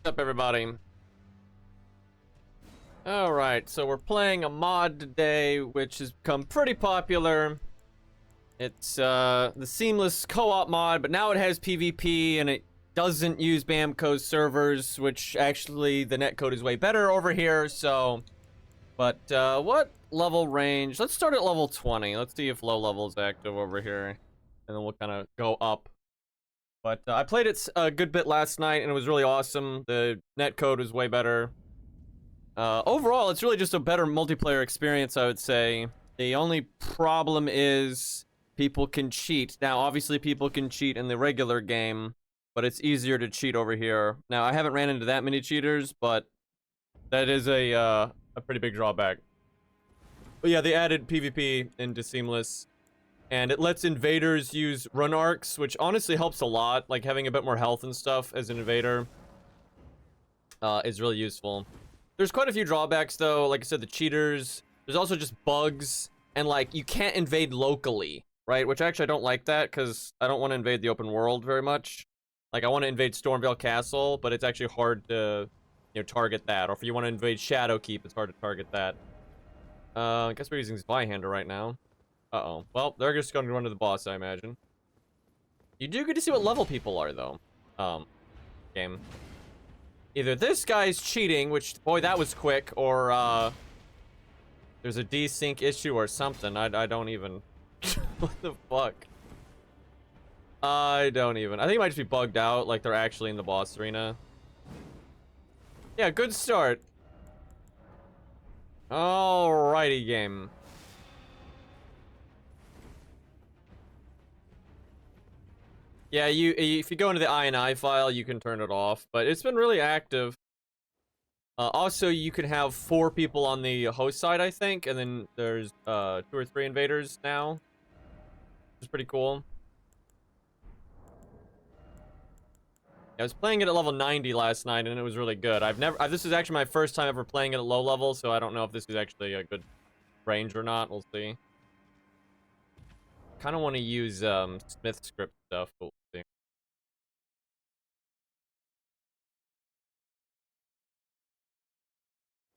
What's up, everybody? Alright, so we're playing a mod today, which has become pretty popular. It's the seamless co-op mod, but now it has PvP, and it doesn't use Bamco's servers, which actually the netcode is way better over here, so... But, what level range? Let's start at level 20. Let's see if low level is active over here, and then we'll kind of go up. But I played it a good bit last night, and it was really awesome. The netcode was way better. Overall, it's really just a better multiplayer experience, I would say. The only problem is people can cheat. Now, obviously, people can cheat in the regular game, but it's easier to cheat over here. Now, I haven't ran into that many cheaters, but that is a pretty big drawback. But yeah, they added PvP into Seamless. And it lets invaders use run arcs, which honestly helps a lot. Like, having a bit more health and stuff as an invader is really useful. There's quite a few drawbacks, though. Like I said, the cheaters. There's also just bugs. And, like, you can't invade locally, right? Which actually I don't like that, because I don't want to invade the open world very much. Like, I want to invade Stormvale Castle, but it's actually hard to, you know, target that. Or if you want to invade Shadowkeep, it's hard to target that. I guess we're using Zweihander right now. Uh-oh. Well, they're just going to run to the boss, I imagine. You do get to see what level people are, though. Game. Either this guy's cheating, which, boy, that was quick, or, there's a desync issue or something. I don't even... What the fuck? I don't even... I think it might just be bugged out, like they're actually in the boss arena. Yeah, good start. Alrighty, game. Yeah, if you go into the INI file, you can turn it off, but it's been really active. Also, you can have 4 people on the host side, I think, and then there's 2 or 3 invaders now. It's pretty cool. I was playing it at level 90 last night, and it was really good. This is actually my first time ever playing it at low level, so I don't know if this is actually a good range or not. We'll see. Kind of want to use Smith script stuff, but we'll see.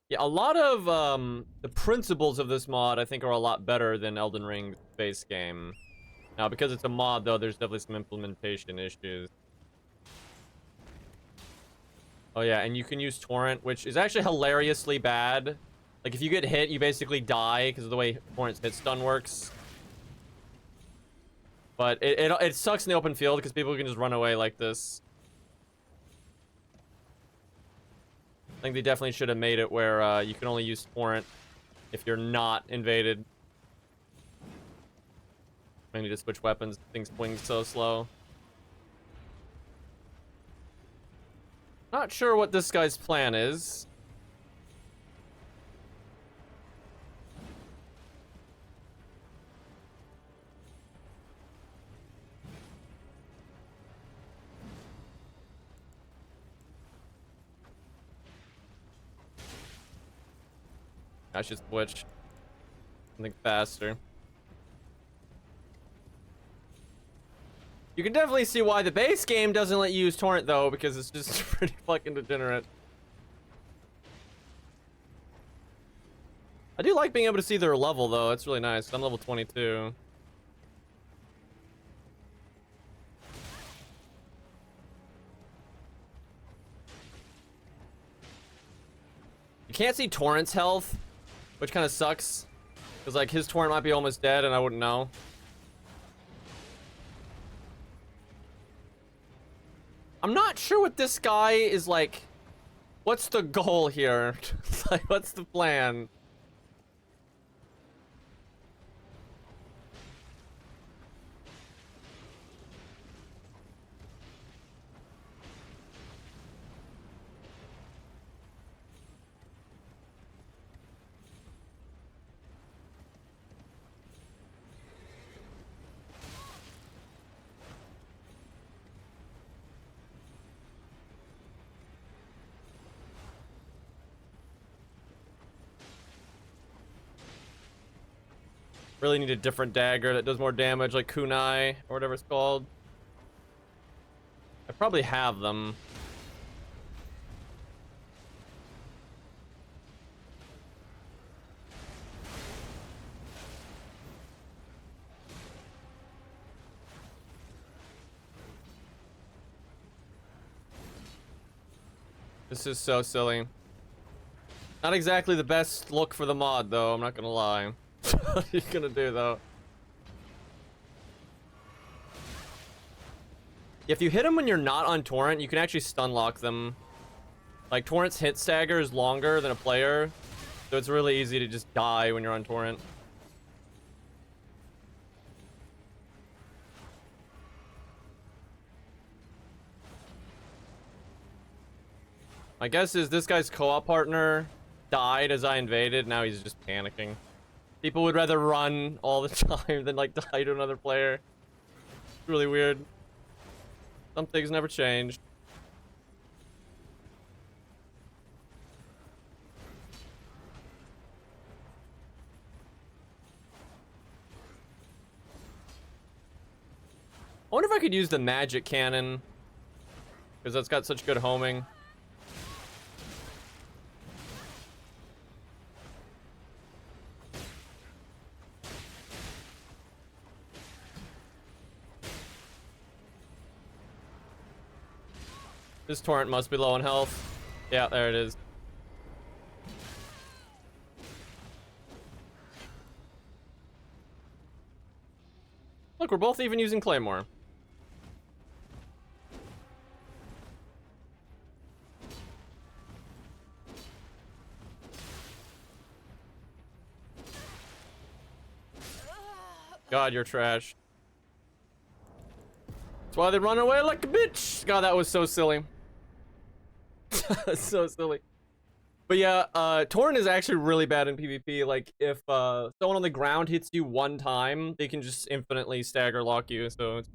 Yeah, a lot of the principles of this mod I think are a lot better than Elden Ring's base game. Now, because it's a mod, though, there's definitely some implementation issues. Oh yeah, and you can use Torrent, which is actually hilariously bad. Like, if you get hit, you basically die because of the way Torrent's hit stun works. But it sucks in the open field because people can just run away like this. I think they definitely should have made it where you can only use Torrent if you're not invaded. I need to switch weapons. Things swing so slow. Not sure what this guy's plan is. I should switch something faster. You can definitely see why the base game doesn't let you use Torrent, though, because it's just pretty fucking degenerate. I do like being able to see their level, though. It's really nice. I'm level 22. You can't see Torrent's health, which kind of sucks. Because, like, his Torrent might be almost dead, and I wouldn't know. I'm not sure what this guy is like. What's the goal here? Like, what's the plan? Really need a different dagger that does more damage, like kunai or whatever it's called. I probably have them. This is so silly. Not exactly the best look for the mod, though. I'm not gonna lie. What are you gonna do, though? If you hit them when you're not on torrent, you can actually stun lock them. Like, torrent's hit stagger is longer than a player, so it's really easy to just die when you're on torrent. My guess is this guy's co-op partner died as I invaded. Now he's just panicking. People would rather run all the time than like die to another player. It's really weird. Some things never change. I wonder if I could use the magic cannon, because that's got such good homing. This torrent must be low on health. Yeah, there it is. Look, we're both even using Claymore. God, you're trash. That's why they run away like a bitch. God, that was so silly. That's so silly. But yeah, torrent is actually really bad in PvP. Like, if someone on the ground hits you one time, they can just infinitely stagger lock you, so it's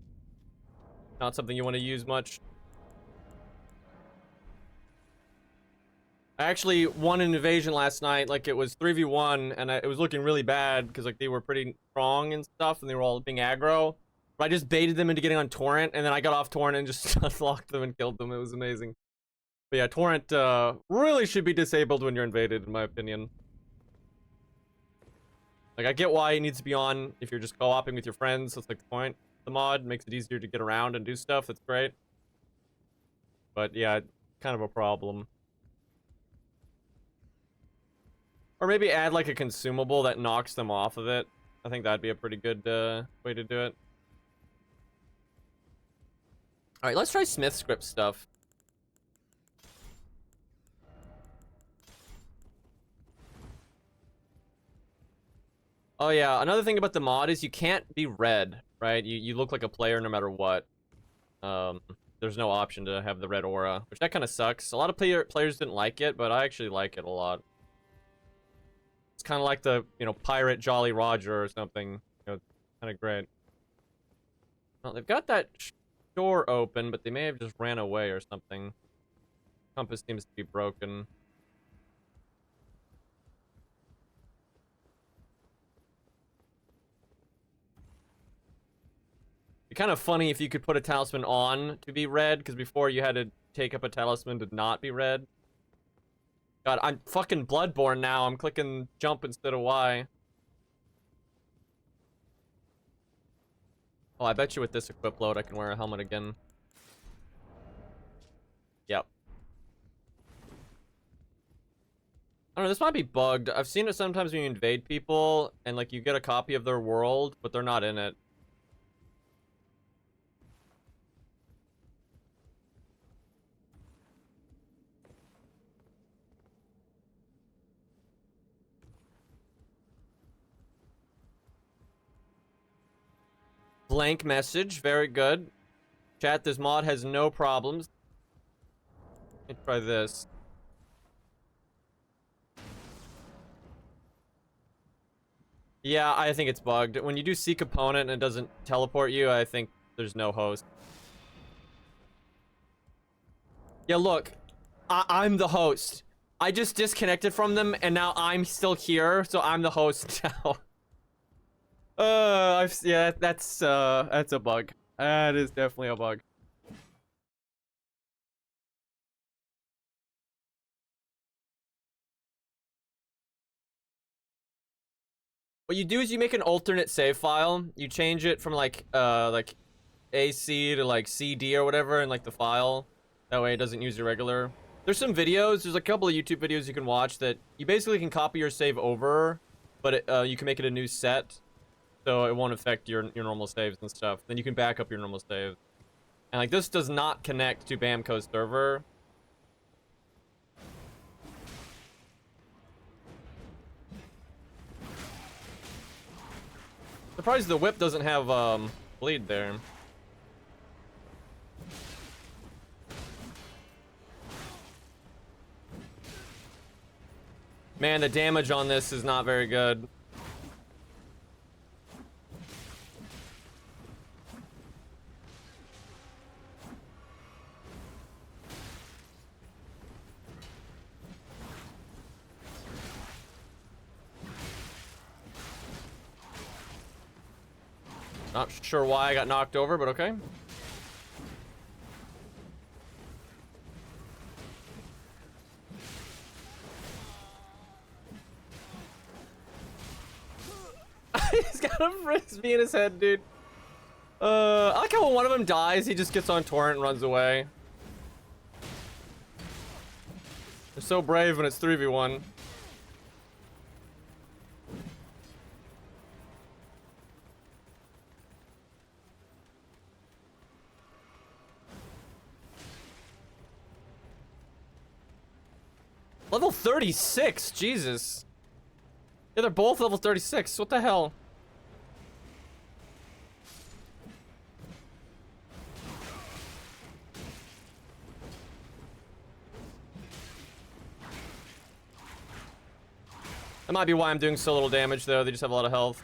not something you want to use much. I actually won an invasion last night. Like, it was 3v1, and it was looking really bad because like they were pretty strong and stuff, and they were all being aggro. But I just baited them into getting on torrent, and then I got off torrent and just unlocked them and killed them. It was amazing. But yeah, torrent really should be disabled when you're invaded, in my opinion. Like, I get why it needs to be on if you're just co-oping with your friends. That's like the point. The mod makes it easier to get around and do stuff. That's great. But yeah, kind of a problem. Or maybe add like a consumable that knocks them off of it. I think that'd be a pretty good way to do it. All right, let's try Smith script stuff. Oh yeah, another thing about the mod is you can't be red, right? You look like a player no matter what. There's no option to have the red aura, which that kind of sucks. A lot of players didn't like it, but I actually like it a lot. It's kind of like the, you know, pirate Jolly Roger or something. You know, kind of great. Well, they've got that door open, but they may have just ran away or something. Compass seems to be broken. It'd be kind of funny if you could put a talisman on to be red, because before you had to take up a talisman to not be red. God, I'm fucking Bloodborne now. I'm clicking jump instead of Y. Oh, I bet you with this equip load, I can wear a helmet again. Yep. I don't know, this might be bugged. I've seen it sometimes when you invade people, and like you get a copy of their world, but they're not in it. Blank message, very good. Chat, this mod has no problems. Let me try this. Yeah, I think it's bugged. When you do seek opponent and it doesn't teleport you, I think there's no host. Yeah, look. I'm the host. I just disconnected from them, and now I'm still here, so I'm the host now. Yeah, that's a bug. That is definitely a bug. What you do is you make an alternate save file. You change it from like AC to like CD or whatever in like the file. That way it doesn't use your regular There's some videos, there's a couple of YouTube videos you can watch that you basically can copy your save over, but you can make it a new set, so it won't affect your normal saves and stuff. Then you can back up your normal saves. And like this does not connect to Bamco's server. Surprised the whip doesn't have bleed there. Man, the damage on this is not very good. Not sure why I got knocked over, but okay. He's got a frisbee in his head, dude. I like how when one of them dies, he just gets on torrent and runs away. They're so brave when it's 3v1. Level 36, Jesus. Yeah, they're both level 36. What the hell? That might be why I'm doing so little damage, though. They just have a lot of health.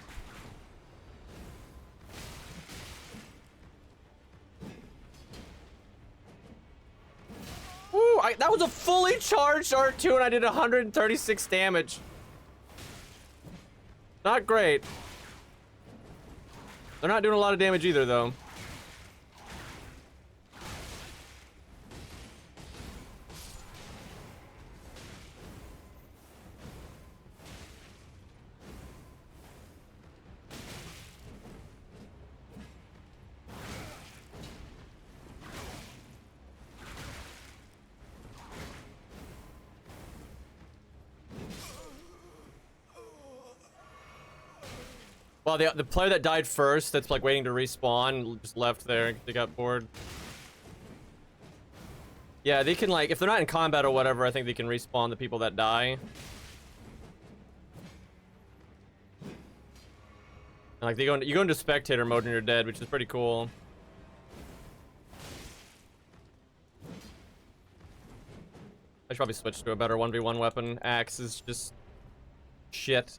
Woo! That was a fully charged R2, and I did 136 damage. Not great. They're not doing a lot of damage either, though. Well, the player that died first, that's like waiting to respawn, just left there. They got bored. Yeah, they can like, if they're not in combat or whatever, I think they can respawn the people that die. And, like you go into spectator mode and you're dead, which is pretty cool. I should probably switch to a better 1v1 weapon. Axe is just shit.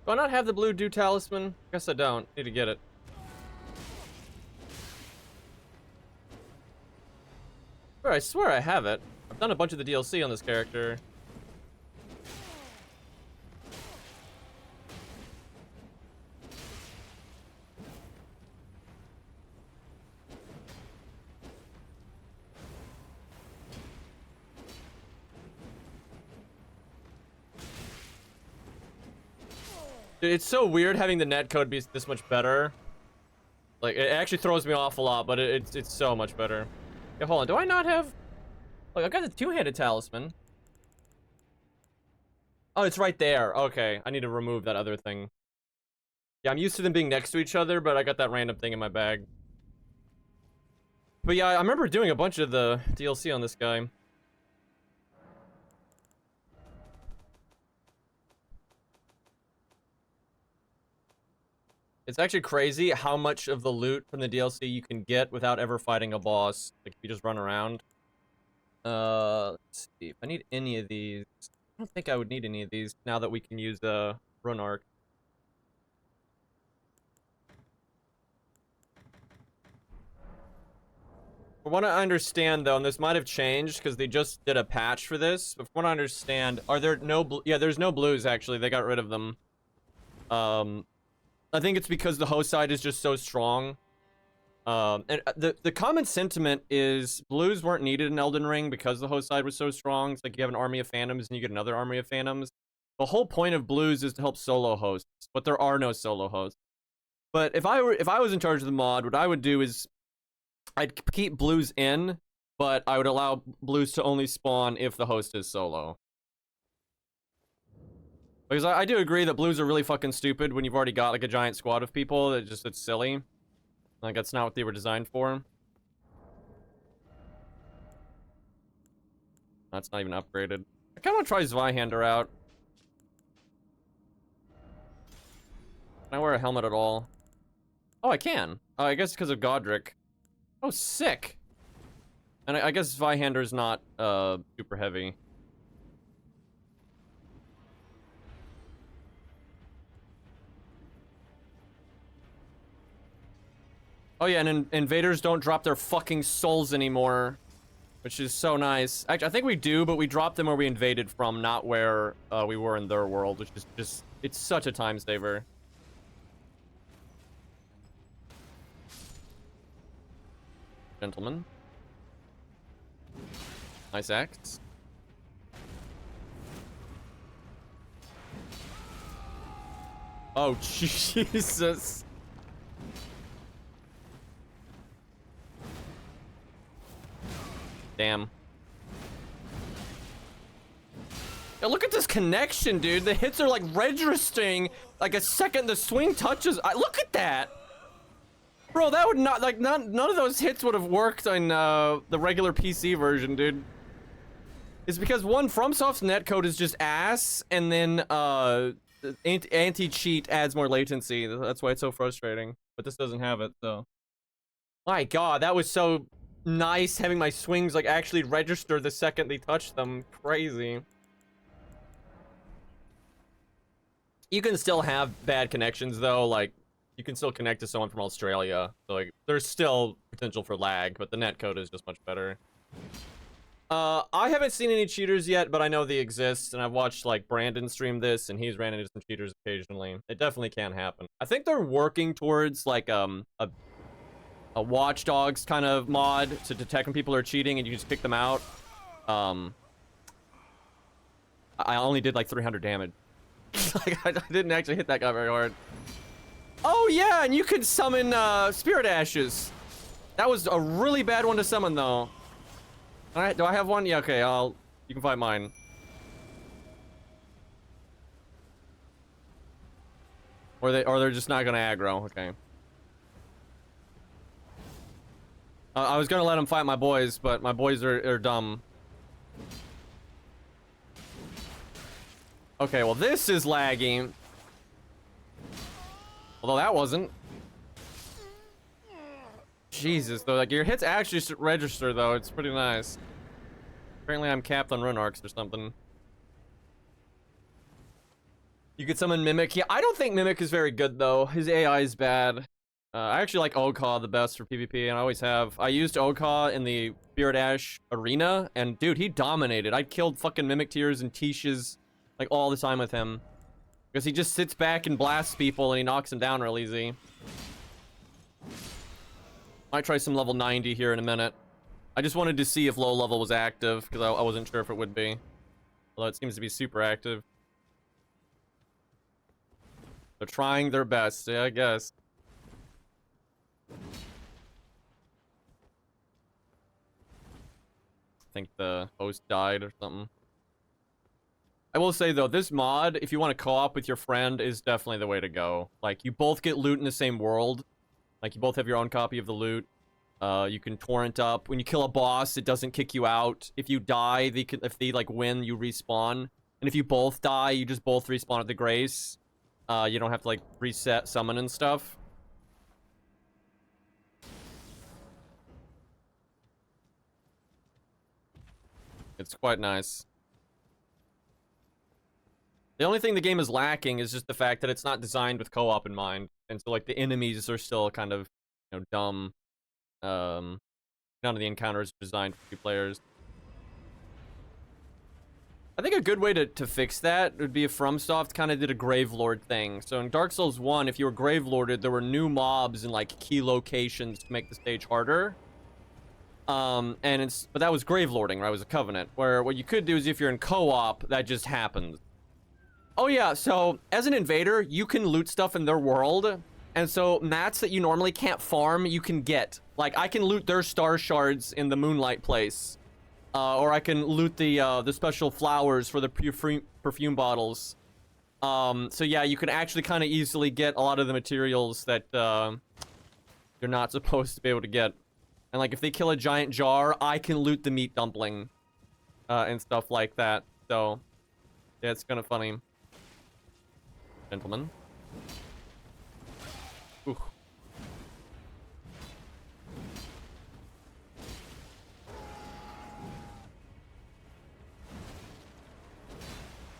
Do I not have the blue dew talisman? Guess I don't. Need to get it. I swear I have it. I've done a bunch of the DLC on this character. Dude, it's so weird having the netcode be this much better. Like, it actually throws me off a lot, but it's so much better. Yeah, hold on. Do I not have... Look, I've got the two-handed talisman. Oh, it's right there. Okay, I need to remove that other thing. Yeah, I'm used to them being next to each other, but I got that random thing in my bag. But yeah, I remember doing a bunch of the DLC on this guy. It's actually crazy how much of the loot from the DLC you can get without ever fighting a boss. Like, if you just run around. Let's see. If I need any of these... I don't think I would need any of these now that we can use the run arc. From what I understand, though, and this might have changed because they just did a patch for this, but from what I understand, are there no yeah, there's no blues, actually. They got rid of them. I think it's because the host side is just so strong. And the common sentiment is blues weren't needed in Elden Ring because the host side was so strong. It's like you have an army of phantoms and you get another army of phantoms. The whole point of blues is to help solo hosts, but there are no solo hosts. But if I was in charge of the mod, what I would do is I'd keep blues in, but I would allow blues to only spawn if the host is solo. Because I do agree that blues are really fucking stupid when you've already got like a giant squad of people. It's silly. Like, that's not what they were designed for. That's not even upgraded. I kind of want to try Zweihander out. Can I wear a helmet at all? Oh, I can. I guess because of Godric. Oh, sick. And I guess Zweihander's not super heavy. Oh yeah, and invaders don't drop their fucking souls anymore, which is so nice. Actually, I think we do, but we dropped them where we invaded from, not where we were in their world, which is just, it's such a time saver. Gentlemen. Nice axe. Oh, Jesus. Damn. Yo, look at this connection, dude. The hits are like registering like a second the swing touches. Look at that. Bro, that would not, like, none of those hits would have worked on the regular PC version, dude. It's because one, FromSoft's netcode is just ass, and then anti-cheat adds more latency. That's why it's so frustrating. But this doesn't have it, so. My god, that was so nice having my swings like actually register the second they touch them. Crazy. You can still have bad connections though, like you can still connect to someone from Australia, so like there's still potential for lag, but the netcode is just much better. I haven't seen any cheaters yet, but I know they exist, and I've watched like Brandon stream this, and he's ran into some cheaters occasionally. It definitely can happen. I think they're working towards like a Watch Dogs kind of mod to detect when people are cheating, and you just pick them out. I only did like 300 damage. Like I didn't actually hit that guy very hard. Oh yeah, and you could summon Spirit Ashes. That was a really bad one to summon though. Alright, do I have one? Yeah, okay, you can find mine. Or they're just not gonna aggro, okay. I was gonna let them fight my boys, but my boys are dumb. Okay, well this is lagging. Although that wasn't. Jesus, though, like your hits actually register though. It's pretty nice. Apparently I'm capped on rune arcs or something. You could summon Mimic. Yeah, I don't think Mimic is very good though. His AI is bad. I actually like Oka the best for PvP, and I always have. I used Oka in the Spirit Ash arena, and dude, he dominated. I killed fucking Mimic Tears and Tiches like all the time with him. Because he just sits back and blasts people and he knocks them down real easy. Might try some level 90 here in a minute. I just wanted to see if low level was active, because I wasn't sure if it would be. Although it seems to be super active. They're trying their best, yeah, I guess. I think the host died or something. I will say though, this mod, if you want to co-op with your friend, is definitely the way to go. Like, you both get loot in the same world. Like, you both have your own copy of the loot. You can torrent up. When you kill a boss, it doesn't kick you out. If you die, if they like win, you respawn. And if you both die, you just both respawn at the Grace. You don't have to like reset summon and stuff. It's quite nice. The only thing the game is lacking is just the fact that it's not designed with co-op in mind. And so, like, the enemies are still kind of, you know, dumb. None of the encounters are designed for 2 players. I think a good way to fix that would be if FromSoft kind of did a Gravelord thing. So in Dark Souls 1, if you were Gravelorded, there were new mobs in like key locations to make the stage harder. But that was Gravelording, right? It was a Covenant. Where what you could do is if you're in co-op, that just happens. Oh yeah, so as an invader, you can loot stuff in their world. And so mats that you normally can't farm, you can get. Like, I can loot their star shards in the Moonlight place. Or I can loot the special flowers for the perfume bottles. So yeah, you can actually kind of easily get a lot of the materials that you're not supposed to be able to get. And like, if they kill a giant jar, I can loot the meat dumpling and stuff like that. So yeah, it's kind of funny. Gentlemen. Ooh.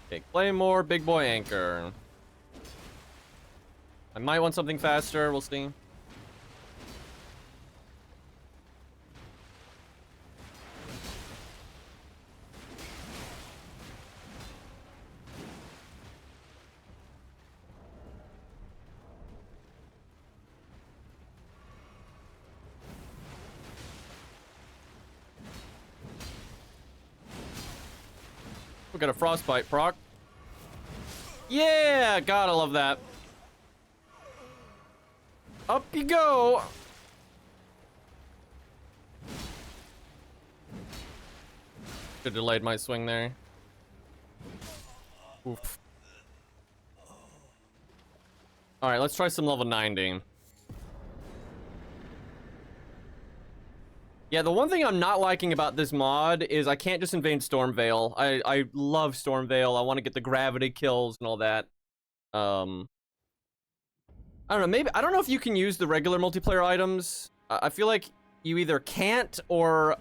Okay, Claymore, big boy anchor. I might want something faster, we'll see. We got a frostbite proc. Yeah, gotta love that. Up you go. Should delayed my swing there. Oof. All right, let's try some level 90. Yeah, the one thing I'm not liking about this mod is I can't just invade Stormvale. I love Stormvale. I want to get the gravity kills and all that. I don't know, maybe, I don't know if you can use the regular multiplayer items. I feel like you either can't or,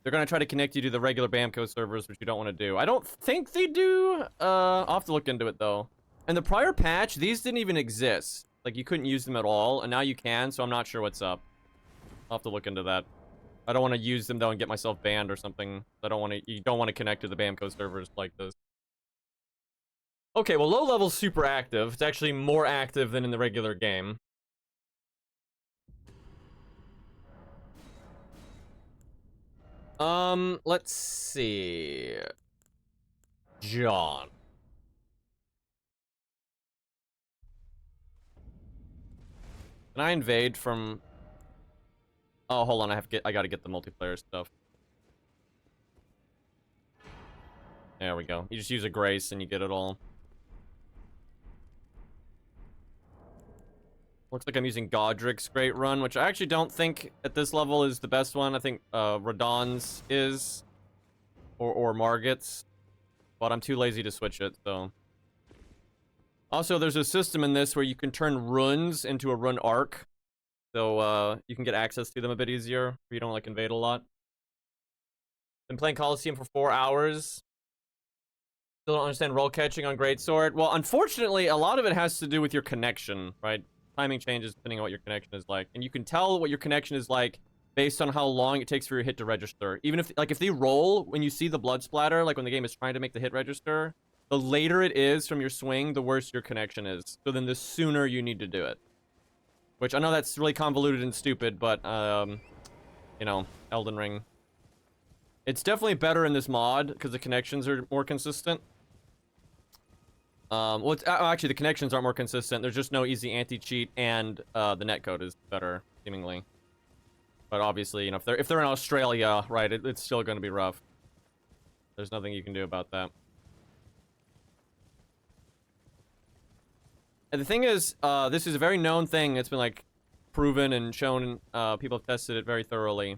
they're gonna try to connect you to the regular Bamco servers, which you don't want to do. I don't think they do. I'll have to look into it, though. In the prior patch, these didn't even exist. Like, you couldn't use them at all, and now you can, so I'm not sure what's up. I'll have to look into that. I don't want to use them, though, and get myself banned or something. I don't want to, you don't want to connect to the Bamco servers like this. Okay, well, low level's super active. It's actually more active than in the regular game. Let's see. John. Can I invade from... Oh, hold on, I gotta get the multiplayer stuff. There we go. You just use a grace and you get it all. Looks like I'm using Godric's Great Run, which I actually don't think at this level is the best one. I think Radon's is. Or Margit's. But I'm too lazy to switch it, so... Also, there's a system in this where you can turn runes into a rune arc. So, you can get access to them a bit easier, if you don't, like, invade a lot. Been playing Coliseum for 4 hours. Still don't understand roll catching on Greatsword. Well, unfortunately, a lot of it has to do with your connection, right? Timing changes depending on what your connection is like. And you can tell what your connection is like based on how long it takes for your hit to register. Even if, like, if they roll, when you see the blood splatter, like when the game is trying to make the hit register, the later it is from your swing, the worse your connection is. So then the sooner you need to do it. Which, I know that's really convoluted and stupid, but, you know, Elden Ring. It's definitely better in this mod, because the connections are more consistent. Well, actually, the connections aren't more consistent. There's just no easy anti-cheat, and, the netcode is better, seemingly. But obviously, you know, if they're in Australia, right, it's still going to be rough. There's nothing you can do about that. And the thing is, this is a very known thing. It's been, like, proven and shown. People have tested it very thoroughly.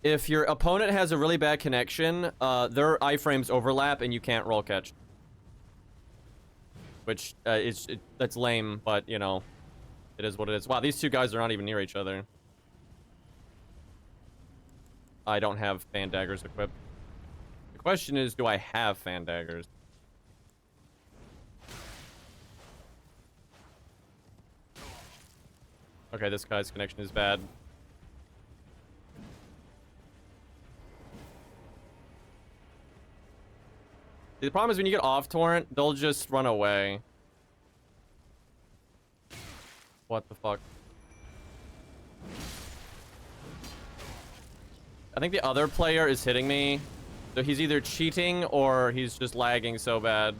If your opponent has a really bad connection, their iframes overlap and you can't roll catch. Which, that's lame, but, you know, it is what it is. Wow, these two guys are not even near each other. I don't have fan daggers equipped. The question is, do I have fan daggers? Okay, this guy's connection is bad. The problem is when you get off torrent, they'll just run away. What the fuck? I think the other player is hitting me. So he's either cheating or he's just lagging so bad.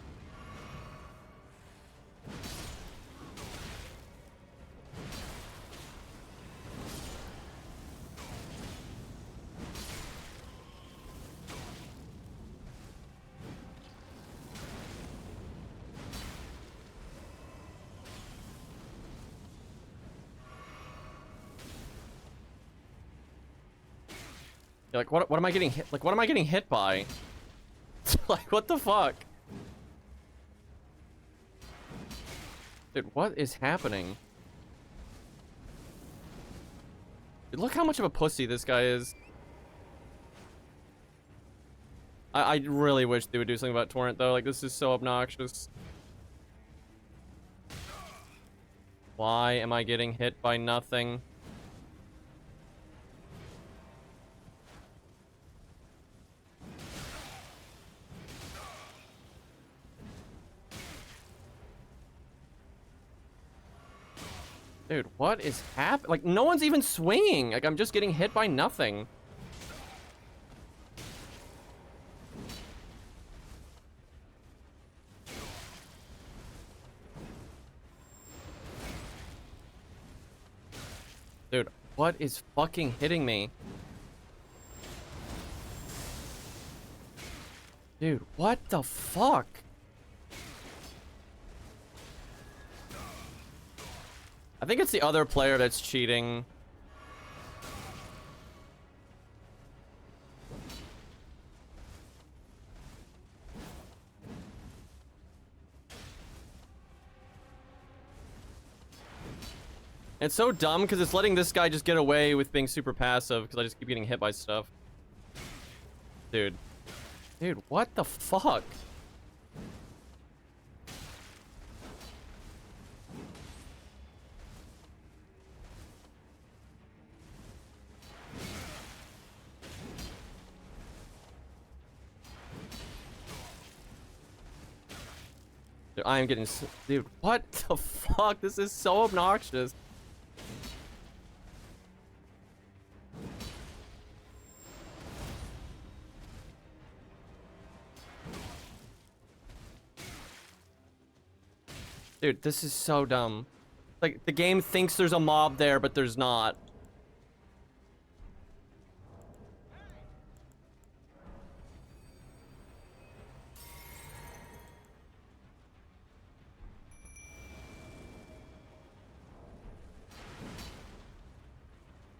You're like, what am I getting hit? Like, what am I getting hit by? Like, what the fuck? Dude, what is happening? Dude, look how much of a pussy this guy is. I really wish they would do something about torrent, though. Like, this is so obnoxious. Why am I getting hit by nothing? Dude, what is happening? Like, no one's even swinging. Like, I'm just getting hit by nothing. Dude, what is fucking hitting me? Dude, what the fuck? I think it's the other player that's cheating. It's so dumb because it's letting this guy just get away with being super passive because I just keep getting hit by stuff. Dude. Dude, what the fuck? Dude, I am getting... Dude, what the fuck? This is so obnoxious. Dude, this is so dumb. Like, the game thinks there's a mob there, but there's not.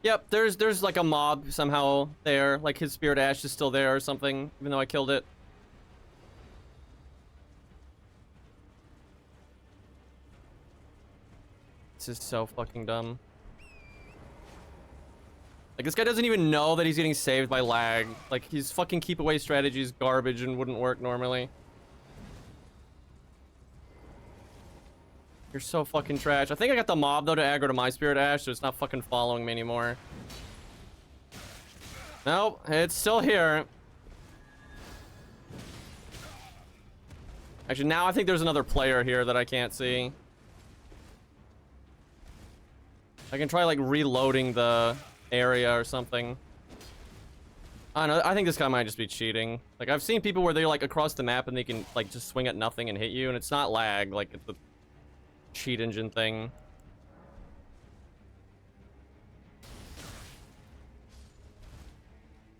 Yep, there's like a mob somehow there. Like, his spirit ash is still there or something, even though I killed it. This is so fucking dumb. Like, this guy doesn't even know that he's getting saved by lag. Like, his fucking keep away strategy is garbage and wouldn't work normally. You're so fucking trash. I think I got the mob, though, to aggro to my spirit ash, so it's not fucking following me anymore. Nope, it's still here. Actually, now I think there's another player here that I can't see. I can try, like, reloading the area or something. I don't know, I think this guy might just be cheating. Like, I've seen people where they're, like, across the map and they can, like, just swing at nothing and hit you, and it's not lag, like, it's a cheat engine thing.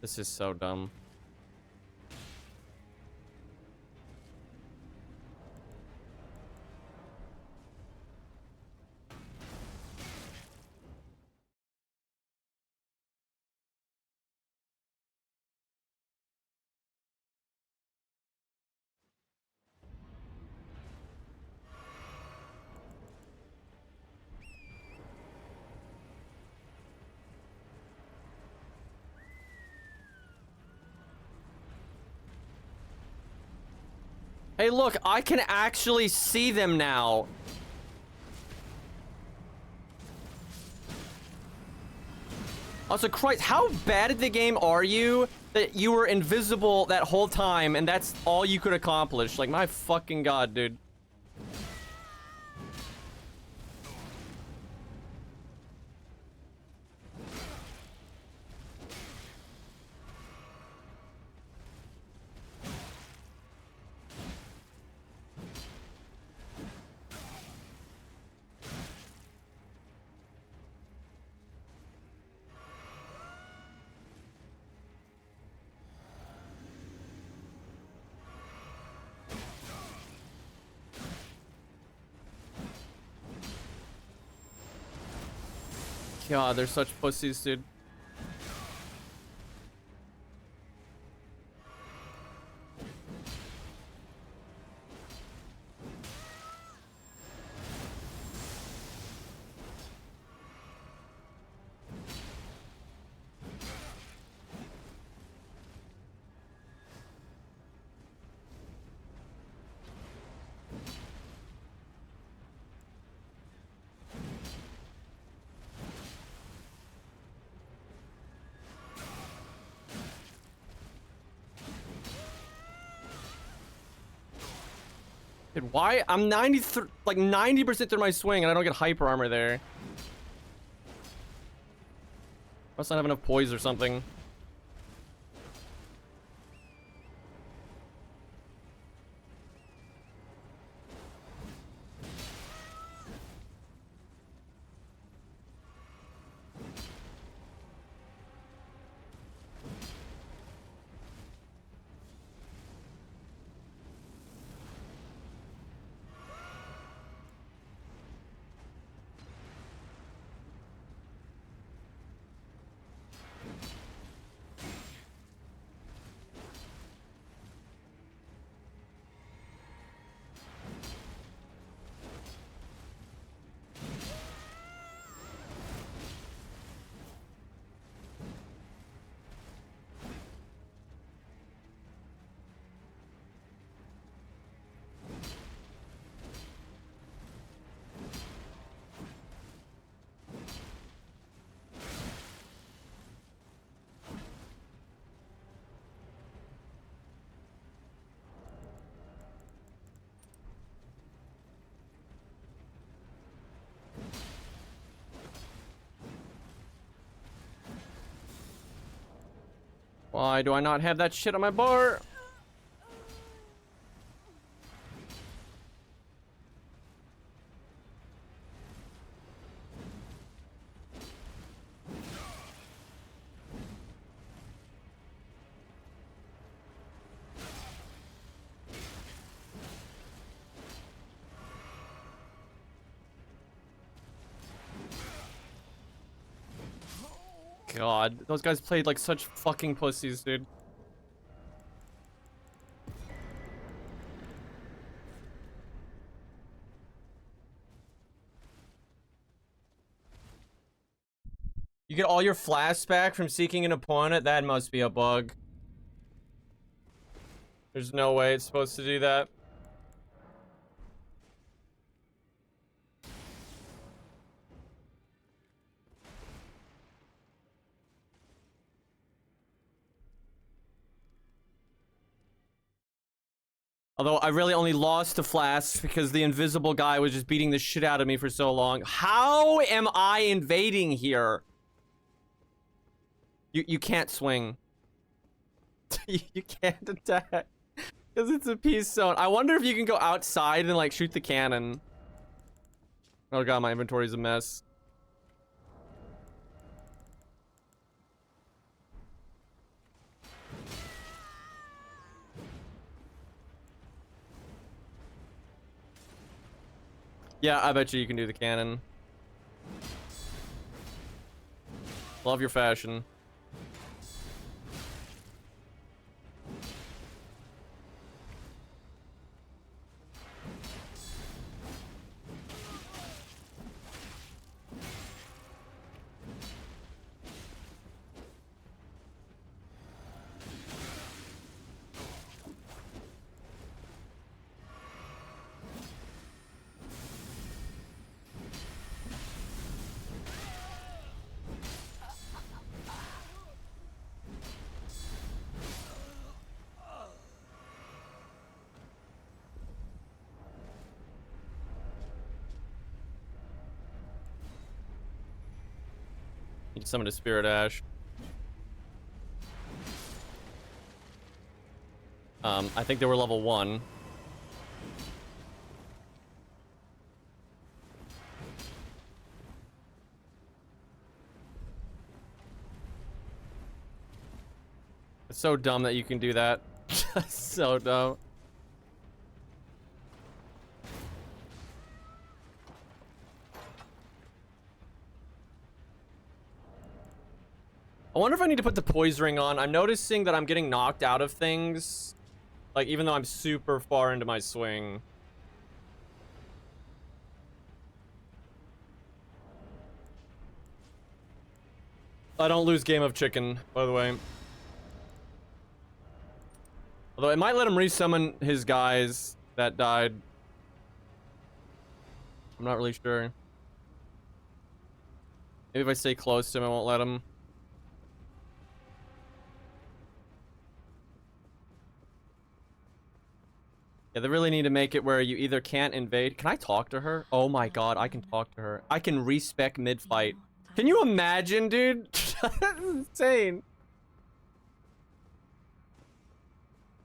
This is so dumb. Hey, look, I can actually see them now. Also, Christ, how bad at the game are you that you were invisible that whole time, and that's all you could accomplish. Like, my fucking god, dude. God, they're such pussies, dude. Dude, why? I'm 90% through my swing and I don't get hyper armor there. Must not have enough poise or something. Why do I not have that shit on my bar? God, those guys played like such fucking pussies, dude. You get all your flasks back from seeking an opponent? That must be a bug. There's no way it's supposed to do that. Although I really only lost to flasks because the invisible guy was just beating the shit out of me for so long. How am I invading here? You can't swing. You can't attack. Because it's a peace zone. I wonder if you can go outside and like shoot the cannon. Oh god, my inventory's a mess. Yeah, I bet you can do the cannon. Love your fashion. Need to summon a Spirit Ash. I think they were level 1. It's so dumb that you can do that. So dumb. I wonder if I need to put the poise ring on. I'm noticing that I'm getting knocked out of things. Like, even though I'm super far into my swing. I don't lose Game of Chicken, by the way. Although it might let him resummon his guys that died. I'm not really sure. Maybe if I stay close to him, I won't let him. Yeah, they really need to make it where you either can't invade. Can I talk to her? Oh my god, I can talk to her. I can respec mid-fight. Can you imagine, dude? That's insane.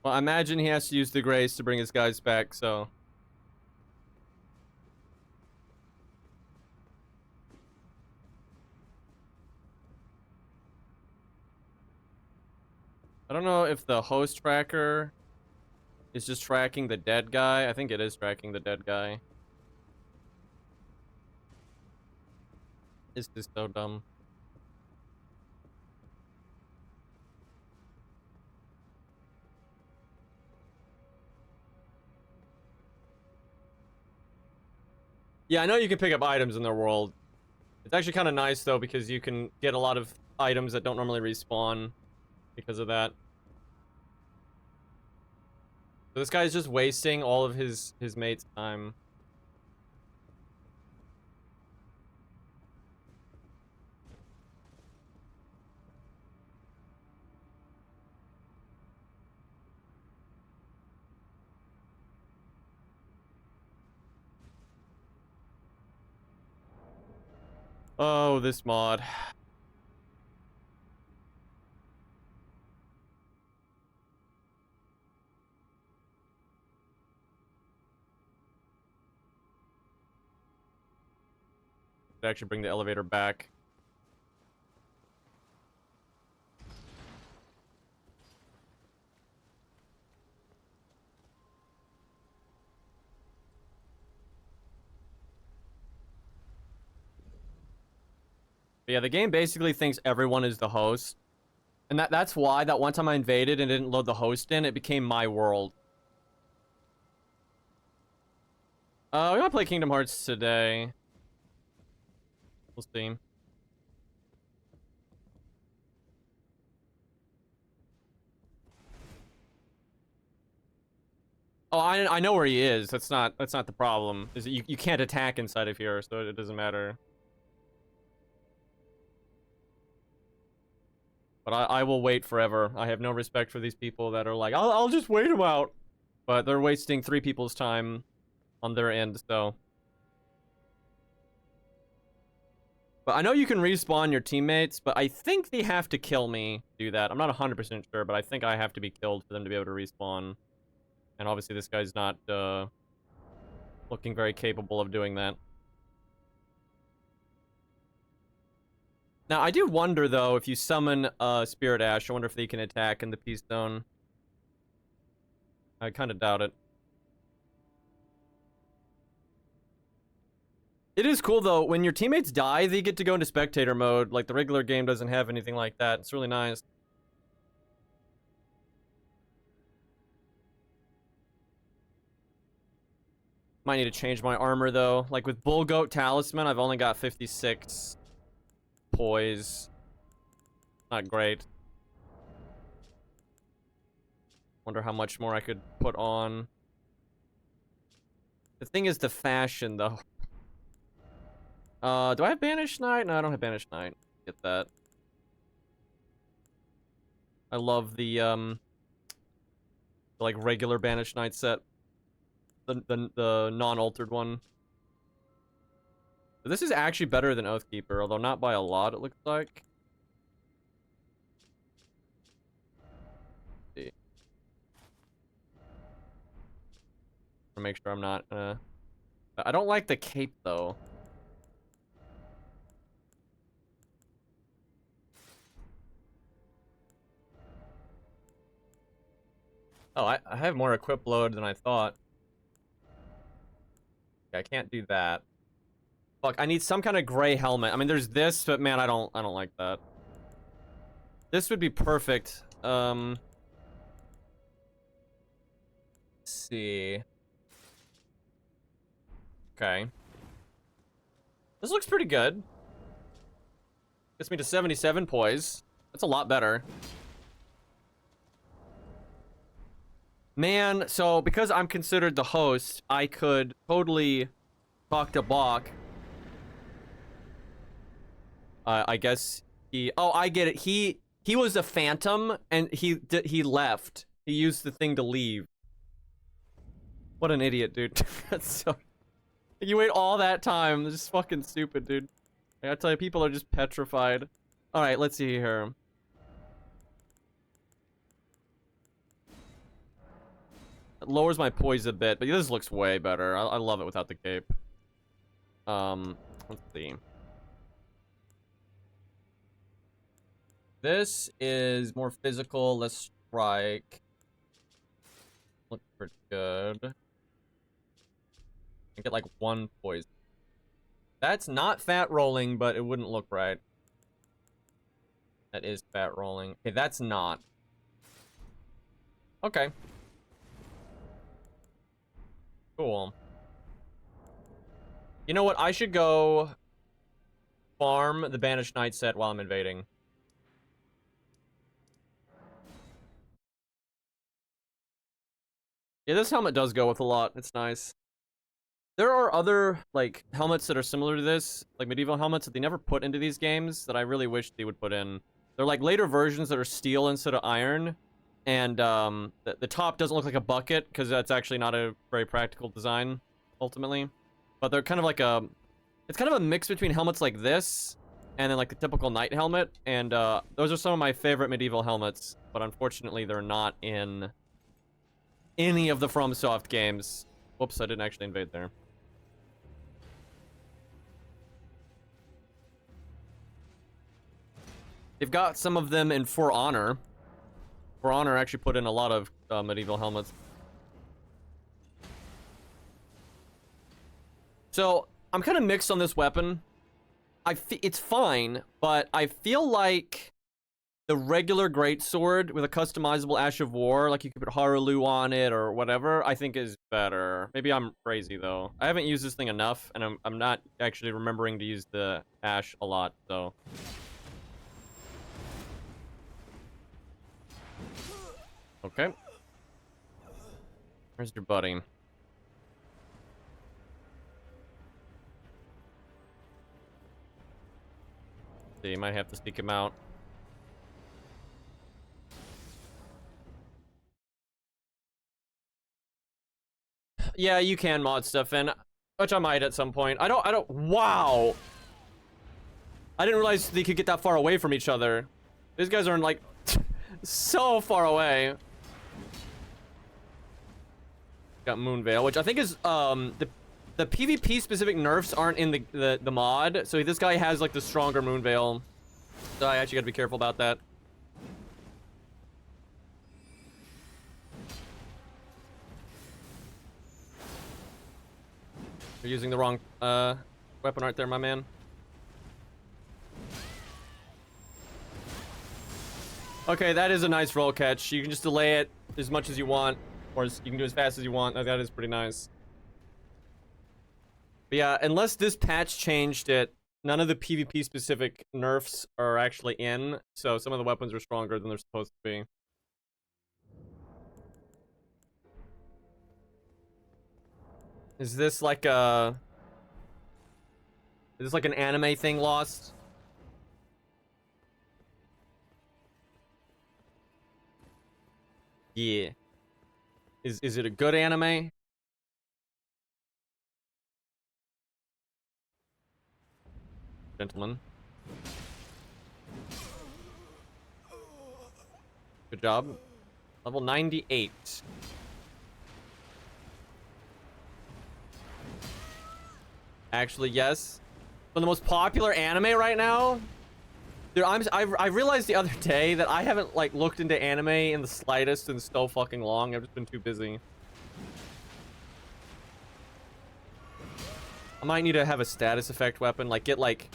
Well, I imagine he has to use the grace to bring his guys back, so... I don't know if the host tracker is just tracking the dead guy. I think it is tracking the dead guy. This is so dumb. Yeah, I know you can pick up items in their world. It's actually kind of nice, though, because you can get a lot of items that don't normally respawn because of that. So this guy's just wasting all of his mate's time. Oh, this mod. Actually bring the elevator back. But yeah, the game basically thinks everyone is the host. And that's why that one time I invaded and didn't load the host in, it became my world. We're gonna play Kingdom Hearts today. We'll see. Oh, I know where he is. That's not the problem. Is you can't attack inside of here, so it doesn't matter. But I will wait forever. I have no respect for these people that are like, I'll just wait him out. But they're wasting 3 people's time on their end, so. But I know you can respawn your teammates, but I think they have to kill me to do that. I'm not 100% sure, but I think I have to be killed for them to be able to respawn. And obviously this guy's not looking very capable of doing that. Now, I do wonder, though, if you summon Spirit Ash, I wonder if they can attack in the Peace Zone. I kind of doubt it. It is cool, though. When your teammates die, they get to go into spectator mode. Like, the regular game doesn't have anything like that. It's really nice. Might need to change my armor, though. Like, with Bull Goat Talisman, I've only got 56 poise. Not great. Wonder how much more I could put on. The thing is the fashion, though. Do I have Banished Knight? No, I don't have Banished Knight. Get that. I love the like regular Banished Knight set. The non-altered one. But this is actually better than Oathkeeper, although not by a lot, it looks like. Let's see. To make sure I'm not, I don't like the cape, though. Oh, I have more equip load than I thought. Okay, I can't do that. Fuck, I need some kind of gray helmet. I mean, there's this, but man, I don't like that. This would be perfect. Let's see. Okay. This looks pretty good. Gets me to 77 poise. That's a lot better. Man, so because I'm considered the host, I could totally talk to Bach. I guess he... Oh, I get it. He was a phantom, and he left. He used the thing to leave. What an idiot, dude. That's so... You wait all that time. This is fucking stupid, dude. I gotta tell you, people are just petrified. Alright, let's see here. It lowers my poise a bit, but this looks way better. I love it without the cape. Let's see. This is more physical, less strike. Looks pretty good. I get like 1 poison. That's not fat rolling, but it wouldn't look right. That is fat rolling. Okay, that's not. Okay. Cool. You know what? I should go farm the Banished Knight set while I'm invading. Yeah, this helmet does go with a lot. It's nice. There are other, like, helmets that are similar to this, like medieval helmets that they never put into these games that I really wish they would put in. They're like later versions that are steel instead of iron. And the top doesn't look like a bucket because that's actually not a very practical design, ultimately. But they're kind of like a... It's kind of a mix between helmets like this and then like the typical knight helmet. And those are some of my favorite medieval helmets. But unfortunately, they're not in any of the FromSoft games. Whoops, I didn't actually invade there. They've got some of them in For Honor. For Honor actually put in a lot of medieval helmets. So, I'm kind of mixed on this weapon. It's fine, but I feel like the regular greatsword with a customizable Ash of War, like you could put Harulu on it or whatever, I think is better. Maybe I'm crazy, though. I haven't used this thing enough, and I'm not actually remembering to use the Ash a lot, so... Okay. Where's your buddy? See, you might have to seek him out. Yeah, you can mod stuff in, which I might at some point. I don't, wow! I didn't realize they could get that far away from each other. These guys are, like, so far away. Got Moonveil, which I think is, the PvP specific nerfs aren't in the mod, so this guy has, like, the stronger Moonveil. So I actually gotta be careful about that. You're using the wrong, weapon art there, my man. Okay, that is a nice roll catch. You can just delay it as much as you want, or you can do as fast as you want. That is pretty nice. But yeah, unless this patch changed it, none of the PvP specific nerfs are actually in, so some of the weapons are stronger than they're supposed to be. Is this like a... Is this like an anime thing, Lost? Yeah. Is it a good anime? gentlemen. Good job. Level 98. Actually, yes. One of the most popular anime right now. Dude, I realized the other day that I haven't like looked into anime in the slightest in so fucking long. I've just been too busy. I might need to have a status effect weapon, like get like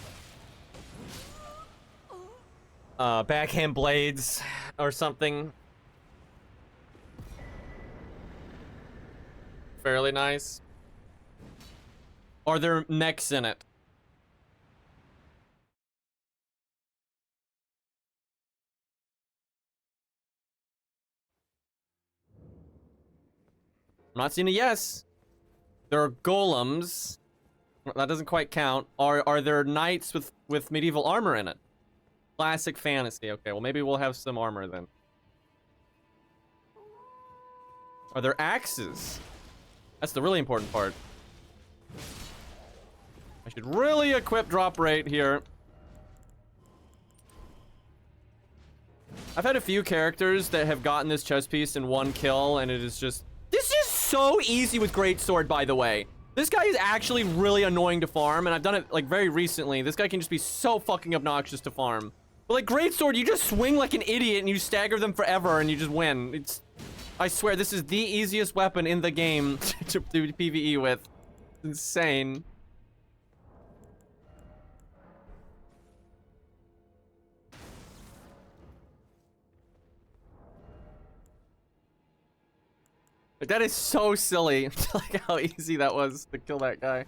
backhand blades or something. Fairly nice. Are there mechs in it? I'm not seeing a yes. There are golems. That doesn't quite count. Are there knights with medieval armor in it? Classic fantasy. Okay, well maybe we'll have some armor then. Are there axes? That's the really important part. I should really equip drop rate here. I've had a few characters that have gotten this chest piece in one kill, and it is just... This is so easy with greatsword, by the way. This guy is actually really annoying to farm, and I've done it, like, very recently. This guy can just be so fucking obnoxious to farm. But, like, greatsword, you just swing like an idiot, and you stagger them forever, and you just win. It's... I swear, this is the easiest weapon in the game to do PvE with. It's insane. Like, that is so silly. Like, how easy that was to kill that guy.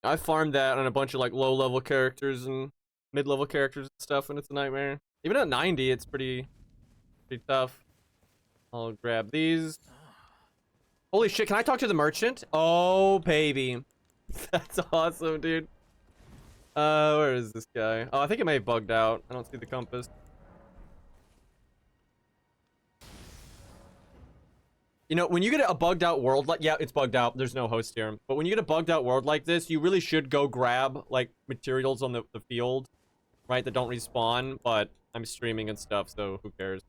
I farmed that on a bunch of, like, low-level characters and mid-level characters and stuff, and it's a nightmare. Even at 90, it's pretty tough. I'll grab these. Holy shit, can I talk to the merchant? Oh, baby. That's awesome, dude. Where is this guy? Oh, I think it may have bugged out. I don't see the compass. You know, when you get a bugged out world like... Yeah, it's bugged out. There's no host here. But when you get a bugged out world like this, you really should go grab, like, materials on the field, right, that don't respawn. But I'm streaming and stuff, so who cares?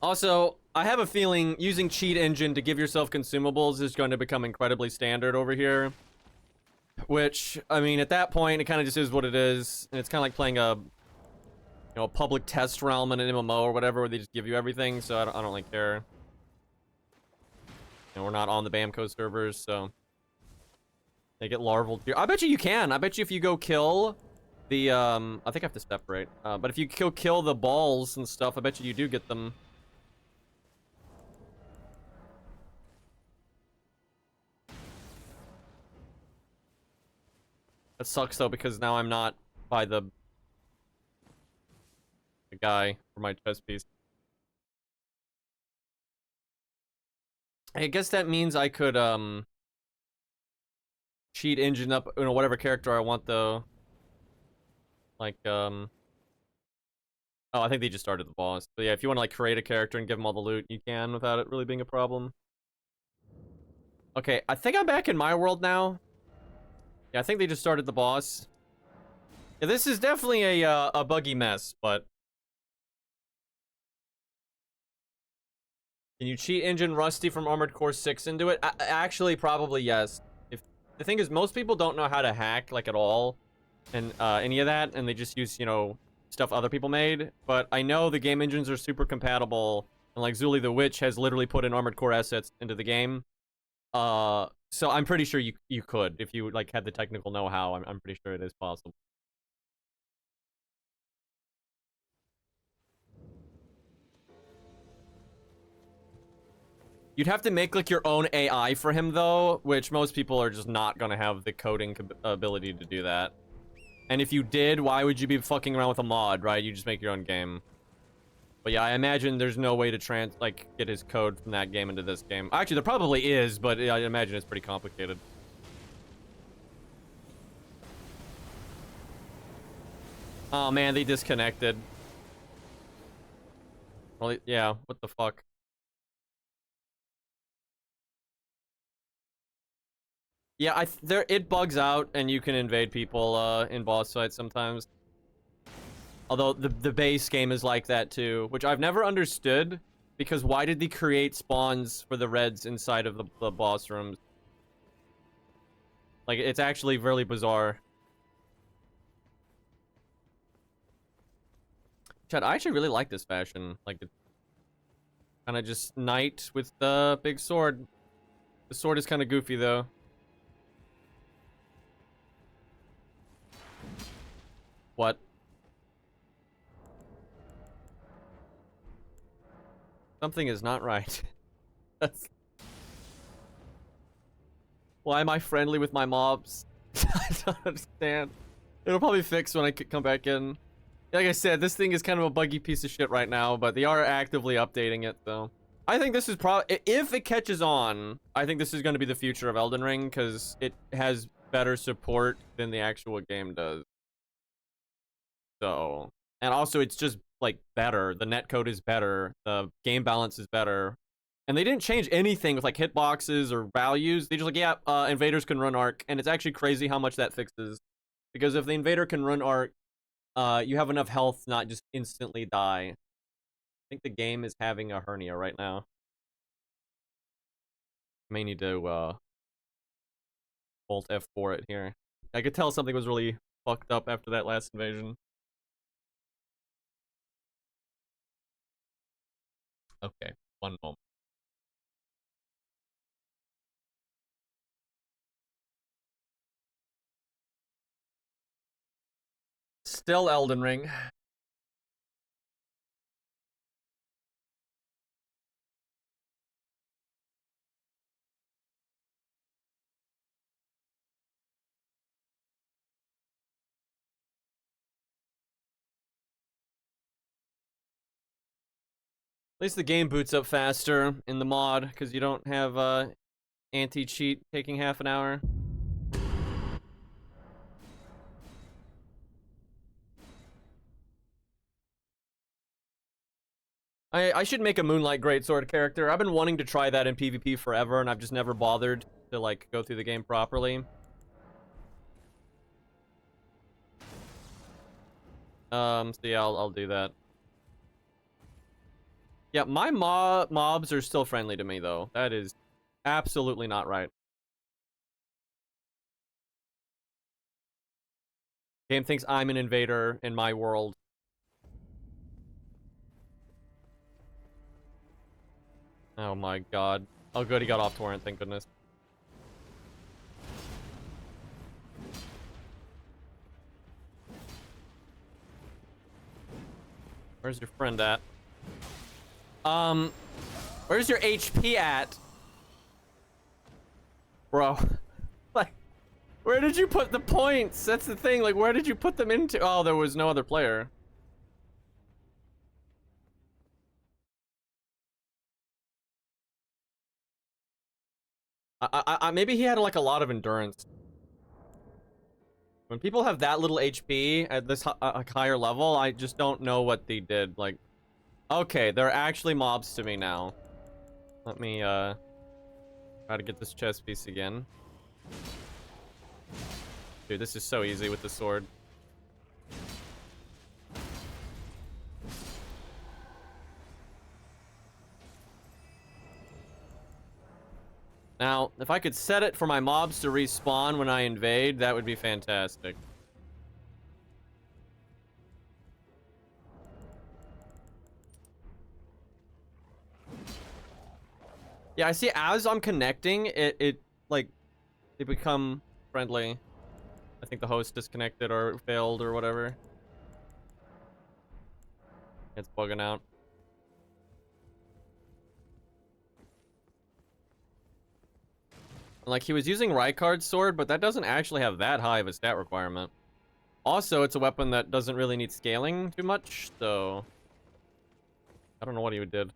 Also, I have a feeling using cheat engine to give yourself consumables is going to become incredibly standard over here. Which, I mean, at that point, it kind of just is what it is. And it's kind of like playing a... You know, a public test realm in an MMO or whatever, where they just give you everything, so I don't really care. And we're not on the Bamco servers, so... They get larval... I bet you can! I bet you if you go kill the, I think I have to separate. But if you kill the balls and stuff, I bet you do get them. That sucks, though, because now I'm not by the guy for my chest piece. I guess that means I could cheat engine up, you know, whatever character I want, though. Like oh, I think they just started the boss. But yeah, if you want to like create a character and give them all the loot, you can without it really being a problem. Okay, I think I'm back in my world now. Yeah, I think they just started the boss. Yeah, this is definitely a buggy mess, but can you cheat engine Rusty from Armored Core 6 into it? Actually, probably yes. If the thing is, most people don't know how to hack like at all, and any of that, and they just use, you know, stuff other people made. But I know the game engines are super compatible, and like Zuli the Witch has literally put in Armored Core assets into the game. So I'm pretty sure you could if you like had the technical know-how. I'm pretty sure it is possible. You'd have to make like your own AI for him though, which most people are just not gonna have the coding ability to do that. And if you did, why would you be fucking around with a mod, right? You just make your own game. But yeah, I imagine there's no way to get his code from that game into this game. Actually, there probably is, but I imagine it's pretty complicated. Oh man, they disconnected. Well, yeah, what the fuck? Yeah, there it bugs out and you can invade people in boss fights sometimes. Although the base game is like that too, which I've never understood, because why did they create spawns for the reds inside of the boss rooms? Like, it's actually really bizarre. Chad, I actually really like this fashion. Like, it's kind of just knight with the big sword. The sword is kind of goofy though. What? Something is not right. That's... Why am I friendly with my mobs? I don't understand. It'll probably fix when I come back in. Like I said, this thing is kind of a buggy piece of shit right now, but they are actively updating it, though. I think this is probably... If it catches on, I think this is going to be the future of Elden Ring, because it has better support than the actual game does. So... And also, it's just, like, better. The netcode is better. The game balance is better. And they didn't change anything with, like, hitboxes or values. They just, like, yeah, invaders can run arc. And it's actually crazy how much that fixes. Because if the invader can run arc, you have enough health to not just instantly die. I think the game is having a hernia right now. May need to, Alt F4 it here. I could tell something was really fucked up after that last invasion. Okay, one moment. Still Elden Ring. At least the game boots up faster in the mod, because you don't have anti-cheat taking half an hour. I should make a Moonlight Greatsword character. I've been wanting to try that in PvP forever, and I've just never bothered to, like, go through the game properly. So yeah, I'll do that. Yeah, my mobs are still friendly to me, though. That is absolutely not right. Game thinks I'm an invader in my world. Oh my god. Oh good, he got off torrent, thank goodness. Where's your friend at? Where's your HP at? Bro. Like, where did you put the points? That's the thing, like, where did you put them into? Oh, there was no other player. Maybe he had, like, a lot of endurance. When people have that little HP at this higher level, I just don't know what they did. Like, okay, they're actually mobs to me now. Let me, try to get this chest piece again. Dude, this is so easy with the sword. Now, if I could set it for my mobs to respawn when I invade, that would be fantastic. Yeah, I see as I'm connecting, it like, they become friendly. I think the host disconnected or failed or whatever. It's bugging out. Like, he was using Rykard's sword, but that doesn't actually have that high of a stat requirement. Also, it's a weapon that doesn't really need scaling too much, so... I don't know what he did.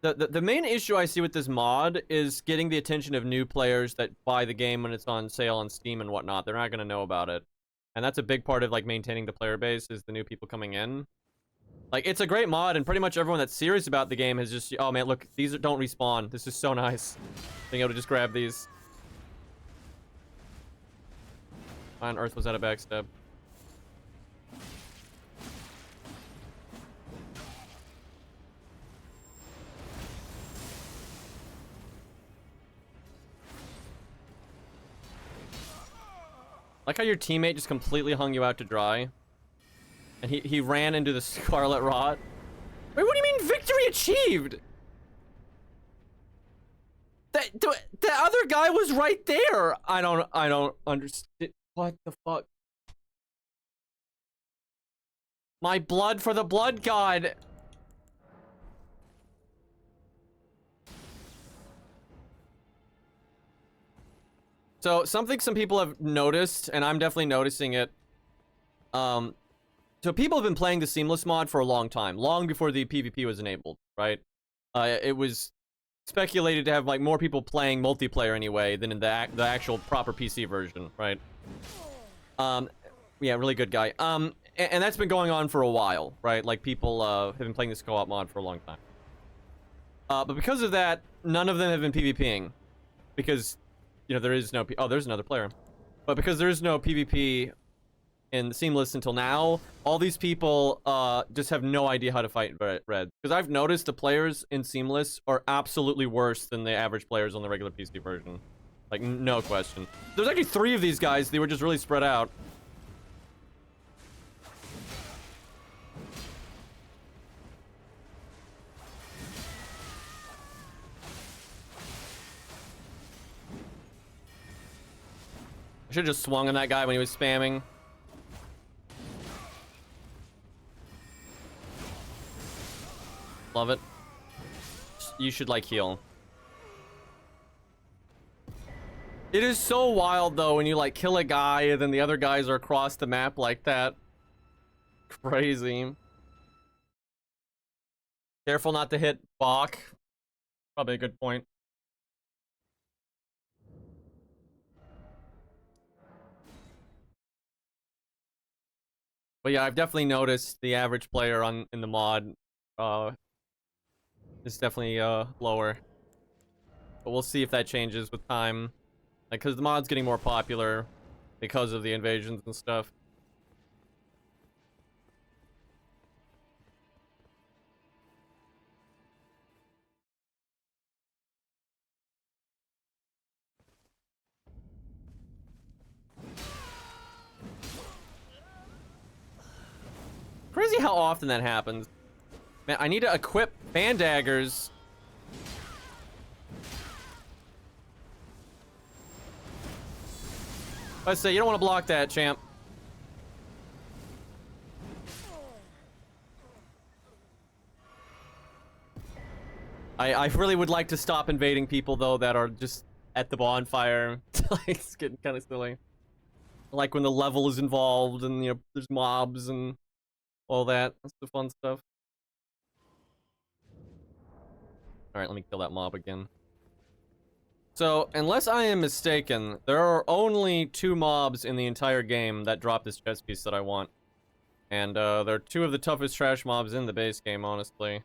The main issue I see with this mod is getting the attention of new players that buy the game when it's on sale on Steam and whatnot. They're not going to know about it. And that's a big part of, like, maintaining the player base, is the new people coming in. Like, it's a great mod, and pretty much everyone that's serious about the game has just, oh man, look, don't respawn. This is so nice. Being able to just grab these. Why on earth was that a backstab? Like how your teammate just completely hung you out to dry. And he ran into the Scarlet Rot. Wait, what do you mean victory achieved? The other guy was right there. I don't understand. What the fuck? My blood for the blood god. So something some people have noticed, and I'm definitely noticing it. So people have been playing the Seamless mod for a long time, long before the PvP was enabled, right? It was speculated to have like more people playing multiplayer anyway than in the actual proper PC version, right? Yeah, really good guy. And that's been going on for a while, right? Like people have been playing this co-op mod for a long time. But because of that, none of them have been PvPing, because you know there is no there's another player, but because there is no PvP in Seamless until now, all these people just have no idea how to fight red. Because I've noticed the players in Seamless are absolutely worse than the average players on the regular PC version. Like, no question. There's actually 3 of these guys. They were just really spread out. I should have just swung on that guy when he was spamming. Love it. You should like heal. It is so wild though when you like kill a guy and then the other guys are across the map like that. Crazy. Careful not to hit Bach. Probably a good point. But yeah, I've definitely noticed the average player in the mod is definitely lower. But we'll see if that changes with time. Like, because the mod's getting more popular because of the invasions and stuff. Crazy how often that happens. Man, I need to equip fan daggers. Let's say you don't want to block that, champ. I really would like to stop invading people though that are just at the bonfire. Like, it's getting kind of silly. Like when the level is involved and you know there's mobs and all that. That's the fun stuff. All right, let me kill that mob again. So, unless I am mistaken, there are only 2 mobs in the entire game that drop this chest piece that I want. And they're 2 of the toughest trash mobs in the base game, honestly.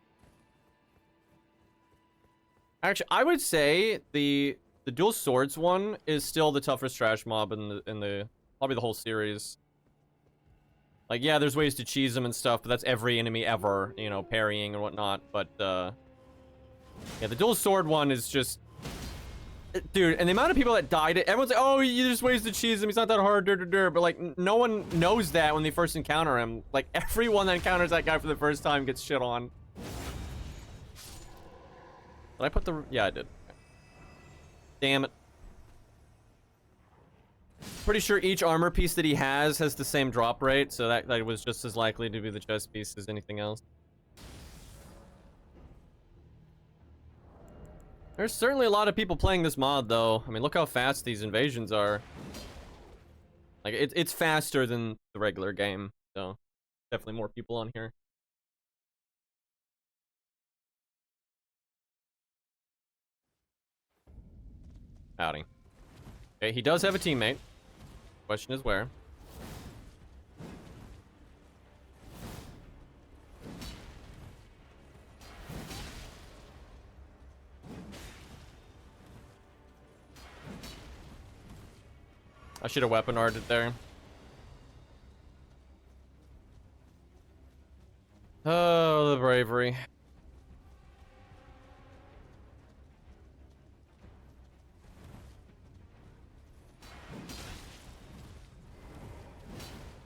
Actually, I would say the dual swords one is still the toughest trash mob in the probably the whole series. Like, yeah, there's ways to cheese them and stuff, but that's every enemy ever, you know, parrying and whatnot. But yeah, the dual sword one is just, dude, and the amount of people that died, everyone's like, oh, there's ways to cheese him, he's not that hard, but like, no one knows that when they first encounter him. Like, everyone that encounters that guy for the first time gets shit on. Did I put the... Yeah, I did. Damn it. Pretty sure each armor piece that he has the same drop rate, so that was just as likely to be the chest piece as anything else. There's certainly a lot of people playing this mod, though. I mean, look how fast these invasions are. Like, it's faster than the regular game, so definitely more people on here. Howdy. Okay, he does have a teammate. Question is where. I should have weapon arted there. Oh, the bravery.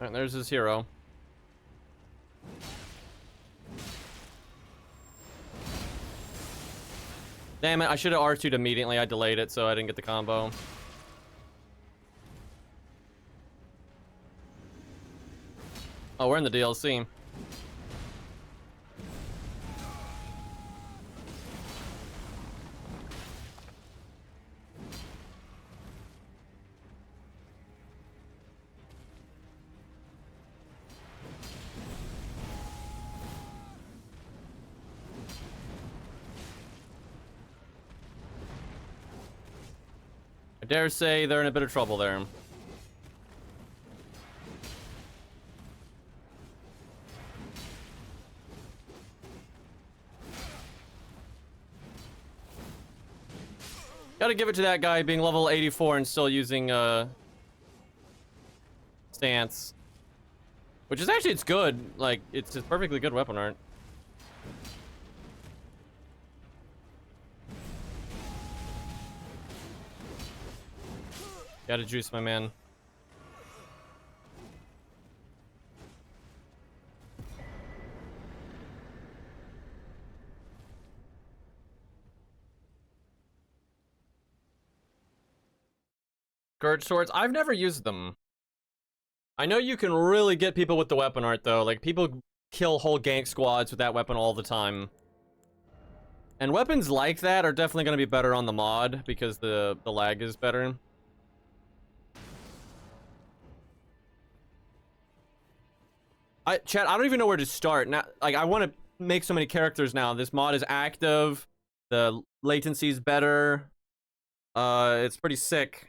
Alright, there's his hero. Damn it, I should have R2'd immediately. I delayed it, so I didn't get the combo. Oh, we're in the DLC. I dare say they're in a bit of trouble there. Gotta give it to that guy being level 84 and still using stance. Which is actually, it's good. Like, it's a perfectly good weapon art. Gotta juice my man. Scourge swords, I've never used them. I know you can really get people with the weapon art though. Like, people kill whole gank squads with that weapon all the time. And weapons like that are definitely going to be better on the mod because the lag is better. Chat, I don't even know where to start. Now, like, I want to make so many characters now. This mod is active. The latency is better. It's pretty sick.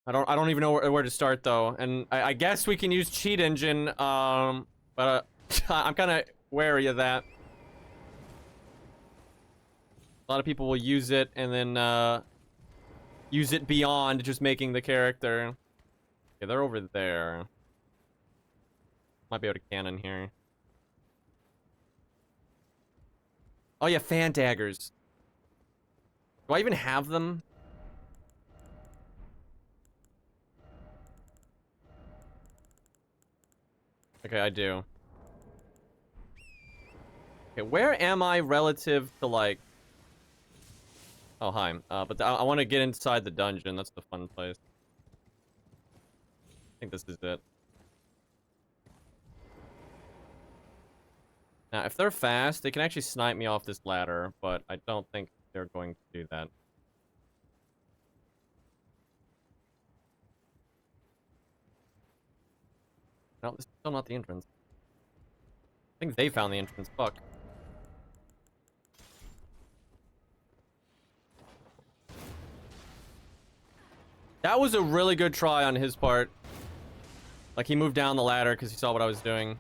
I don't even know where to start though. And I guess we can use cheat engine. But I'm kind of wary of that. A lot of people will use it and then use it beyond just making the character. Okay, they're over there. Might be able to cannon here. Oh yeah, fan daggers. Do I even have them? Okay, I do. Okay, where am I relative to, like... Oh, hi. But I want to get inside the dungeon. That's the fun place. I think this is it. Now, if they're fast, they can actually snipe me off this ladder, but I don't think they're going to do that. No, this is still not the entrance. I think they found the entrance. Fuck. That was a really good try on his part. Like, he moved down the ladder because he saw what I was doing.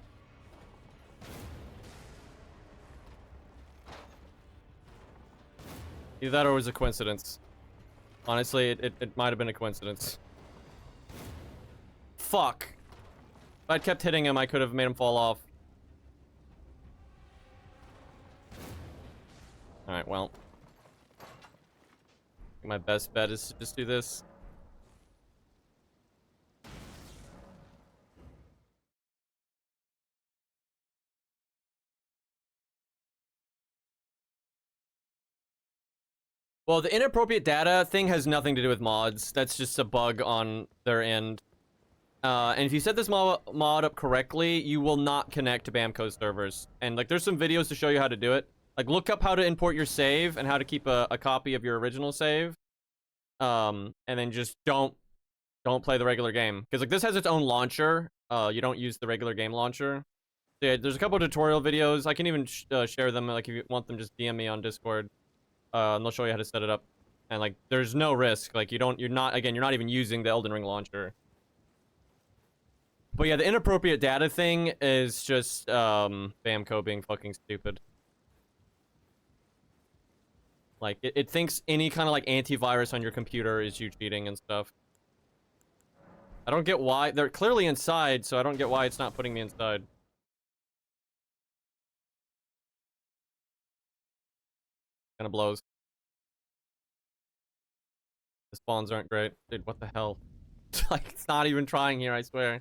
Either that or it was a coincidence. Honestly, it might have been a coincidence. Fuck. If I'd kept hitting him, I could have made him fall off. Alright, well. My best bet is to just do this. Well, the inappropriate data thing has nothing to do with mods. That's just a bug on their end. And if you set this mod up correctly, you will not connect to Bamco servers. And, like, there's some videos to show you how to do it. Like, look up how to import your save and how to keep a copy of your original save. And then just don't play the regular game. Because, like, this has its own launcher. You don't use the regular game launcher. So, yeah, there's a couple of tutorial videos. I can even share them. Like, if you want them, just DM me on Discord. And they'll show you how to set it up. And, like, there's no risk. Like, you're not even using the Elden Ring launcher. But yeah, the inappropriate data thing is just, Bamco being fucking stupid. Like, it thinks any kind of, like, antivirus on your computer is you cheating and stuff. I don't get why. They're clearly inside, so I don't get why it's not putting me inside. Kind of blows. The spawns aren't great. Dude, what the hell? Like, it's not even trying here, I swear.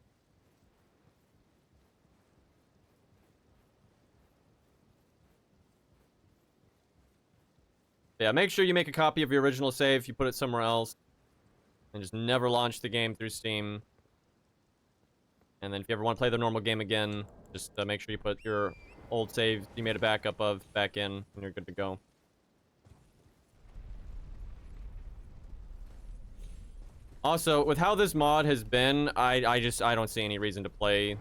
Yeah, make sure you make a copy of your original save. You put it somewhere else. And just never launch the game through Steam. And then if you ever want to play the normal game again, just make sure you put your old save you made a backup of back in, and you're good to go. Also, with how this mod has been, I don't see any reason to play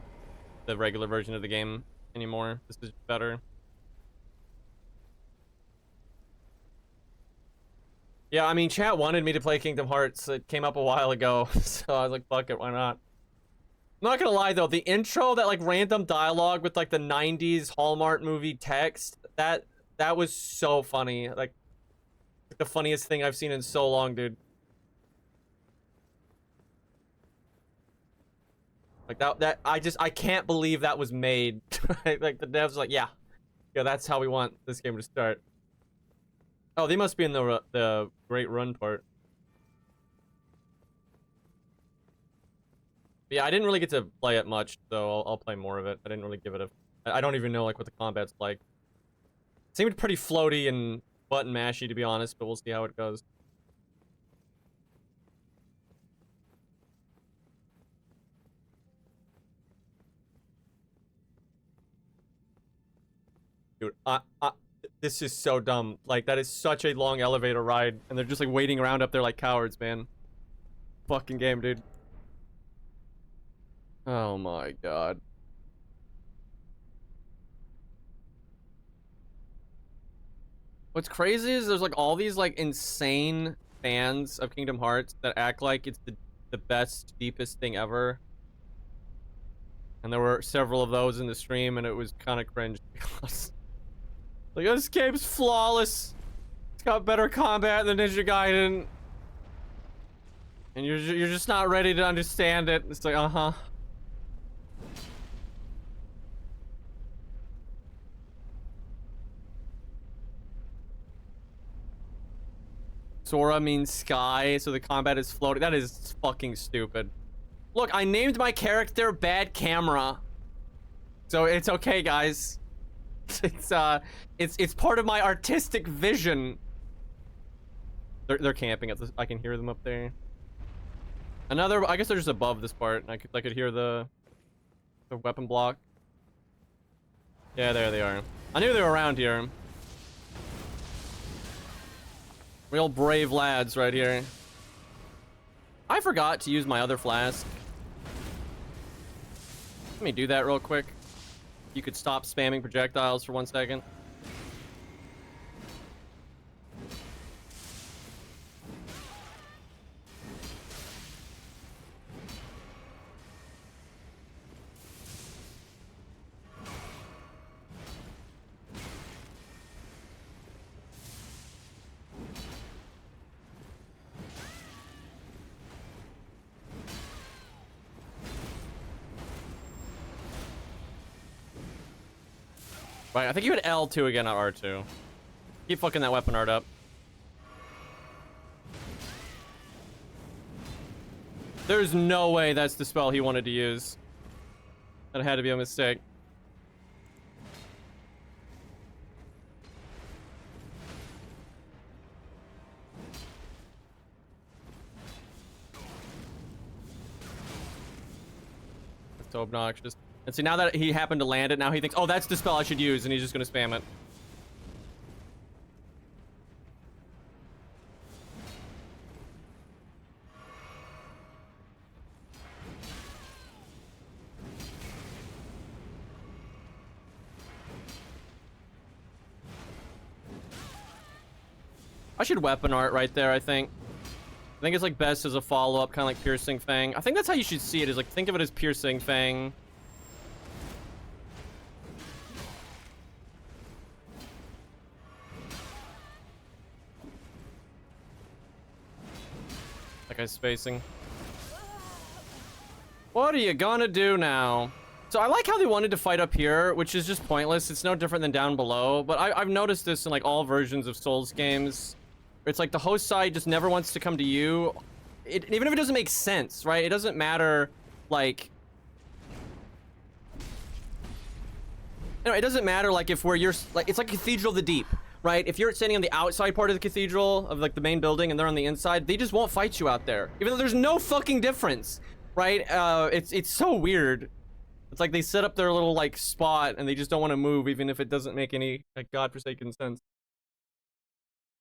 the regular version of the game anymore. This is better. Yeah, I mean, chat wanted me to play Kingdom Hearts. It came up a while ago, so I was like, fuck it, why not? I'm not gonna lie, though, the intro, that, like, random dialogue with, like, the 90s Hallmark movie text, that was so funny. Like, the funniest thing I've seen in so long, dude. Like, I can't believe that was made. Like, the devs like, yeah, that's how we want this game to start. Oh, they must be in the Great Run part. But yeah, I didn't really get to play it much, so I'll play more of it. I didn't really give it a... I don't even know, like, what the combat's like. It seemed pretty floaty and button mashy, to be honest, but we'll see how it goes. Dude, this is so dumb. Like, that is such a long elevator ride, and they're just, like, waiting around up there like cowards, man. Fucking game, dude. Oh my god. What's crazy is there's, like, all these, like, insane fans of Kingdom Hearts that act like it's the best, deepest thing ever. And there were several of those in the stream, and it was kind of cringe because... Like, this game's flawless. It's got better combat than Ninja Gaiden. And you're just not ready to understand it. It's like, uh-huh. Sora means sky, so the combat is floating. That is fucking stupid. Look, I named my character Bad Camera. So it's okay, guys. It's part of my artistic vision. They're camping at the... I can hear them up there. Another... I guess they're just above this part. I could hear the weapon block. Yeah, there they are. I knew they were around here. Real brave lads right here. I forgot to use my other flask. Let me do that real quick. You could stop spamming projectiles for 1 second. Right, I think you had L2 again, not R2. Keep fucking that weapon art up. There's no way that's the spell he wanted to use. That had to be a mistake. That's so obnoxious. And see, now that he happened to land it, now he thinks, oh, that's the spell I should use, and he's just gonna spam it. I should weapon art right there, I think. I think it's like best as a follow-up, kind of like Piercing Fang. I think that's how you should see it, is like, think of it as Piercing Fang. That guy's spacing. What are you gonna do now? So I like how they wanted to fight up here, which is just pointless. It's no different than down below. But I've noticed this in like all versions of Souls games. It's like the host side just never wants to come to you. Even if it doesn't make sense, right? It doesn't matter, like... No, it doesn't matter, like, if you're... Like, it's like Cathedral of the Deep, right? If you're standing on the outside part of the cathedral, of, like, the main building, and they're on the inside, they just won't fight you out there. Even though there's no fucking difference, right? It's so weird. It's like they set up their little, like, spot, and they just don't want to move, even if it doesn't make any, like, godforsaken sense.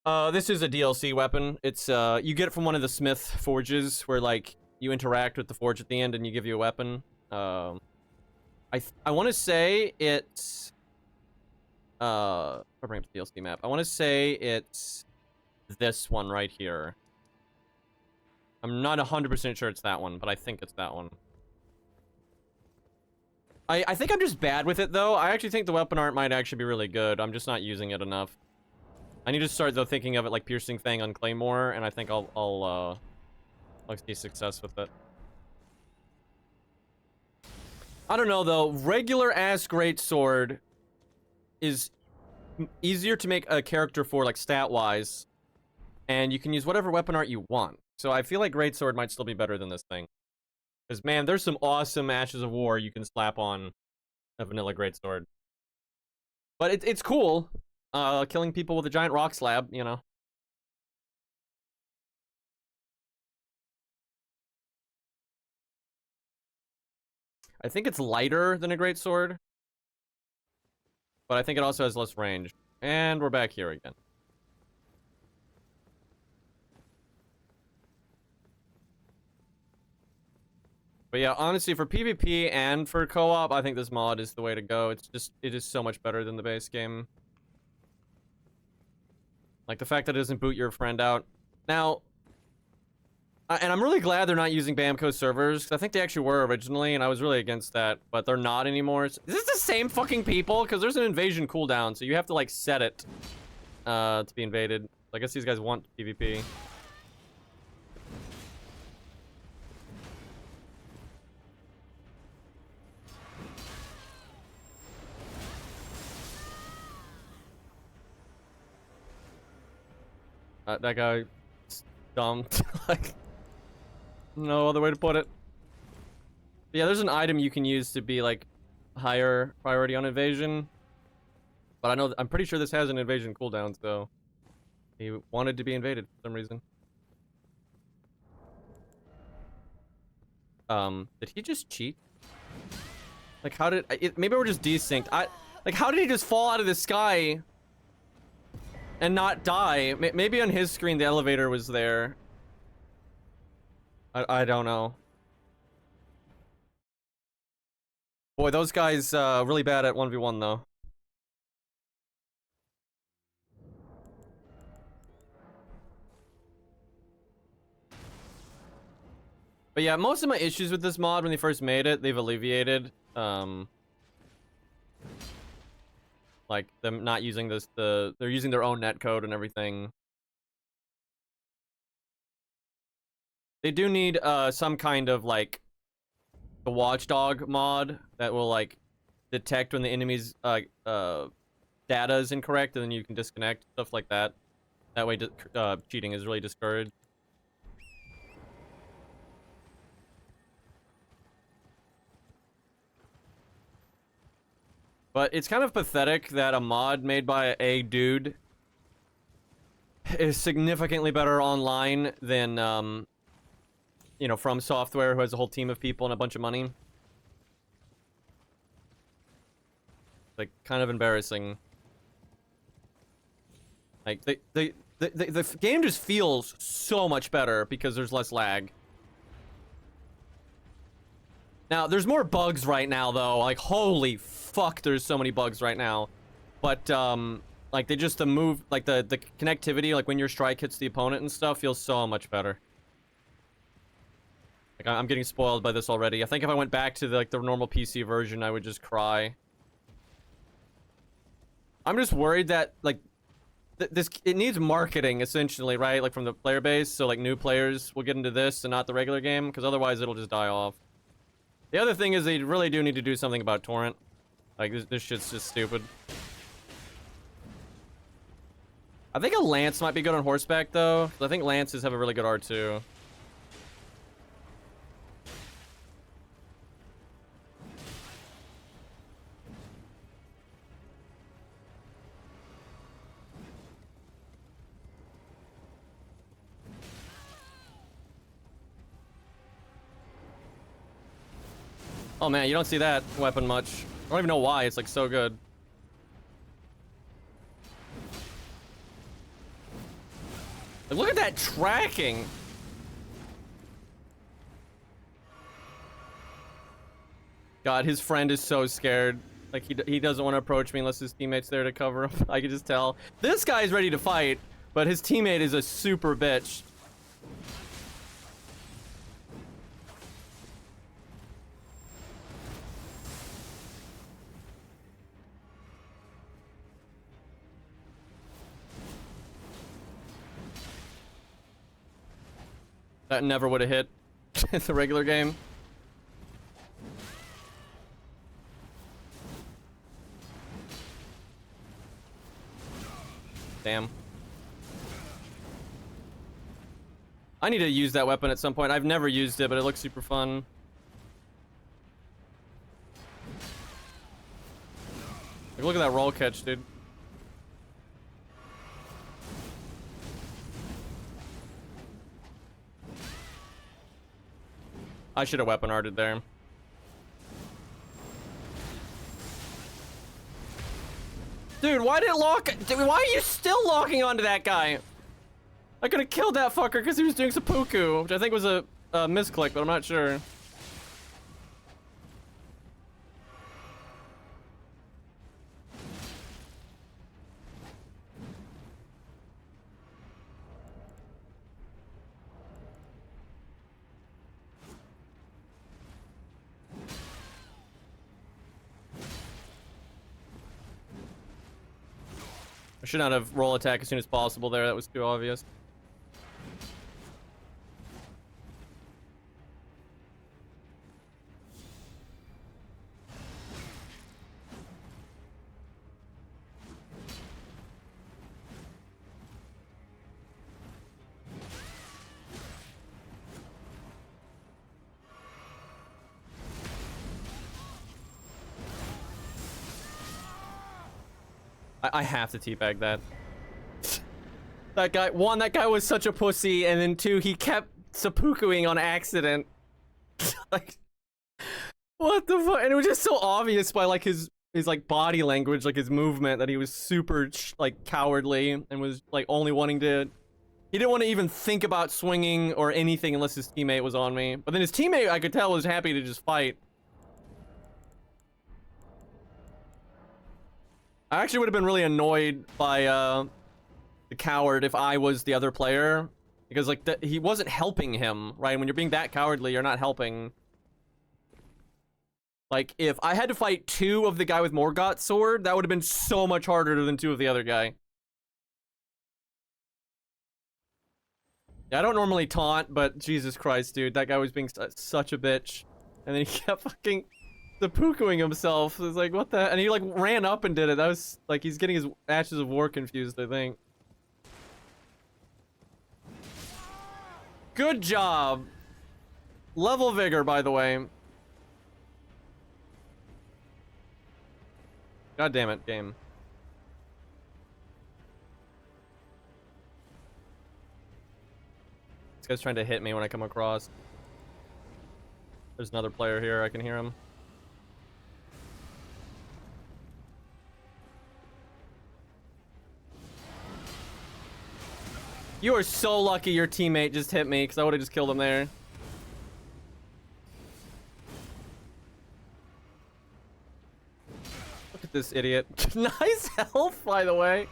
This is a DLC weapon. It's, you get it from one of the smith forges, where, like, you interact with the forge at the end, and you give you a weapon. I want to say it's... I'll bring up the DLC map. I want to say it's this one right here. I'm not 100% sure it's that one, but I think it's that one. I think I'm just bad with it, though. I actually think the weapon art might actually be really good. I'm just not using it enough. I need to start, though, thinking of it like Piercing Fang on Claymore, and I think I'll see success with it. I don't know, though. Regular-ass Greatsword is easier to make a character for, like, stat-wise, and you can use whatever weapon art you want. So I feel like Greatsword might still be better than this thing. Because, man, there's some awesome Ashes of War you can slap on a vanilla Greatsword. But it's cool. Killing people with a giant rock slab, you know. I think it's lighter than a Greatsword. But I think it also has less range. And we're back here again. But yeah, honestly, for PvP and for co-op, I think this mod is the way to go. It is so much better than the base game. Like, the fact that it doesn't boot your friend out. Now, and I'm really glad they're not using Bamco servers, because I think they actually were originally, and I was really against that, but they're not anymore. Is this the same fucking people? Because there's an invasion cooldown, so you have to, like, set it to be invaded. I guess these guys want PvP. That guy dumped. Like, no other way to put it. But yeah, there's an item you can use to be like higher priority on invasion. But I'm pretty sure this has an invasion cooldown, so he wanted to be invaded for some reason. Did he just cheat? Like, how did maybe we're just desynced. Like, how did he just fall out of the sky and not die? Maybe on his screen the elevator was there. I don't know. Boy, those guys really bad at 1v1 though. But yeah, most of my issues with this mod when they first made it, they've alleviated. Like them not using they're using their own netcode and everything. They do need some kind of like the watchdog mod that will like detect when the enemy's data is incorrect, and then you can disconnect, stuff like that. That way cheating is really discouraged. But it's kind of pathetic that a mod made by a dude is significantly better online than, you know, From Software, who has a whole team of people and a bunch of money. Like, kind of embarrassing. Like, the game just feels so much better because there's less lag. Now, there's more bugs right now, though. Like, holy fuck, there's so many bugs right now. But, like, the connectivity, like, when your strike hits the opponent and stuff, feels so much better. Like, I'm getting spoiled by this already. I think if I went back to, the normal PC version, I would just cry. I'm just worried that, like, it needs marketing essentially, right? Like from the player base, so like new players will get into this and not the regular game, because otherwise it'll just die off. The other thing is they really do need to do something about torrent. Like this shit's just stupid. I think a lance might be good on horseback though. I think lances have a really good R2. Oh man, you don't see that weapon much. I don't even know why, it's like so good. Like, look at that tracking. God, his friend is so scared. Like he doesn't want to approach me unless his teammate's there to cover him. I can just tell. This guy's ready to fight, but his teammate is a super bitch. That never would have hit in the regular game. Damn. I need to use that weapon at some point. I've never used it, but it looks super fun. Like, look at that roll catch, dude. I should have weapon arted there. Dude, why did it lock? Dude, why are you still locking onto that guy? I could have killed that fucker because he was doing seppuku, which I think was a misclick, but I'm not sure. I should not have roll attack as soon as possible there. That was too obvious. I have to teabag that. That guy, one, that guy was such a pussy, and then two, he kept seppukuing on accident. Like, what the fuck? And it was just so obvious by like his like body language, like his movement, that he was super like cowardly and was like only wanting to. He didn't want to even think about swinging or anything unless his teammate was on me. But then his teammate, I could tell, was happy to just fight. I actually would have been really annoyed by the coward if I was the other player, because like he wasn't helping him, right? When you're being that cowardly, you're not helping. Like if I had to fight two of the guy with Morgoth's sword, that would have been so much harder than two of the other guy. Yeah, I don't normally taunt, but Jesus Christ, dude, that guy was being such a bitch, and then he kept fucking seppukuing himself. It was like, what the? And he like ran up and did it. That was like he's getting his Ashes of War confused, I think. Good job. Level vigor, by the way. God damn it, game. This guy's trying to hit me when I come across. There's another player here. I can hear him. You are so lucky your teammate just hit me, because I would have just killed him there. Look at this idiot. Nice health, by the way.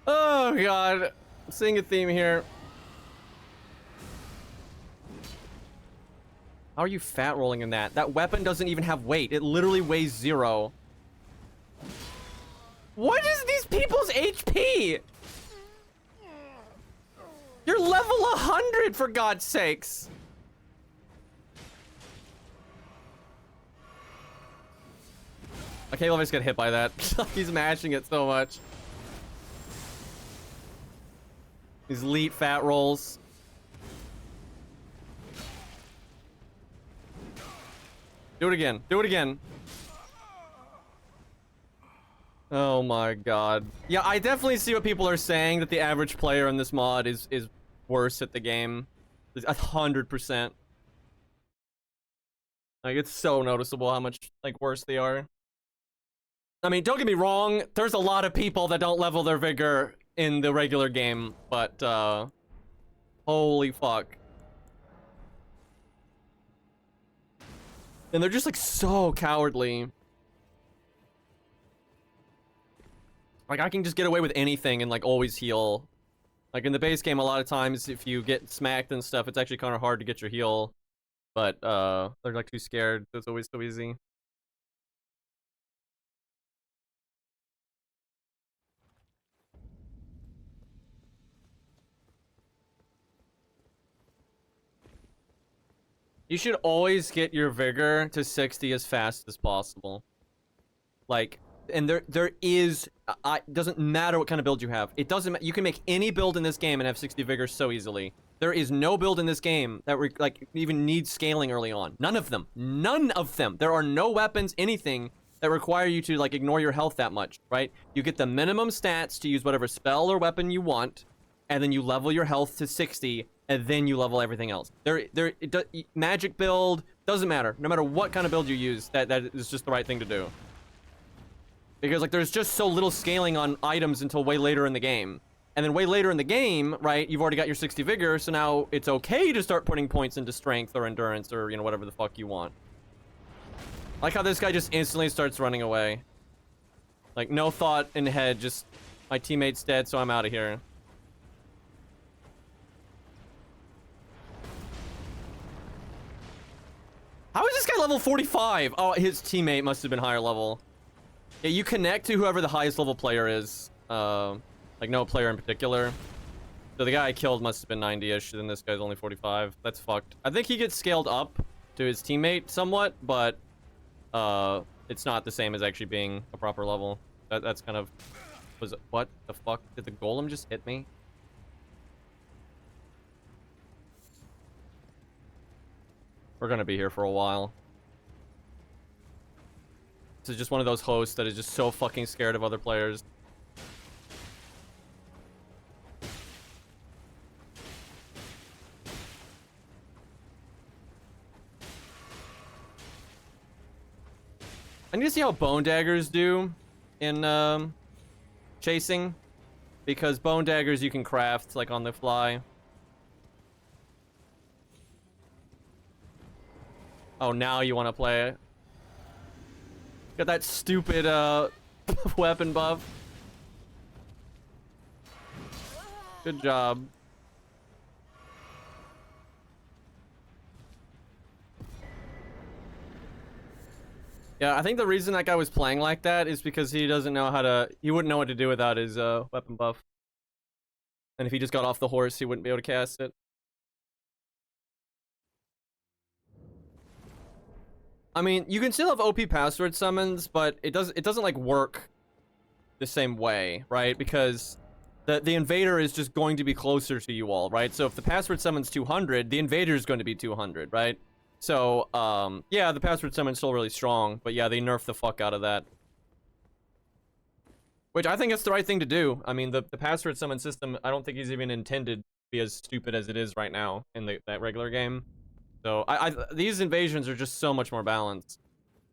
Oh, God. I'm seeing a theme here. How are you fat rolling in that? That weapon doesn't even have weight. It literally weighs 0. What is these people's HP? level 100 for God's sakes. I can't believe I just get hit by that. He's mashing it so much. These elite fat rolls. Do it again. Do it again. Oh my god. Yeah, I definitely see what people are saying, that the average player in this mod is worse at the game. 100%. Like, it's so noticeable how much, like, worse they are. I mean, don't get me wrong, there's a lot of people that don't level their vigor in the regular game, but, holy fuck. And they're just, like, so cowardly. Like, I can just get away with anything and, like, always heal. Like, in the base game, a lot of times, if you get smacked and stuff, it's actually kind of hard to get your heal. But, they're, like, too scared, so it's always so easy. You should always get your vigor to 60 as fast as possible. Like, and there is, doesn't matter what kind of build you have. It doesn't, you can make any build in this game and have 60 vigor so easily. There is no build in this game that like even needs scaling early on. None of them. None of them. There are no weapons, anything that require you to like ignore your health that much, right? You get the minimum stats to use whatever spell or weapon you want, and then you level your health to 60, and then you level everything else. Magic build, doesn't matter. No matter what kind of build you use, that is just the right thing to do. Because, like, there's just so little scaling on items until way later in the game. And then way later in the game, right, you've already got your 60 vigor, so now it's okay to start putting points into strength or endurance or, you know, whatever the fuck you want. I like how this guy just instantly starts running away. Like, no thought in the head, just, my teammate's dead, so I'm out of here. How is this guy level 45? Oh, his teammate must have been higher level. Yeah, you connect to whoever the highest level player is. Like, no player in particular. So the guy I killed must have been 90-ish, and this guy's only 45. That's fucked. I think he gets scaled up to his teammate somewhat, but it's not the same as actually being a proper level. That's kind of... What the fuck? Did the golem just hit me? We're gonna be here for a while. This is just one of those hosts that is just so fucking scared of other players. I need to see how bone daggers do in chasing, because bone daggers you can craft like on the fly. Oh, now you want to play it? Got that stupid weapon buff. Good job. Yeah, I think the reason that guy was playing like that is because he doesn't know how to... He wouldn't know what to do without his weapon buff. And if he just got off the horse, he wouldn't be able to cast it. I mean, you can still have OP password summons, but it doesn't like work the same way, right? Because the invader is just going to be closer to you all, right? So if the password summon's 200, the invader is going to be 200, right? So, yeah, the password summon's still really strong, but yeah, they nerfed the fuck out of that. Which I think it's the right thing to do. I mean, the password summon system, I don't think is even intended to be as stupid as it is right now in that regular game. So these invasions are just so much more balanced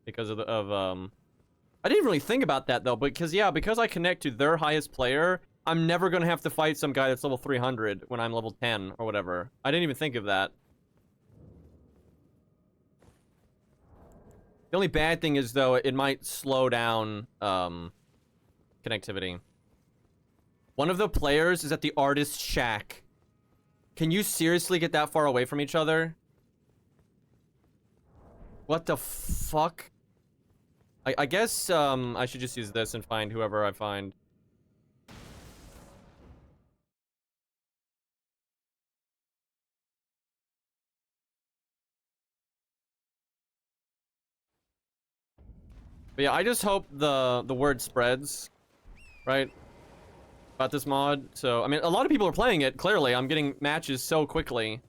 because of I didn't really think about that though, because I connect to their highest player, I'm never gonna have to fight some guy that's level 300 when I'm level 10 or whatever. I didn't even think of that. The only bad thing is though, it might slow down connectivity. One of the players is at the artist's shack. Can you seriously get that far away from each other? What the fuck? I guess, I should just use this and find whoever I find. But yeah, I just hope the word spreads, right? About this mod. So, I mean, a lot of people are playing it, clearly. I'm getting matches so quickly.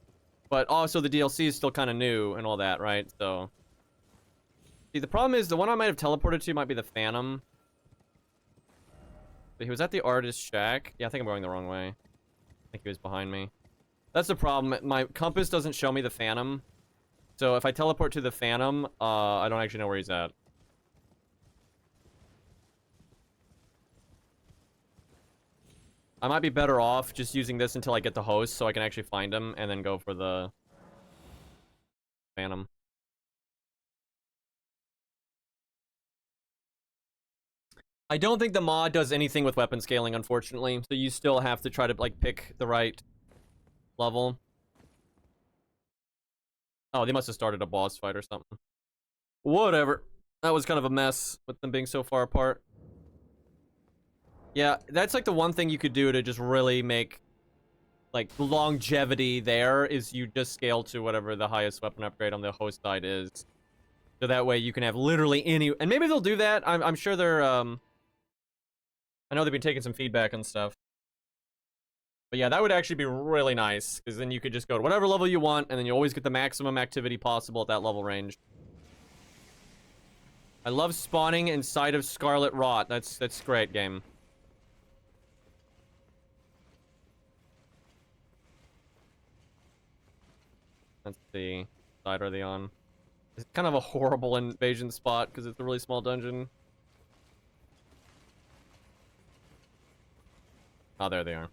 But also the DLC is still kind of new and all that, right? So... See, the problem is the one I might have teleported to might be the Phantom. But he was at the artist shack. Yeah, I think I'm going the wrong way. I think he was behind me. That's the problem. My compass doesn't show me the Phantom. So if I teleport to the Phantom, I don't actually know where he's at. I might be better off just using this until I get the host so I can actually find him and then go for the Phantom. I don't think the mod does anything with weapon scaling, unfortunately. So you still have to try to, like, pick the right level. Oh, they must have started a boss fight or something. Whatever. That was kind of a mess with them being so far apart. Yeah, that's like the one thing you could do to just really make, like, longevity there is you just scale to whatever the highest weapon upgrade on the host side is. So that way you can have literally any... And maybe they'll do that. I'm sure they're, I know they've been taking some feedback and stuff. But yeah, that would actually be really nice, because then you could just go to whatever level you want, and then you always get the maximum activity possible at that level range. I love spawning inside of Scarlet Rot. That's great, game. Let's see. What side are they on? It's kind of a horrible invasion spot, because it's a really small dungeon. Oh, there they are.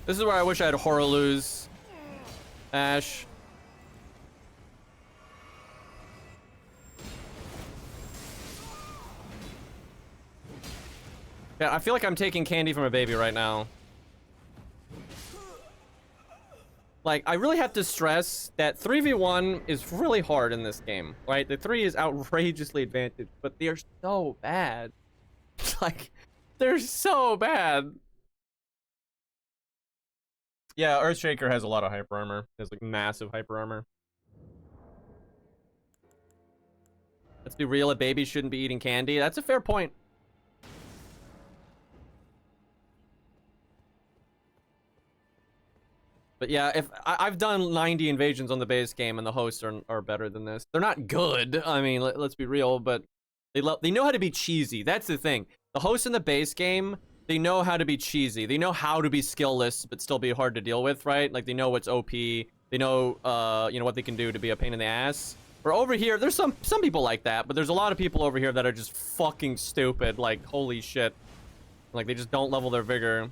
This is where I wish I had Horaloo's Ash. Yeah, I feel like I'm taking candy from a baby right now. Like, I really have to stress that 3v1 is really hard in this game, right? The 3 is outrageously advantaged, but they're so bad. Like, they're so bad. Yeah, Earthshaker has a lot of hyper armor. Has like massive hyper armor. Let's be real, a baby shouldn't be eating candy. That's a fair point. But yeah, if I've done 90 invasions on the base game and the hosts are better than this. They're not good. I mean, let's be real, but they know how to be cheesy. That's the thing. The hosts in the base game, they know how to be cheesy. They know how to be skillless but still be hard to deal with, right? Like they know what's OP. They know you know what they can do to be a pain in the ass. Where over here, there's some people like that, but there's a lot of people over here that are just fucking stupid. Like holy shit. Like they just don't level their vigor.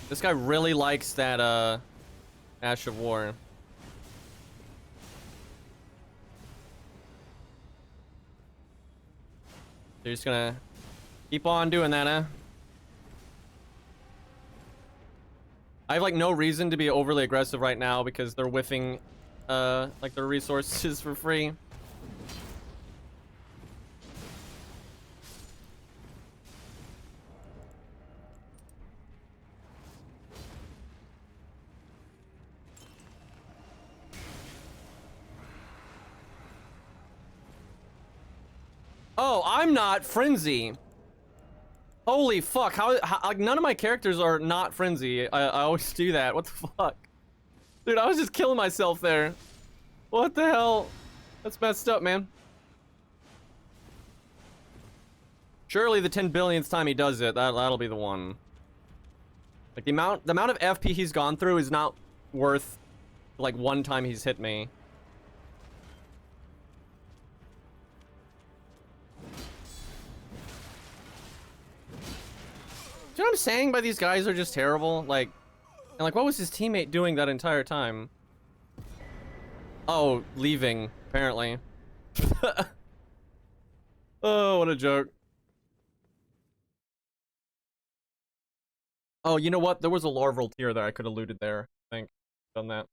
This guy really likes that Ash of War. They're just gonna keep on doing that, huh? I have like no reason to be overly aggressive right now because they're whiffing like their resources for free. Oh, I'm not Frenzy. Holy fuck, how like, none of my characters are not Frenzy. I always do that. What the fuck? Dude, I was just killing myself there. What the hell? That's messed up, man. Surely the 10 billionth time he does it, that'll be the one. Like the amount of FP he's gone through is not worth like one time he's hit me. You know what I'm saying? By these guys are just terrible. Like, and like, what was his teammate doing that entire time? Oh, leaving, apparently. Oh, what a joke. Oh, you know what? There was a larval tier that I could have looted there. I think. Done that.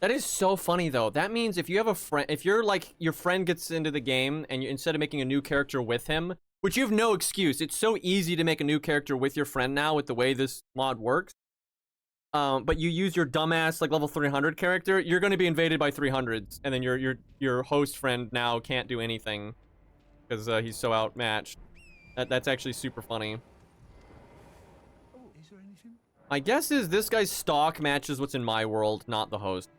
That is so funny though. That means if you have a friend, if you're like, your friend gets into the game and you, instead of making a new character with him, which you have no excuse, it's so easy to make a new character with your friend now with the way this mod works. But you use your dumbass like level 300 character, you're going to be invaded by 300s, and then your host friend now can't do anything because he's so outmatched. That's actually super funny. Oh, is there anything? My guess is this guy's stock matches what's in my world, not the host.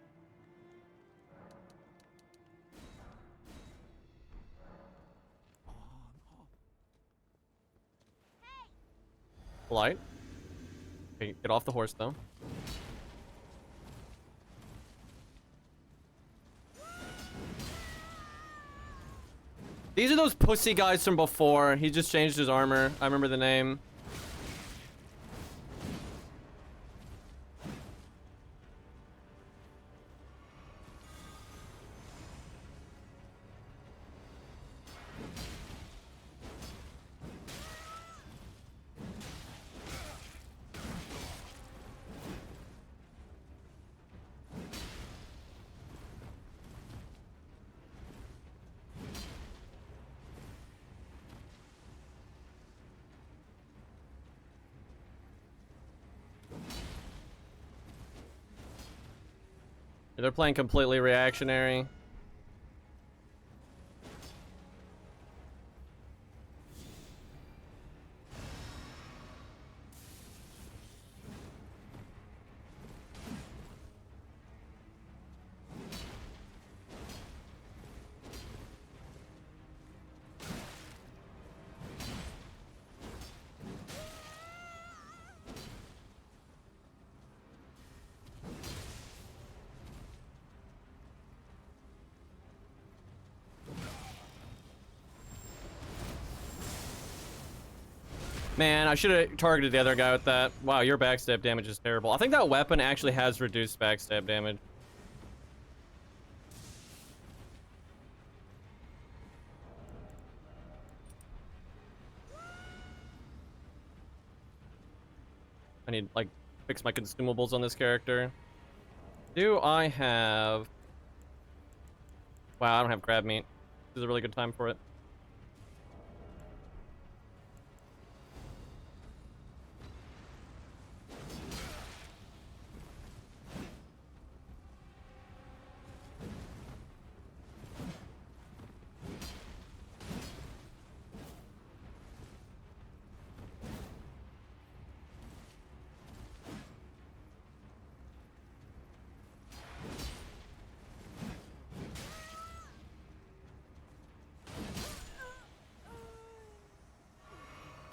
Polite. Okay, get off the horse though. These are those pussy guys from before. He just changed his armor. I remember the name. They're playing completely reactionary. Man, I should have targeted the other guy with that. Wow, your backstab damage is terrible. I think that weapon actually has reduced backstab damage. I need, like, fix my consumables on this character. Do I have... Wow, I don't have crab meat. This is a really good time for it.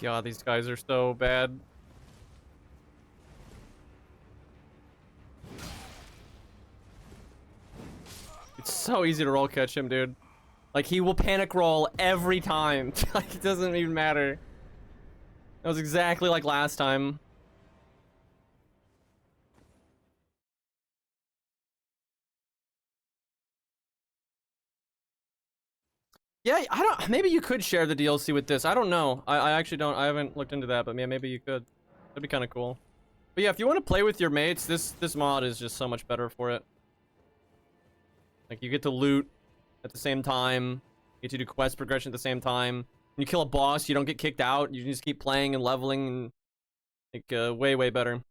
God, these guys are so bad. It's so easy to roll catch him, dude. Like, he will panic roll every time. Like, it doesn't even matter. That was exactly like last time. Yeah, I don't... Maybe you could share the DLC with this. I don't know. I actually don't... I haven't looked into that, but yeah, maybe you could. That'd be kind of cool. But yeah, if you want to play with your mates, this mod is just so much better for it. Like, you get to loot at the same time. You get to do quest progression at the same time. When you kill a boss, you don't get kicked out. You just keep playing and leveling, and like, way better.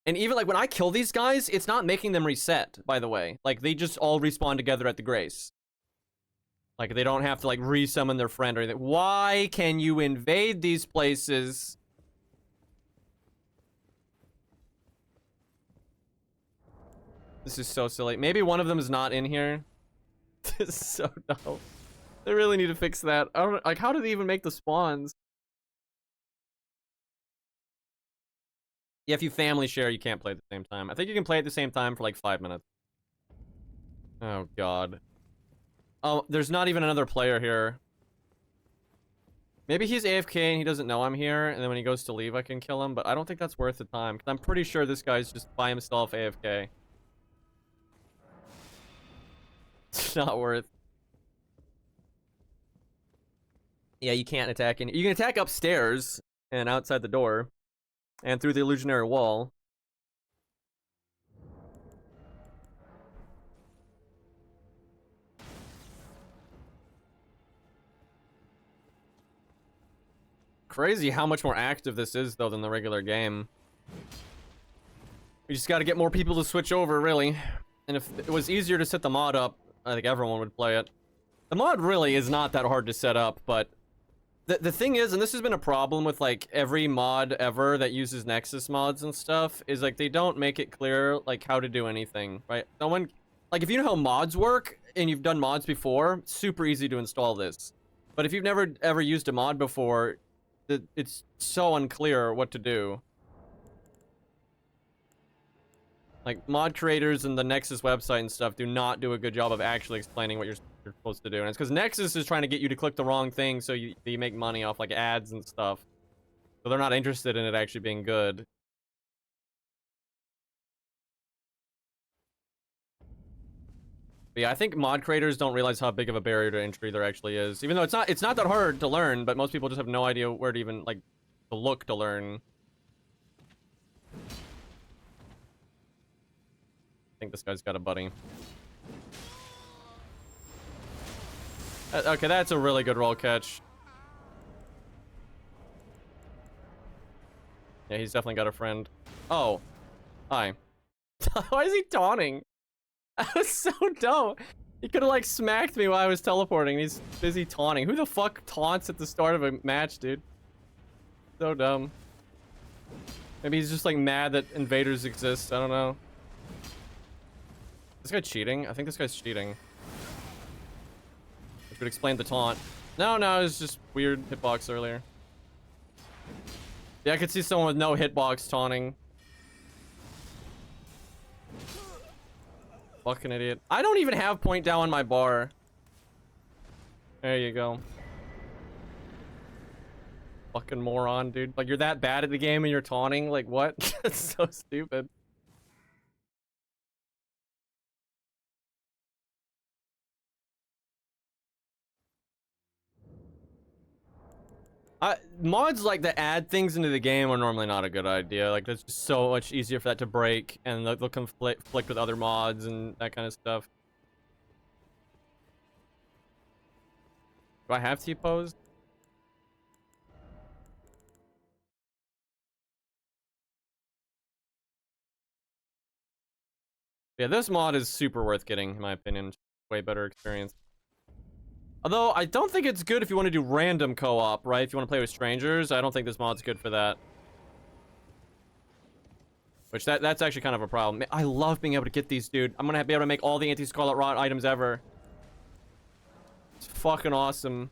And even like when I kill these guys, it's not making them reset, by the way. Like, they just all respawn together at the Grace. Like, they don't have to like resummon their friend or anything. Why can you invade these places? This is so silly. Maybe one of them is not in here. This is so dumb. They really need to fix that. I don't, like, how do they even make the spawns? Yeah, if you family share, you can't play at the same time. I think you can play at the same time for like 5 minutes. Oh, God. Oh, there's not even another player here. Maybe he's AFK and he doesn't know I'm here, and then when he goes to leave, I can kill him, but I don't think that's worth the time, because I'm pretty sure this guy's just by himself AFK. It's not worth. Yeah, you can't attack any. You can attack upstairs and outside the door and through the illusionary wall. crazy how much more active this is, though, than the regular game. We just gotta get more people to switch over, really. And if it was easier to set the mod up, I think everyone would play it. The mod really is not that hard to set up, but the thing is, and this has been a problem with like every mod ever that uses Nexus mods and stuff, is like they don't make it clear like how to do anything, right? No one, like if you know how mods work and you've done mods before, it's super easy to install this. But if you've never ever used a mod before, it's so unclear what to do. Like, mod creators and the Nexus website and stuff do not do a good job of actually explaining what you're supposed to do. And it's because Nexus is trying to get you to click the wrong thing so you make money off, like, ads and stuff. So they're not interested in it actually being good. But yeah, I think mod creators don't realize how big of a barrier to entry there actually is. Even though it's not that hard to learn, but most people just have no idea where to even, like, to look to learn. I think this guy's got a buddy. Okay, that's a really good roll catch. Yeah, he's definitely got a friend. Oh. Hi. Why is he taunting? That was so dumb. He could have, like, smacked me while I was teleporting. He's busy taunting. Who the fuck taunts at the start of a match, dude? So dumb. Maybe he's just, like, mad that invaders exist. I don't know. This guy cheating? I think this guy's cheating. Which would explain the taunt. No, it was just weird hitbox earlier. Yeah, I could see someone with no hitbox taunting. Fucking idiot. I don't even have point down on my bar. There you go. Fucking moron, dude. Like, you're that bad at the game and you're taunting? Like, what? That's so stupid. Mods like that add things into the game are normally not a good idea. Like, it's just so much easier for that to break, and they'll conflict with other mods and that kind of stuff. Do I have T-pose? Yeah, this mod is super worth getting, in my opinion. Way better experience. Although, I don't think it's good if you want to do random co-op, right? If you want to play with strangers, I don't think this mod's good for that. Which, that's actually kind of a problem. I love being able to get these, dude. I'm gonna be able to make all the anti-Scarlet Rot items ever. It's fucking awesome.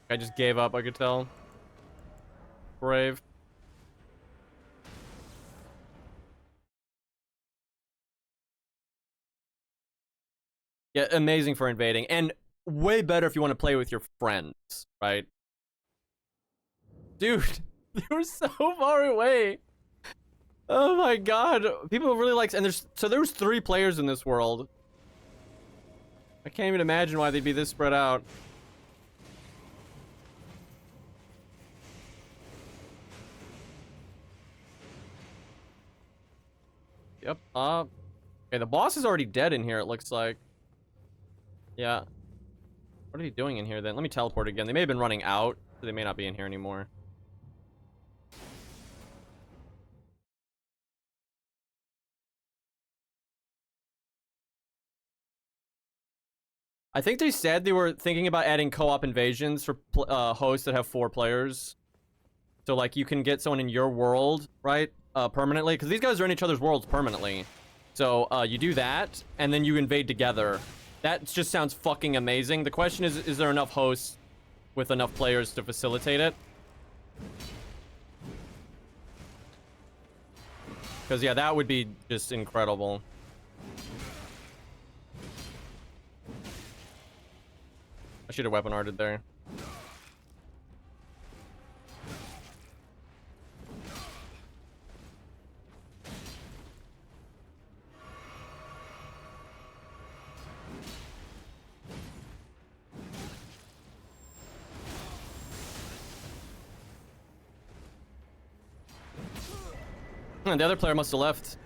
I just gave up, I could tell. Brave. Yeah, amazing for invading. And way better if you want to play with your friends, right? Dude, they were so far away. Oh my god. People really like... And there was 3 players in this world. I can't even imagine why they'd be this spread out. Yep. Okay, the boss is already dead in here, it looks like. Yeah. What are they doing in here then? Let me teleport again. They may have been running out, so they may not be in here anymore. I think they said they were thinking about adding co-op invasions for hosts that have 4 players. So, like, you can get someone in your world, right? Permanently. Because these guys are in each other's worlds permanently. So, you do that, and then you invade together. That just sounds fucking amazing. The question is there enough hosts with enough players to facilitate it? Because, yeah, that would be just incredible. I should have weapon arted there. The other player must have left.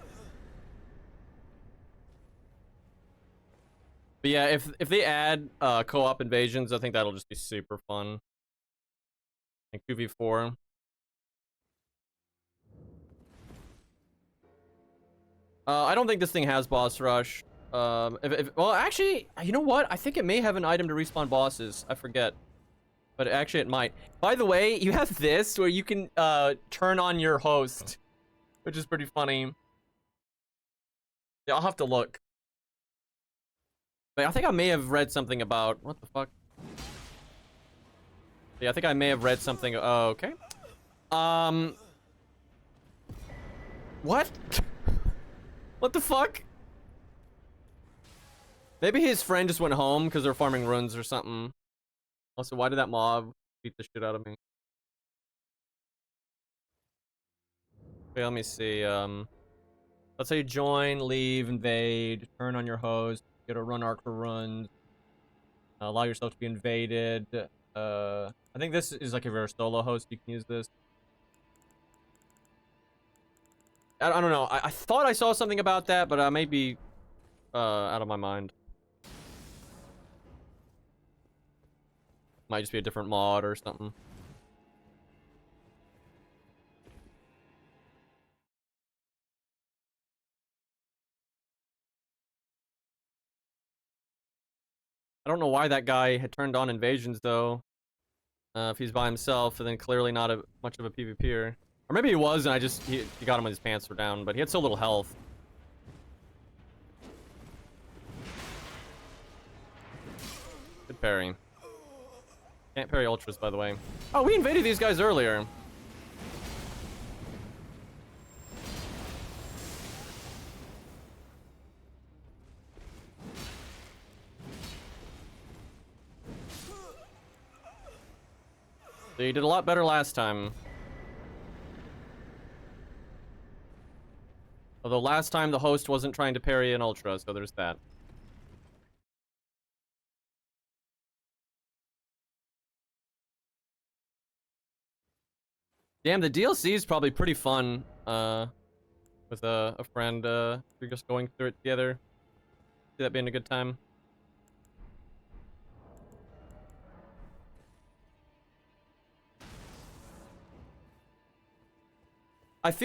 But yeah, if they add co-op invasions, I think that'll just be super fun. Like 2v4. I don't think this thing has boss rush. Well, actually, you know what? I think it may have an item to respawn bosses. I forget. But actually, it might. By the way, you have this where you can turn on your host, which is pretty funny. Yeah, I'll have to look. But I think I may have read something about... What the fuck? Yeah, I think I may have read something... Oh, okay. What? What the fuck? Maybe his friend just went home because they're farming runes or something. Also, why did that mob beat the shit out of me? Okay, let me see. Let's say join, leave, invade, turn on your host, get a run arc for runs, allow yourself to be invaded. I think this is like if you're a solo host, you can use this. I don't know. I thought I saw something about that, but I may be out of my mind. Might just be a different mod or something. I don't know why that guy had turned on invasions though. If he's by himself, then clearly not much of a PvPer. Or maybe he was, and he got him when his pants were down, but he had so little health. Good parry. Can't parry ultras, by the way. Oh, we invaded these guys earlier. So you did a lot better last time. Although last time the host wasn't trying to parry an ultra, so there's that. Damn, the DLC is probably pretty fun, with a friend, if you're just going through it together. See that being a good time.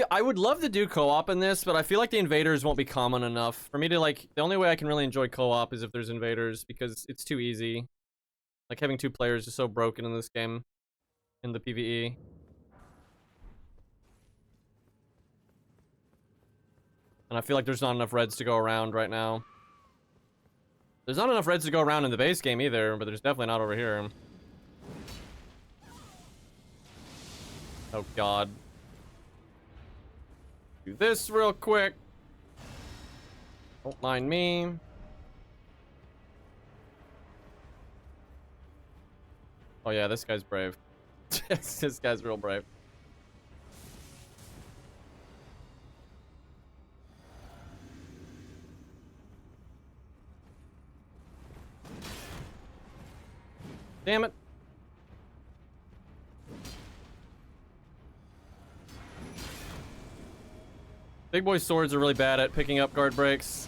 I would love to do co-op in this, but I feel like the invaders won't be common enough for me to like. The only way I can really enjoy co-op is if there's invaders, because it's too easy. Like having two players is so broken in this game, in the PvE. And I feel like there's not enough reds to go around right now. There's not enough reds to go around in the base game either, but there's definitely not over here. Oh god. Do this real quick. Don't mind me. Oh yeah, this guy's brave. This guy's real brave. Damn it. Big boy swords are really bad at picking up guard breaks.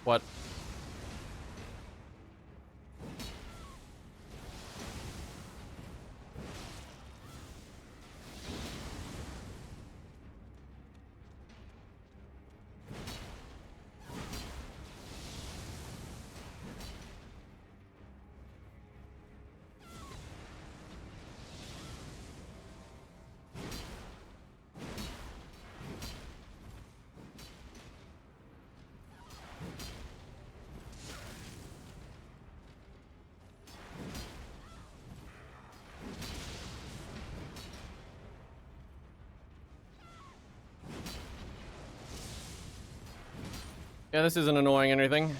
What? Yeah, this isn't annoying or anything.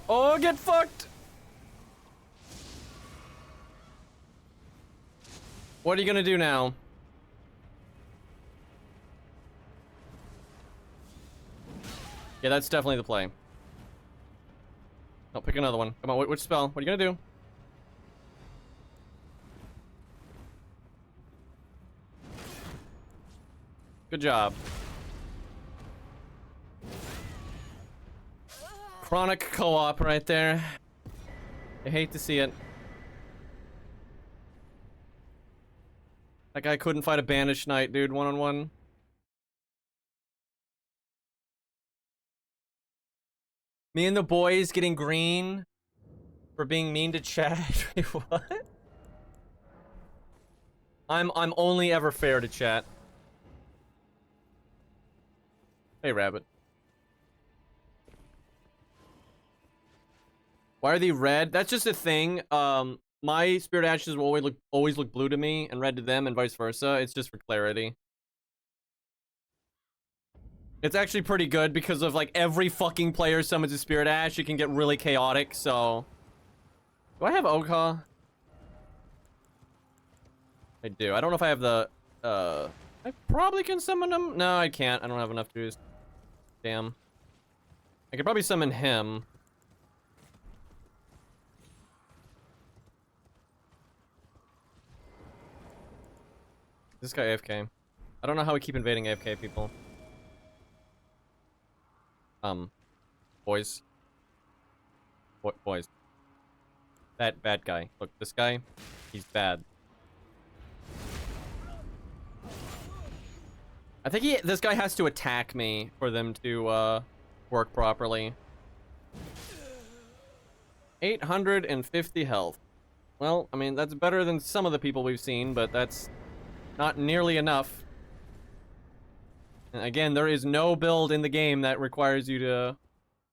Oh, get fucked! What are you gonna do now? Yeah, that's definitely the play. Oh, pick another one. Come on, which spell? What are you gonna do? Good job. Chronic co-op right there. I hate to see it. That guy couldn't fight a banished knight, dude, one-on-one. Me and the boys getting green for being mean to chat. Wait, what? I'm only ever fair to chat. Hey, rabbit. Why are they red? That's just a thing. My spirit ashes will always look blue to me and red to them, and vice versa. It's just for clarity. It's actually pretty good because of like every fucking player summons a spirit ash. It can get really chaotic. So, do I have Oka? I do. I don't know if I have the. I probably can summon him. No, I can't. I don't have enough to use. Damn. I could probably summon him. This guy AFK. I don't know how we keep invading AFK people. Boys. Boys. Bad guy. Look, this guy, he's bad. I think this guy has to attack me for them to, work properly. 850 health. Well, I mean, that's better than some of the people we've seen, but that's not nearly enough. And again, there is no build in the game that requires you to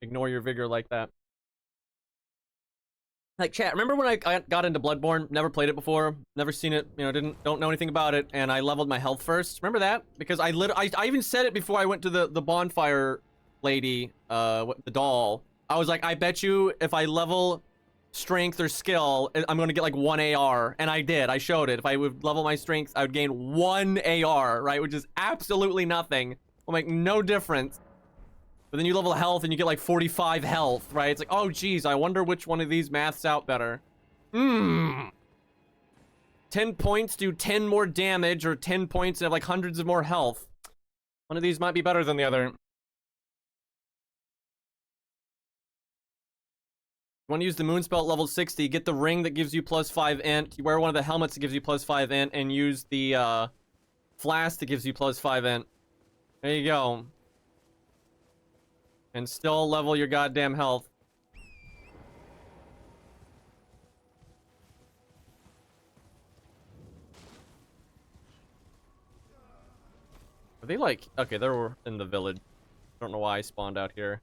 ignore your vigor like that. Like, chat, remember when I got into Bloodborne? Never played it before, never seen it, you know, don't know anything about it, and I leveled my health first? Remember that? Because I even said it before I went to the bonfire lady, the doll. I was like, I bet you if I level strength or skill, I'm gonna get like 1 AR, and I did. I showed it. If I would level my strength, I would gain 1 AR, right? Which is absolutely nothing. Will make no difference. But then you level health and you get like 45 health, right? It's like, oh geez, I wonder which one of these maths out better. 10 points do 10 more damage, or 10 points and have like hundreds of more health. One of these might be better than the other. You want to use the moonspell at level 60, get the ring that gives you +5 int, you wear one of the helmets that gives you +5 int, and use the flask that gives you +5 int. There you go. And still level your goddamn health. Are they like... Okay, they were in the village. I don't know why I spawned out here.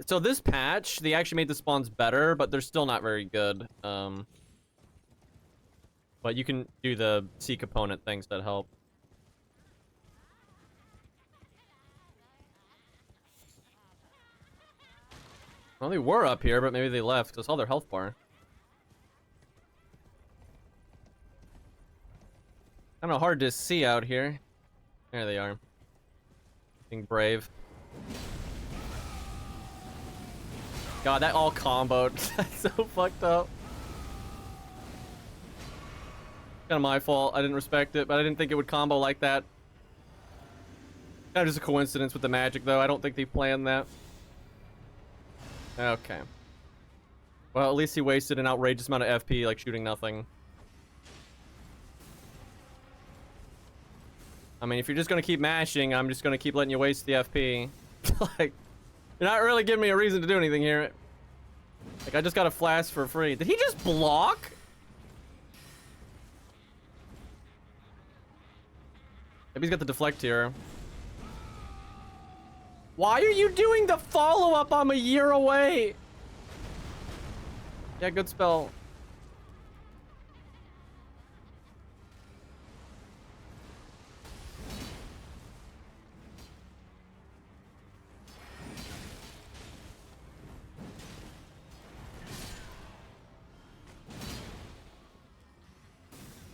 So this patch, they actually made the spawns better, but they're still not very good. But you can do the seek opponent things that help. Well, they were up here, but maybe they left because I saw their health bar. Kind of hard to see out here. There they are. Being brave. God, that all comboed. That's so fucked up. Kind of my fault. I didn't respect it, but I didn't think it would combo like that. That is a coincidence with the magic, though. I don't think they planned that. Okay. Well, at least he wasted an outrageous amount of FP, like shooting nothing. I mean, if you're just gonna keep mashing, I'm just gonna keep letting you waste the FP. Like, you're not really giving me a reason to do anything here. Like, I just got a flask for free. Did he just block? Maybe he's got the deflect here. Why are you doing the follow-up? I'm a year away. Yeah, good spell.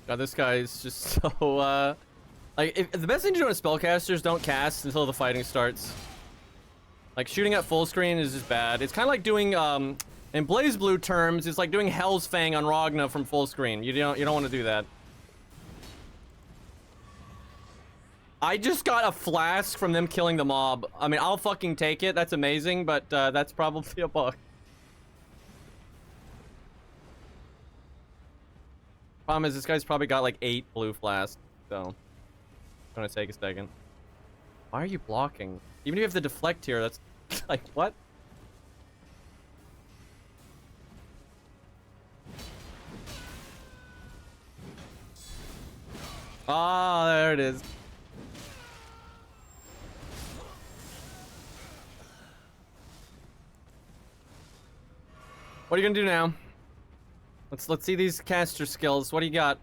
God, this guy is just so, like, if the best thing to do on spellcasters, don't cast until the fighting starts. Like, shooting at full screen is just bad. It's kind of like doing, In Blaze Blue terms, it's like doing Hell's Fang on Ragna from full screen. You don't want to do that. I just got a flask from them killing the mob. I mean, I'll fucking take it. That's amazing, but that's probably a bug. Problem is, this guy's probably got like 8 blue flasks, so it's gonna take a second. Why are you blocking? Even if you have to deflect here, that's like, what? Ah, there it is. What are you gonna do now? Let's see these caster skills. What do you got?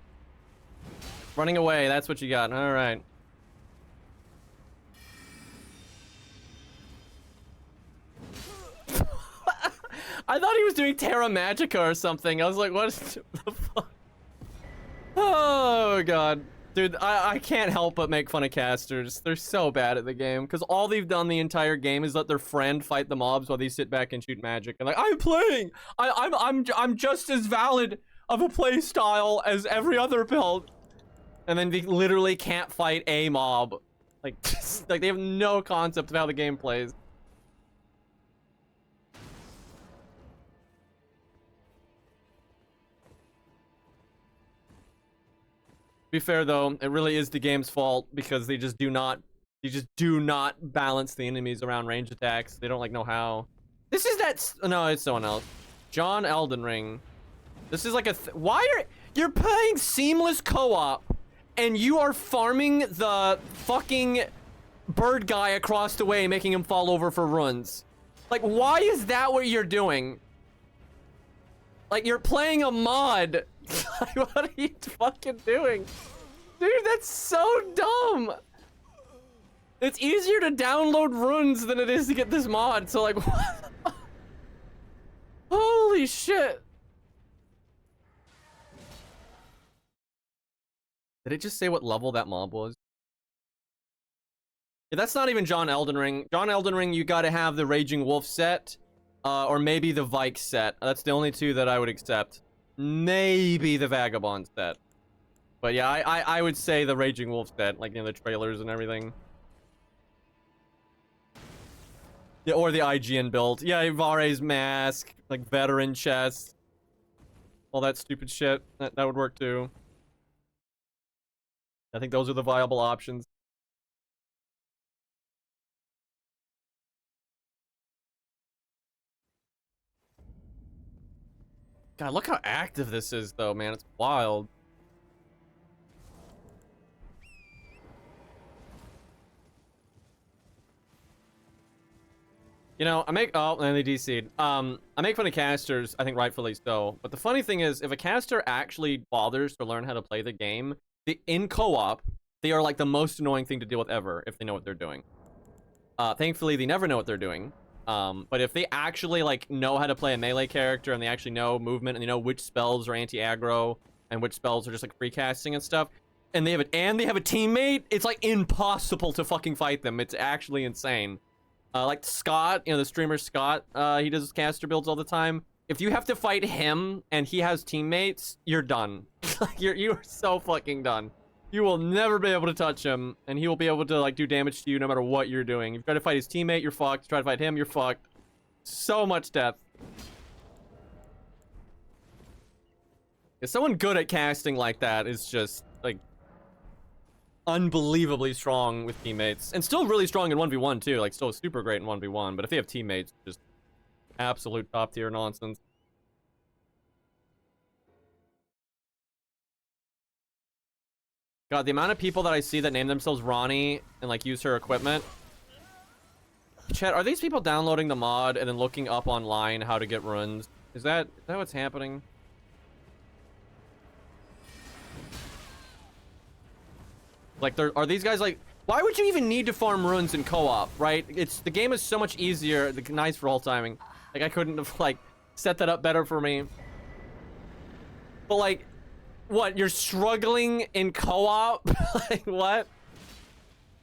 Running away, that's what you got. All right. I thought he was doing Terra Magica or something. I was like, what is the fuck? Oh god. Dude, I can't help but make fun of casters. They're so bad at the game because all they've done the entire game is let their friend fight the mobs while they sit back and shoot magic. And like, I'm playing. I'm just as valid of a play style as every other build. And then they literally can't fight a mob. Like, like they have no concept of how the game plays. To be fair though, it really is the game's fault because they just do not balance the enemies around range attacks. They don't like know how. This is no, it's someone else. John Elden Ring. This is like why are you're playing seamless co-op and you are farming the fucking bird guy across the way, making him fall over for runs. Like, why is that what you're doing? Like, you're playing a mod. What are you fucking doing? Dude, that's so dumb. It's easier to download runes than it is to get this mod. So like, what? Holy shit. Did it just say what level that mob was? Yeah, that's not even John Elden Ring. John Elden Ring, you gotta have the Raging Wolf set. Or maybe the Vike set. That's the only two that I would accept. Maybe the Vagabond set. But yeah, I would say the Raging Wolf set, like, you know, the trailers and everything. Yeah, or the IGN build. Yeah, Vare's mask, like veteran chest. All that stupid shit. That would work too. I think those are the viable options. God, look how active this is though, man. It's wild. You know, and they DC'd. I make fun of casters, I think rightfully so. But the funny thing is, if a caster actually bothers to learn how to play the game, in co-op, they are like the most annoying thing to deal with ever if they know what they're doing. Thankfully, they never know what they're doing. But if they actually like know how to play a melee character and they actually know movement and they know which spells are anti-aggro and which spells are just like free casting and stuff, and they have a teammate, it's like impossible to fucking fight them. It's actually insane. Like Scott, you know, the streamer Scott, he does caster builds all the time. If you have to fight him and he has teammates, you're done. You are so fucking done. You will never be able to touch him, and he will be able to like do damage to you no matter what you're doing. If you try to fight his teammate, you're fucked. Try to fight him, you're fucked. So much death. If someone good at casting like that is just like unbelievably strong with teammates, and still really strong in 1v1 too, like still super great in 1v1, but if they have teammates, just absolute top tier nonsense. God, the amount of people that I see that name themselves Ronnie and like use her equipment. Chat, are these people downloading the mod and then looking up online how to get runes? Is that what's happening? Like, are these guys like, why would you even need to farm runes in co-op, right? The game is so much easier. Nice roll timing. Like, I couldn't have like set that up better for me. But like, what, you're struggling in co-op? Like, what?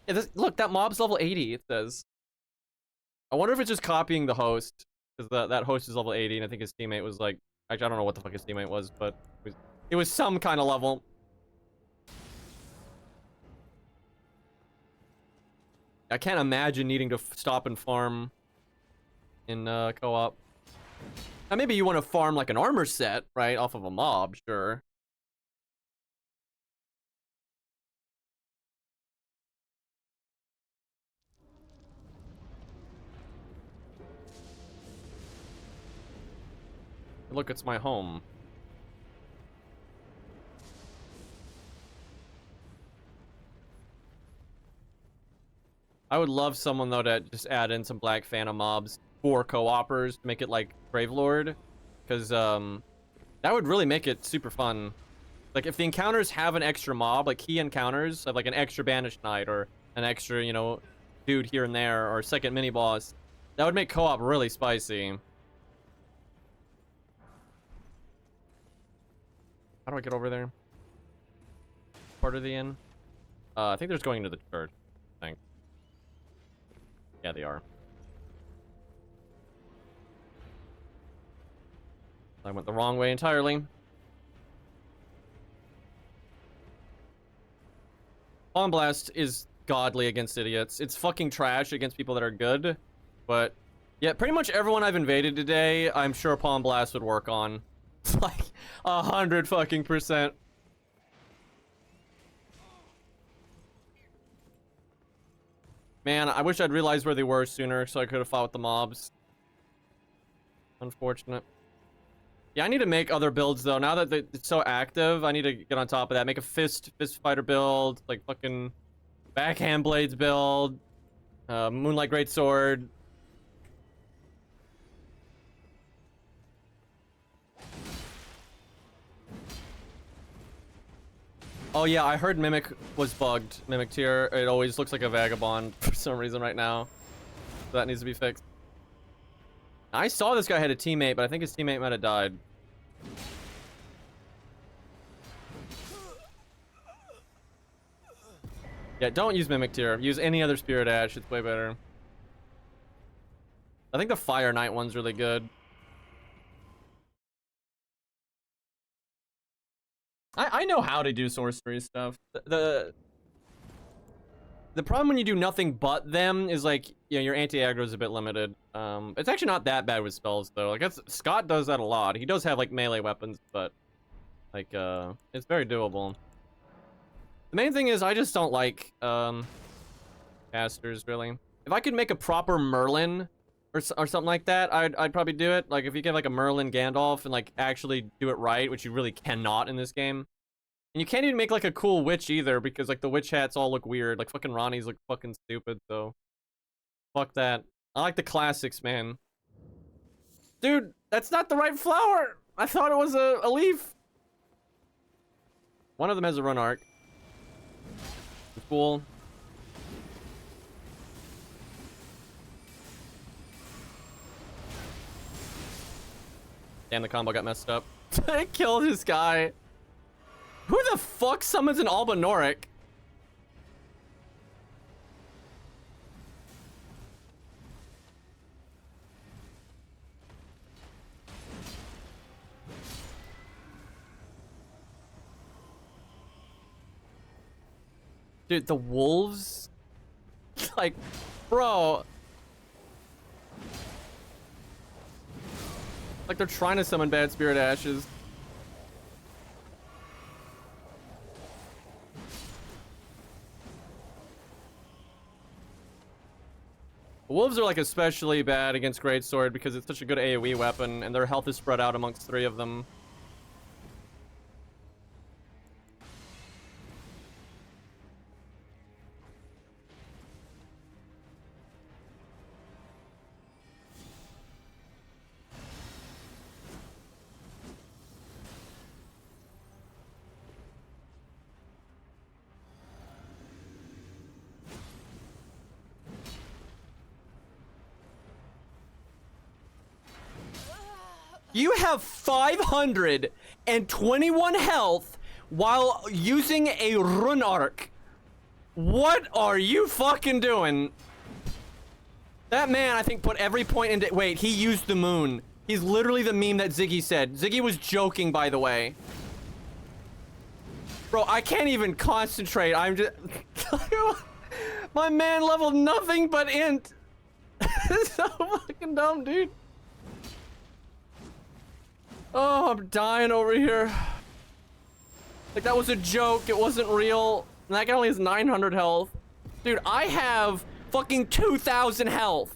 Yeah, look, that mob's level 80, it says. I wonder if it's just copying the host. because that host is level 80, and I think his teammate was like, actually I don't know what the fuck his teammate was, but it was some kind of level. I can't imagine needing to stop and farm in co-op. Now maybe you want to farm like an armor set, right, off of a mob, sure. Look, it's my home. I would love someone though to just add in some Black Phantom mobs for co-opers to make it like Gravelord, because that would really make it super fun. Like if the encounters have an extra mob, like key encounters of like an extra Banished Knight or an extra, you know, dude here and there, or a second mini boss, that would make co-op really spicy. How do I get over there? Part of the inn? I think there's going into the church, I think. Yeah, they are. I went the wrong way entirely. Palm Blast is godly against idiots. It's fucking trash against people that are good. But, yeah, pretty much everyone I've invaded today, I'm sure Palm Blast would work on. Like, 100 fucking %. Man, I wish I'd realized where they were sooner so I could have fought with the mobs. Unfortunate. Yeah, I need to make other builds though. Now that it's so active, I need to get on top of that. Make a fist fighter build, like fucking backhand blades build, Moonlight Greatsword. Oh yeah, I heard Mimic was bugged. Mimic tier. It always looks like a vagabond for some reason right now. So that needs to be fixed. I saw this guy had a teammate, but I think his teammate might have died. Yeah, don't use Mimic tier. Use any other Spirit Ash. It's way better. I think the Fire Knight one's really good. I know how to do sorcery stuff. The problem when you do nothing but them is like, you know, your anti-aggro is a bit limited. It's actually not that bad with spells though. Like Scott does that a lot. He does have like melee weapons, but like it's very doable. The main thing is I just don't like casters really. If I could make a proper Merlin or something like that, I'd probably do it. Like if you get like a Merlin Gandalf and like actually do it right, which you really cannot in this game. And you can't even make like a cool witch either because like the witch hats all look weird. Like fucking Ronnie's look fucking stupid, so fuck that. I like the classics, man. Dude, that's not the right flower. I thought it was a leaf. One of them has a run arc. Cool. Damn, the combo got messed up. I killed this guy. Who the fuck summons an Albinoric? Dude, the wolves? Like, bro. Like they're trying to summon bad Spirit Ashes. Wolves are like especially bad against Greatsword because it's such a good AoE weapon and their health is spread out amongst 3 of them. You have 521 health while using a run arc. What are you fucking doing? That man, I think, put every point into... Wait, he used the moon. He's literally the meme that Ziggy said. Ziggy was joking, by the way. Bro, I can't even concentrate. I'm just... My man leveled nothing but int. It's so fucking dumb, dude. Oh, I'm dying over here. Like, that was a joke. It wasn't real. And that guy only has 900 health. Dude, I have fucking 2,000 health.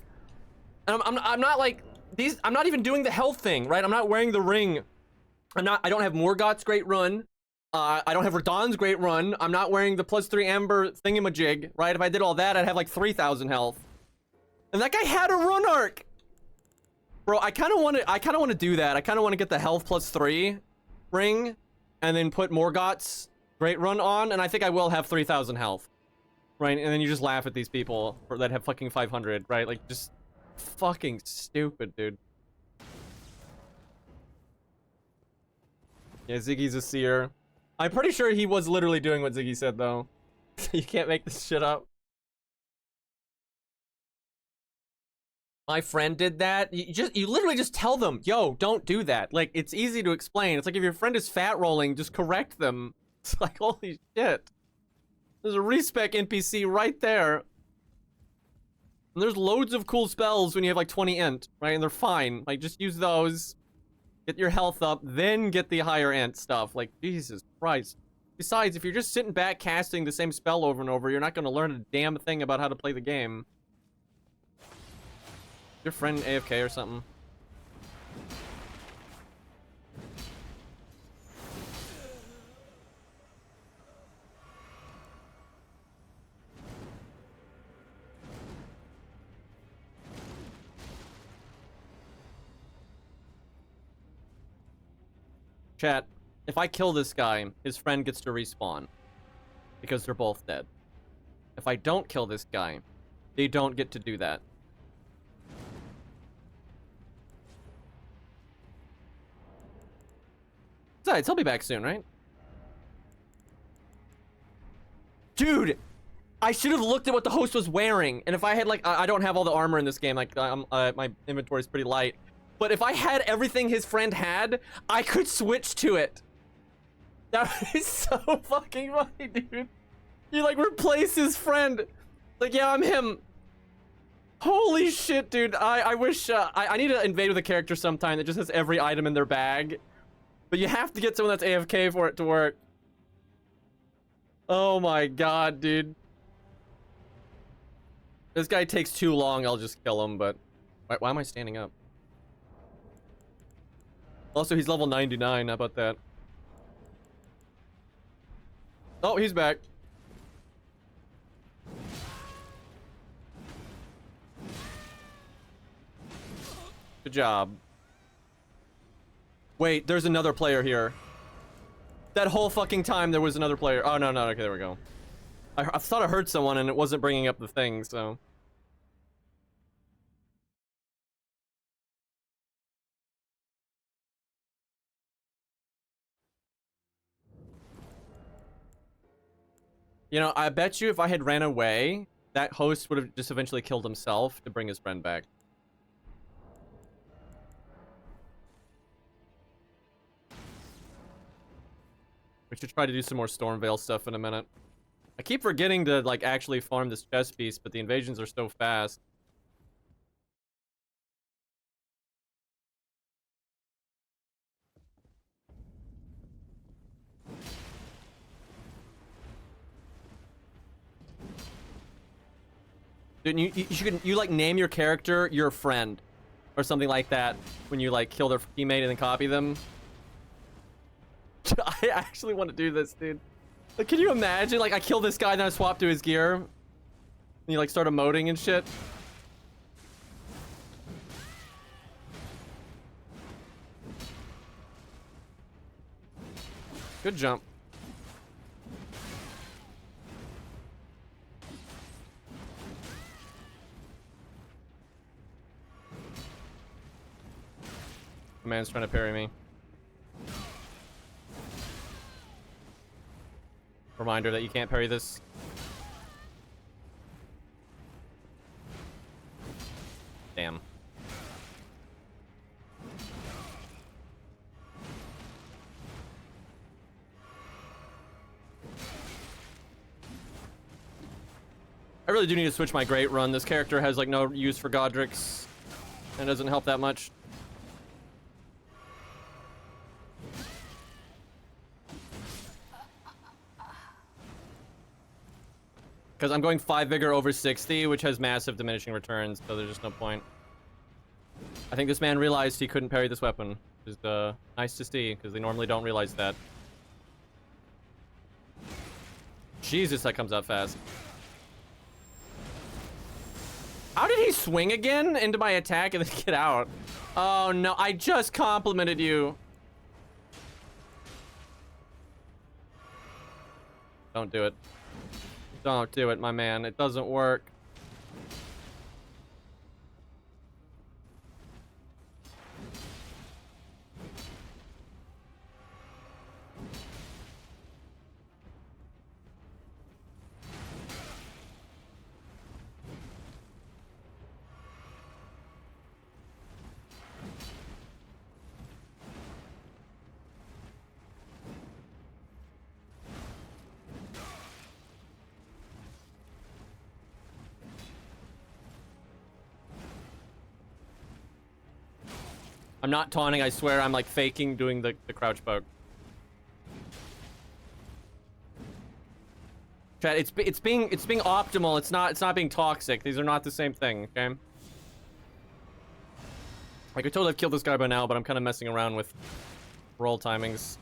And I'm not like these. I'm not even doing the health thing, right? I'm not wearing the ring. I don't have Morgoth's great run. I don't have Radahn's great run. I'm not wearing the +3 Amber thingamajig, right? If I did all that, I'd have like 3,000 health. And that guy had a run arc. Bro, I kind of want to do that. I kind of want to get the health +3 ring and then put Morgoth's great run on, and I think I will have 3,000 health. Right? And then you just laugh at these people that have fucking 500, right? Like, just fucking stupid, dude. Yeah, Ziggy's a seer. I'm pretty sure he was literally doing what Ziggy said, though. You can't make this shit up. My friend did that. You literally just tell them, yo, don't do that. Like, it's easy to explain. It's like if your friend is fat rolling, just correct them. It's like, holy shit. There's a respec NPC right there. And there's loads of cool spells when you have like 20 int, right? And they're fine. Like, just use those. Get your health up, then get the higher int stuff. Like, Jesus Christ. Besides, if you're just sitting back casting the same spell over and over, you're not going to learn a damn thing about how to play the game. Your friend AFK or something? Chat, if I kill this guy, his friend gets to respawn. Because they're both dead. If I don't kill this guy, they don't get to do that. Besides, he'll be back soon, right? Dude! I should have looked at what the host was wearing. And if I had, like, I don't have all the armor in this game. Like, my inventory is pretty light. But if I had everything his friend had, I could switch to it. That is so fucking funny, dude. You, like, replace his friend. Like, yeah, I'm him. Holy shit, dude. I wish, I need to invade with a character sometime that just has every item in their bag. But you have to get someone that's AFK for it to work. Oh my god, dude. This guy takes too long, I'll just kill him, but... Why am I standing up? Also, he's level 99, how about that? Oh, he's back. Good job. Wait, there's another player here. That whole fucking time there was another player. Oh, no, okay, there we go. I thought I heard someone and it wasn't bringing up the thing, so... You know, I bet you if I had ran away, that host would have just eventually killed himself to bring his friend back. We should try to do some more Stormveil stuff in a minute. I keep forgetting to, like, actually farm this chest piece, but the invasions are so fast. Dude, you like name your character your friend or something like that when you like kill their teammate and then copy them. I actually want to do this, dude. Like, can you imagine? Like, I kill this guy, then I swap to his gear. And you like start emoting and shit. Good jump. The man's trying to parry me. Reminder that you can't parry this. Damn. I really do need to switch my great run. This character has like no use for Godric's and doesn't help that much. Because I'm going 5 vigor over 60, which has massive diminishing returns, so there's just no point. I think this man realized he couldn't parry this weapon. Which is nice to see, because they normally don't realize that. Jesus, that comes out fast. How did he swing again into my attack and then get out? Oh no, I just complimented you. Don't do it. Don't do it, my man. It doesn't work. I'm not taunting, I swear. I'm like faking doing the crouch poke. Chat, it's being optimal. It's not being toxic. These are not the same thing, okay? I could totally have killed this guy by now, but I'm kind of messing around with roll timings.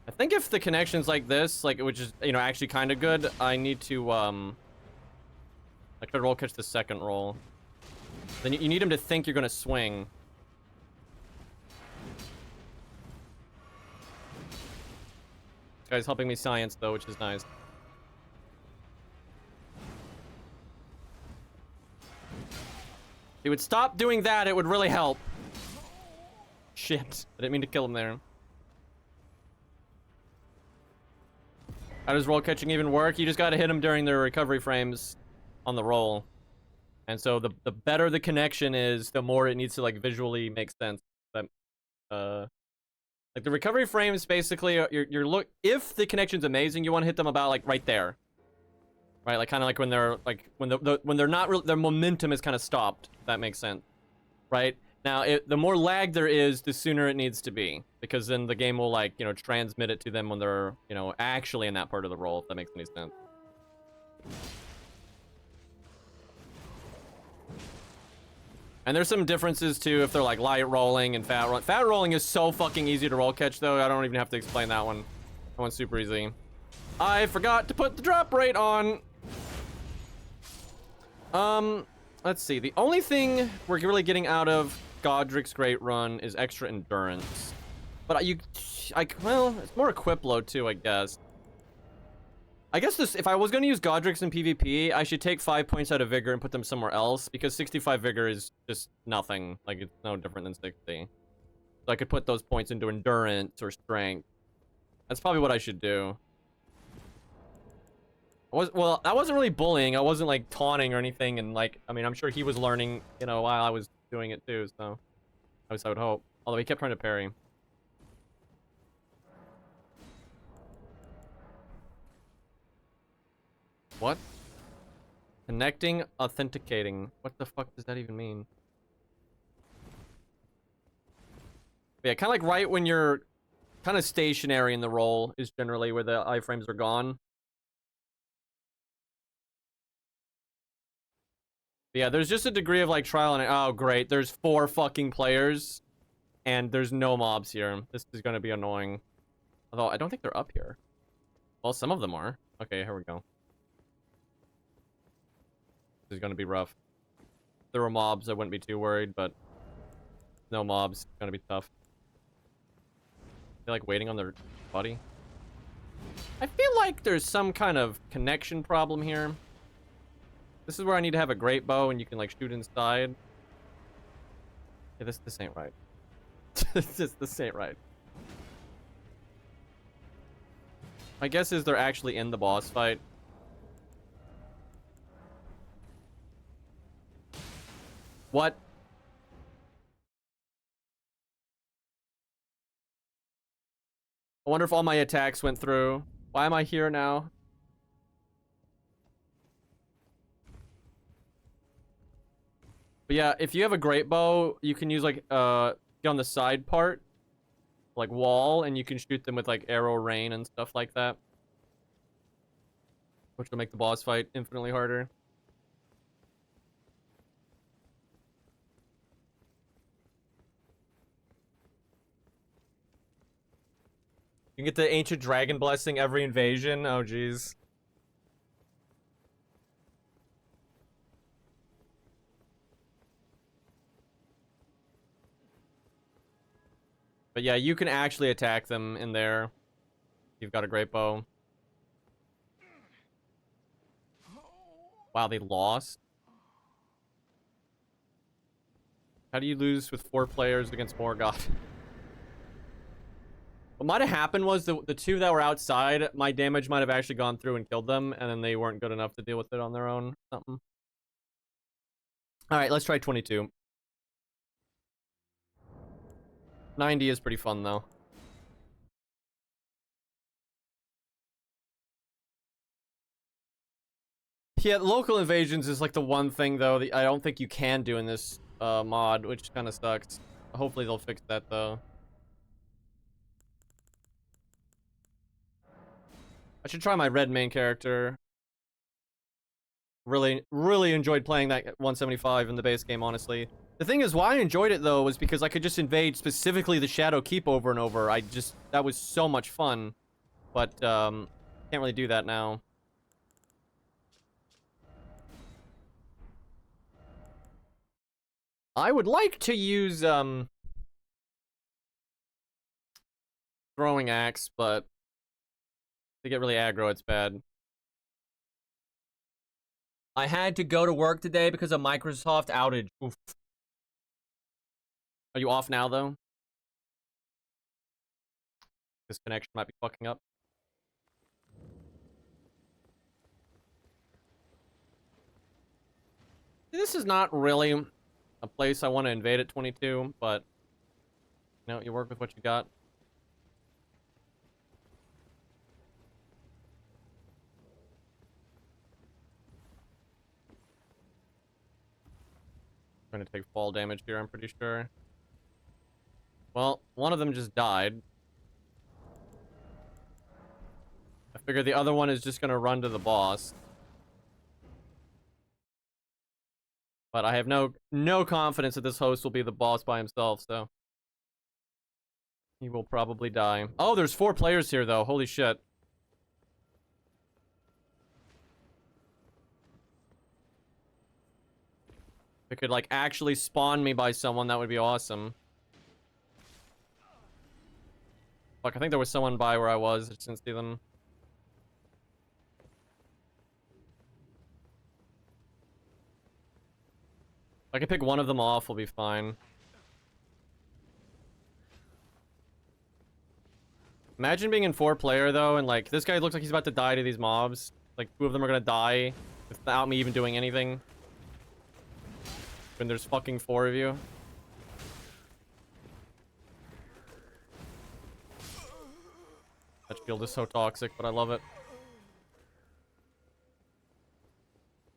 I think if the connection's like this, like which is, you know, actually kind of good, I need to I could roll catch the second roll. Then you need him to think you're gonna swing. This guy's helping me science though, which is nice. If he would stop doing that, it would really help. Shit, I didn't mean to kill him there. How does roll catching even work? You just gotta hit him during the recovery frames on the roll. And so the better the connection is, the more it needs to like visually make sense. That like the recovery frames basically are, you're look if the connection's amazing, you want to hit them about like right there. Right? Like kind of like when they're like when they're not real, their momentum is kind of stopped, if that makes sense. Right? Now, the more lag there is, the sooner it needs to be, because then the game will like, you know, transmit it to them when they're, you know, actually in that part of the roll, if that makes any sense. And there's some differences too if they're like light rolling and fat rolling. Fat rolling is so fucking easy to roll catch though. I don't even have to explain that one. That one's super easy. I forgot to put the drop rate on. Let's see. The only thing we're really getting out of Godric's great run is extra endurance. But well, it's more equip load too, I guess. I guess this, if I was going to use Godric's in PvP, I should take 5 points out of Vigor and put them somewhere else, because 65 Vigor is just nothing. Like, it's no different than 60. So I could put those points into Endurance or Strength. That's probably what I should do. Well, I wasn't really bullying. I wasn't, like, taunting or anything, and, like, I mean, I'm sure he was learning, you know, while I was doing it, too, so... At least I would hope. Although he kept trying to parry. What? Connecting, authenticating. What the fuck does that even mean? Yeah, kind of like right when you're kind of stationary in the roll is generally where the iframes are gone. But yeah, there's just a degree of like trial and oh great, there's 4 fucking players and there's no mobs here. This is gonna be annoying. Although I don't think they're up here. Well, some of them are. Okay, here we go. This is gonna be rough. If there were mobs, I wouldn't be too worried, but no mobs, it's gonna be tough. They're like waiting on their buddy. I feel like there's some kind of connection problem here. This is where I need to have a great bow and you can like shoot inside. Yeah, this ain't right. this ain't right. My guess is they're actually in the boss fight. What? I wonder if all my attacks went through. Why am I here now? But yeah, if you have a great bow, you can use like get on the side part, like wall, and you can shoot them with like arrow rain and stuff like that, which will make the boss fight infinitely harder. You can get the ancient dragon blessing every invasion. Oh jeez. But yeah, you can actually attack them in there. You've got a great bow. Wow, they lost. How do you lose with 4 players against Morgoth? What might have happened was the 2 that were outside, my damage might have actually gone through and killed them, and then they weren't good enough to deal with it on their own. Something. Alright, let's try 22. 90 is pretty fun, though. Yeah, local invasions is like the one thing, though, that I don't think you can do in this mod, which kind of sucks. Hopefully they'll fix that, though. I should try my red main character. Really enjoyed playing that 175 in the base game, honestly. The thing is, why I enjoyed it, though, was because I could just invade specifically the Shadow Keep over and over. That was so much fun. But, can't really do that now. I would like to use, throwing axe, but they get really aggro, it's bad. I had to go to work today because of Microsoft outage. Oof. Are you off now, though? This connection might be fucking up. This is not really a place I want to invade at 22, but you know, you work with what you got. I'm gonna take fall damage here, I'm pretty sure. Well, one of them just died. I figure the other one is just gonna run to the boss. But I have no confidence that this host will be the boss by himself, so he will probably die. Oh, there's 4 players here, though. Holy shit. If it could, like, actually spawn me by someone, that would be awesome. Fuck, I think there was someone by where I was. I just didn't see them. If I could pick one of them off, we'll be fine. Imagine being in 4-player, though, and, like, this guy looks like he's about to die to these mobs. Like, 2 of them are gonna die without me even doing anything. When there's fucking 4 of you. That shield is so toxic, but I love it.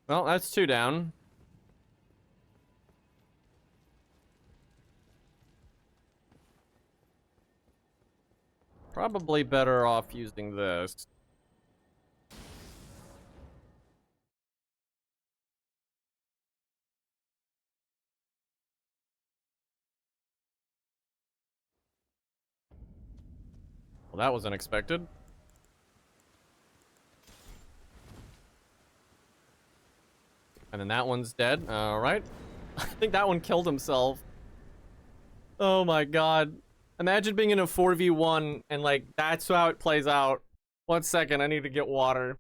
Well, that's 2 down. Probably better off using this. Well, that was unexpected. And then that one's dead. Alright. I think that one killed himself. Oh my god. Imagine being in a 4v1 and, like, that's how it plays out. 1 second, I need to get water.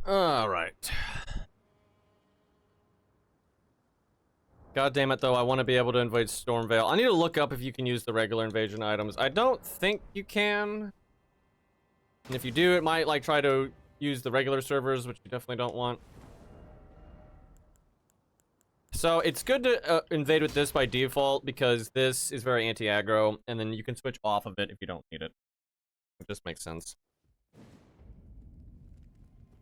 Alright. God damn it, though, I want to be able to invade Stormvale. I need to look up if you can use the regular invasion items. I don't think you can. And if you do, it might, like, try to use the regular servers, which you definitely don't want. So, it's good to invade with this by default, because this is very anti-aggro, and then you can switch off of it if you don't need it. It just makes sense.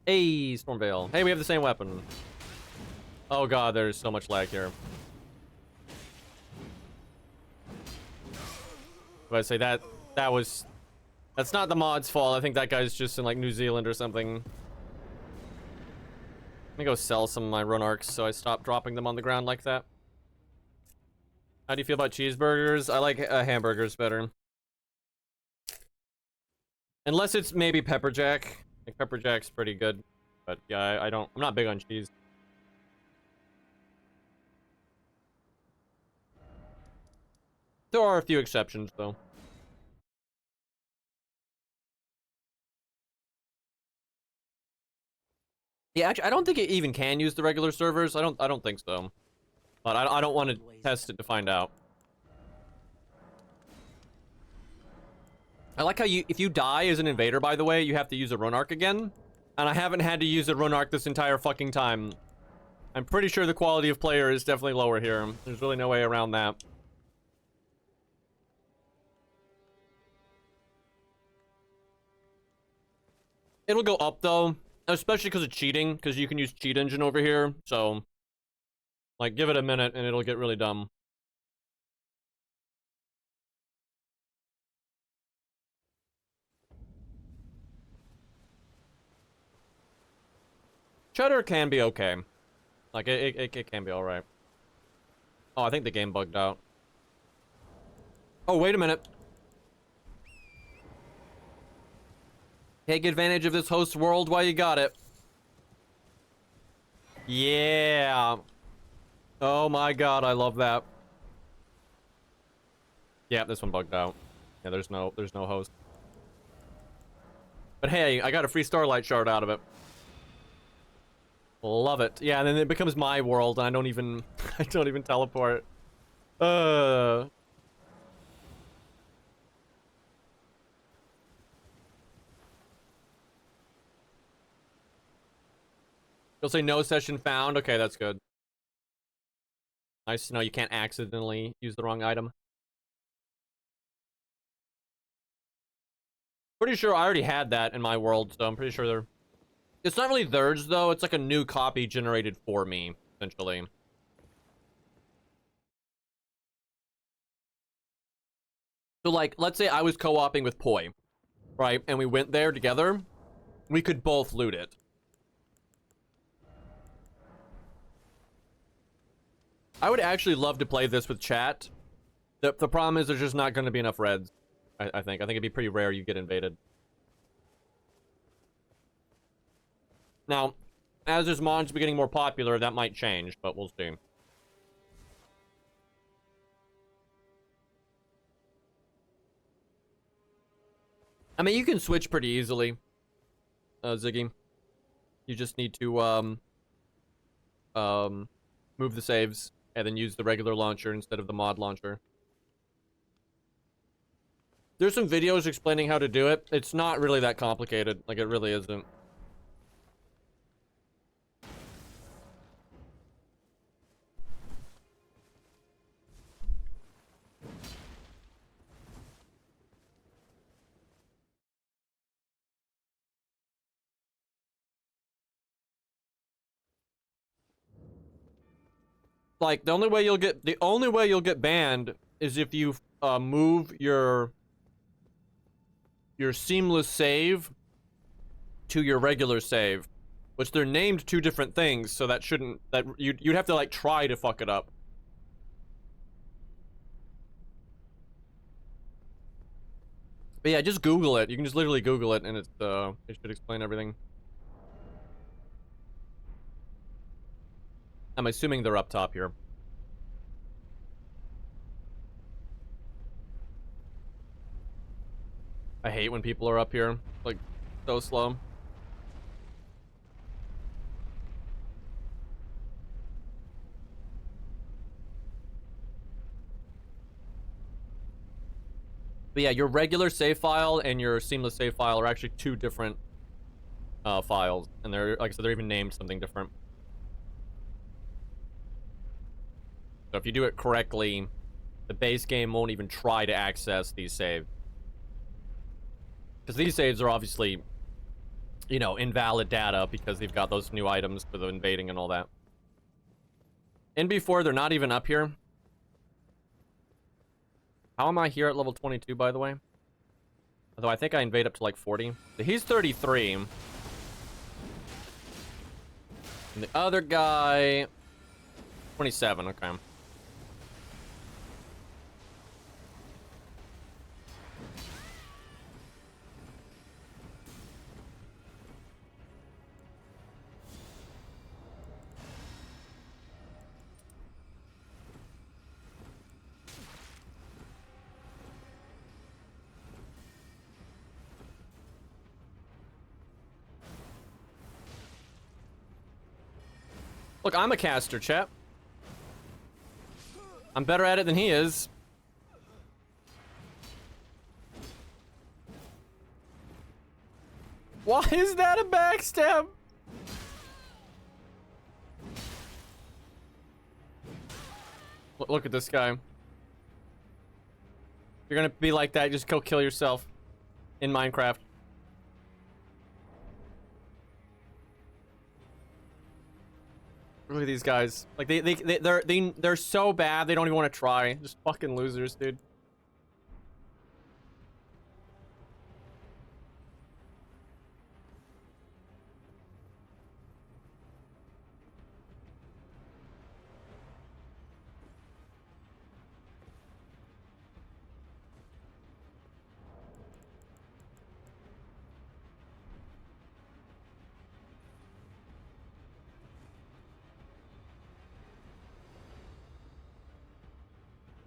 Hey, Stormvale. Hey, we have the same weapon. Oh god, there's so much lag here. But I say that's not the mod's fault. I think that guy's just in like New Zealand or something. Let me go sell some of my run arcs so I stop dropping them on the ground like that. How do you feel about cheeseburgers? I like hamburgers better. Unless it's maybe pepper jack. Like pepper jack's pretty good. But yeah, I'm not big on cheese. There are a few exceptions, though. Yeah, actually, I don't think it even can use the regular servers. I don't think so. But I don't want to test it to find out. I like how if you die as an invader, by the way, you have to use a run arc again. And I haven't had to use a run arc this entire fucking time. I'm pretty sure the quality of player is definitely lower here. There's really no way around that. It'll go up, though. Especially because of cheating. Because you can use cheat engine over here. So, like, give it a minute and it'll get really dumb. Cheddar can be okay. Like, it can be alright. Oh, I think the game bugged out. Oh, wait a minute. Take advantage of this host world while you got it. Yeah. Oh my god, I love that. Yeah, this one bugged out. Yeah, there's no host. But hey, I got a free Starlight Shard out of it. Love it. Yeah, and then it becomes my world, and I don't even I don't even teleport. You'll say no session found. Okay, that's good. Nice to know you can't accidentally use the wrong item. Pretty sure I already had that in my world, so I'm pretty sure they're... It's not really theirs, though. It's like a new copy generated for me, essentially. So, like, let's say I was co-oping with Poi, right? And we went there together. We could both loot it. I would actually love to play this with chat. The problem is there's just not going to be enough reds, I think. I think it'd be pretty rare you get invaded. Now, as this mod's getting more popular, that might change, but we'll see. I mean, you can switch pretty easily, Ziggy. You just need to, move the saves, and then use the regular launcher instead of the mod launcher. There's some videos explaining how to do it. It's not really that complicated. Like, it really isn't. Like, the only way you'll get banned is if you move your seamless save to your regular save, which they're named two different things, so that shouldn't, you'd have to like try to fuck it up. But yeah, just Google it. You can just literally Google it, and it should explain everything. I'm assuming they're up top here. I hate when people are up here, like, so slow. But yeah, your regular save file and your seamless save file are actually two different files, and they're like I said, they're even named something different. So if you do it correctly, the base game won't even try to access these saves. Because these saves are obviously, you know, invalid data because they've got those new items for the invading and all that. In before, they're not even up here. How am I here at level 22, by the way? Although I think I invade up to like 40. So he's 33. And the other guy, 27, okay. Look, I'm a caster, chat. I'm better at it than he is. Why is that a backstab? Look at this guy. You're gonna be like that, just go kill yourself in Minecraft. Look at these guys. Like they're so bad they don't even want to try. Just fucking losers, dude.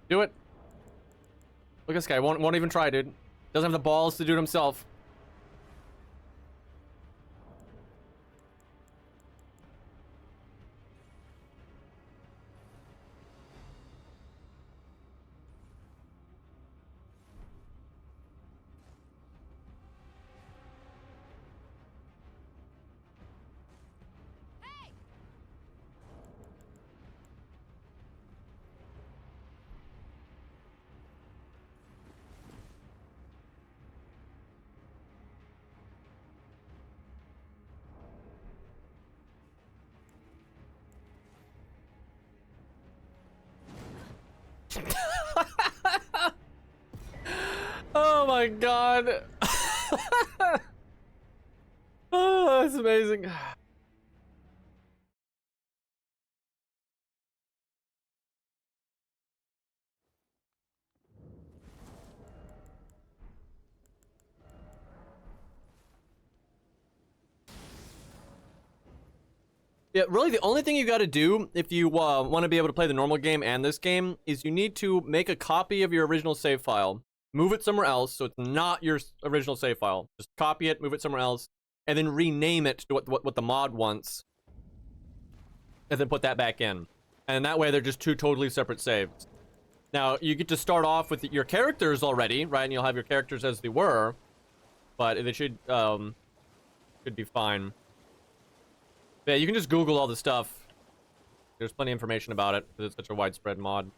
Do it. Look at this guy. Won't even try, dude. Doesn't have the balls to do it himself. Oh my god. Oh, that's amazing. Yeah, really the only thing you gotta do if you want to be able to play the normal game and this game is you need to make a copy of your original save file, move it somewhere else so it's not your original save file. Just copy it, move it somewhere else, and then rename it to what the mod wants, and then put that back in. And that way they're just two totally separate saves. Now, you get to start off with your characters already, right? And you'll have your characters as they were, but it should be fine. Yeah, you can just Google all the stuff. There's plenty of information about it because it's such a widespread mod.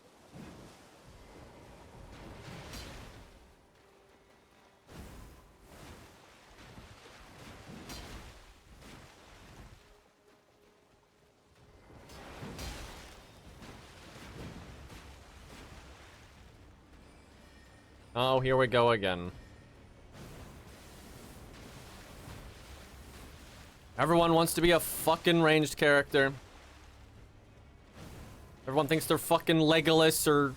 Oh, here we go again. Everyone wants to be a fucking ranged character. Everyone thinks they're fucking Legolas or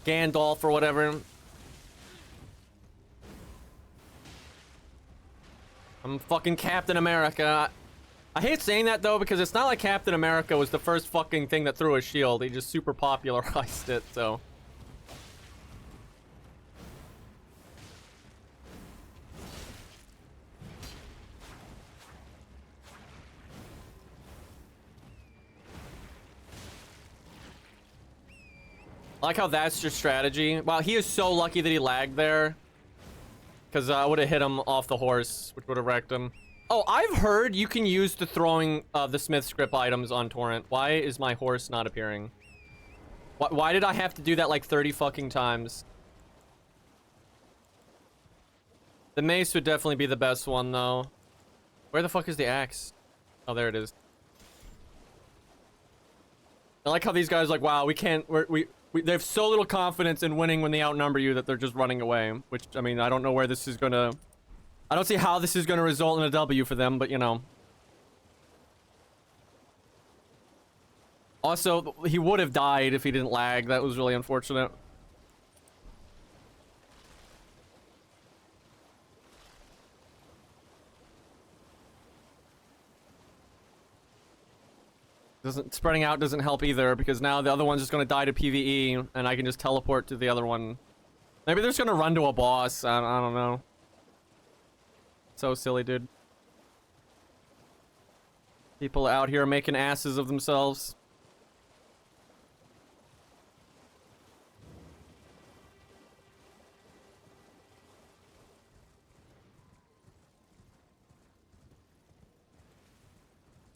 Gandalf or whatever. I'm fucking Captain America. I hate saying that though because it's not like Captain America was the first fucking thing that threw a shield. He just super popularized it, so. I like how that's your strategy. Wow, he is so lucky that he lagged there. because I would have hit him off the horse, which would have wrecked him. Oh, I've heard you can use the throwing the Smith script items on Torrent. Why is my horse not appearing? Why did I have to do that like 30 fucking times? The mace would definitely be the best one, though. Where the fuck is the axe? Oh, there it is. I like how these guys are like, wow, we can't, they have so little confidence in winning when they outnumber you that they're just running away. Which, I mean, I don't know where this is gonna... I don't see how this is gonna result in a W for them, but you know. Also, he would have died if he didn't lag. That was really unfortunate. Spreading out doesn't help either, because now the other one's just gonna die to PvE, and I can just teleport to the other one. Maybe they're just gonna run to a boss. I don't know. So silly, dude. People out here making asses of themselves.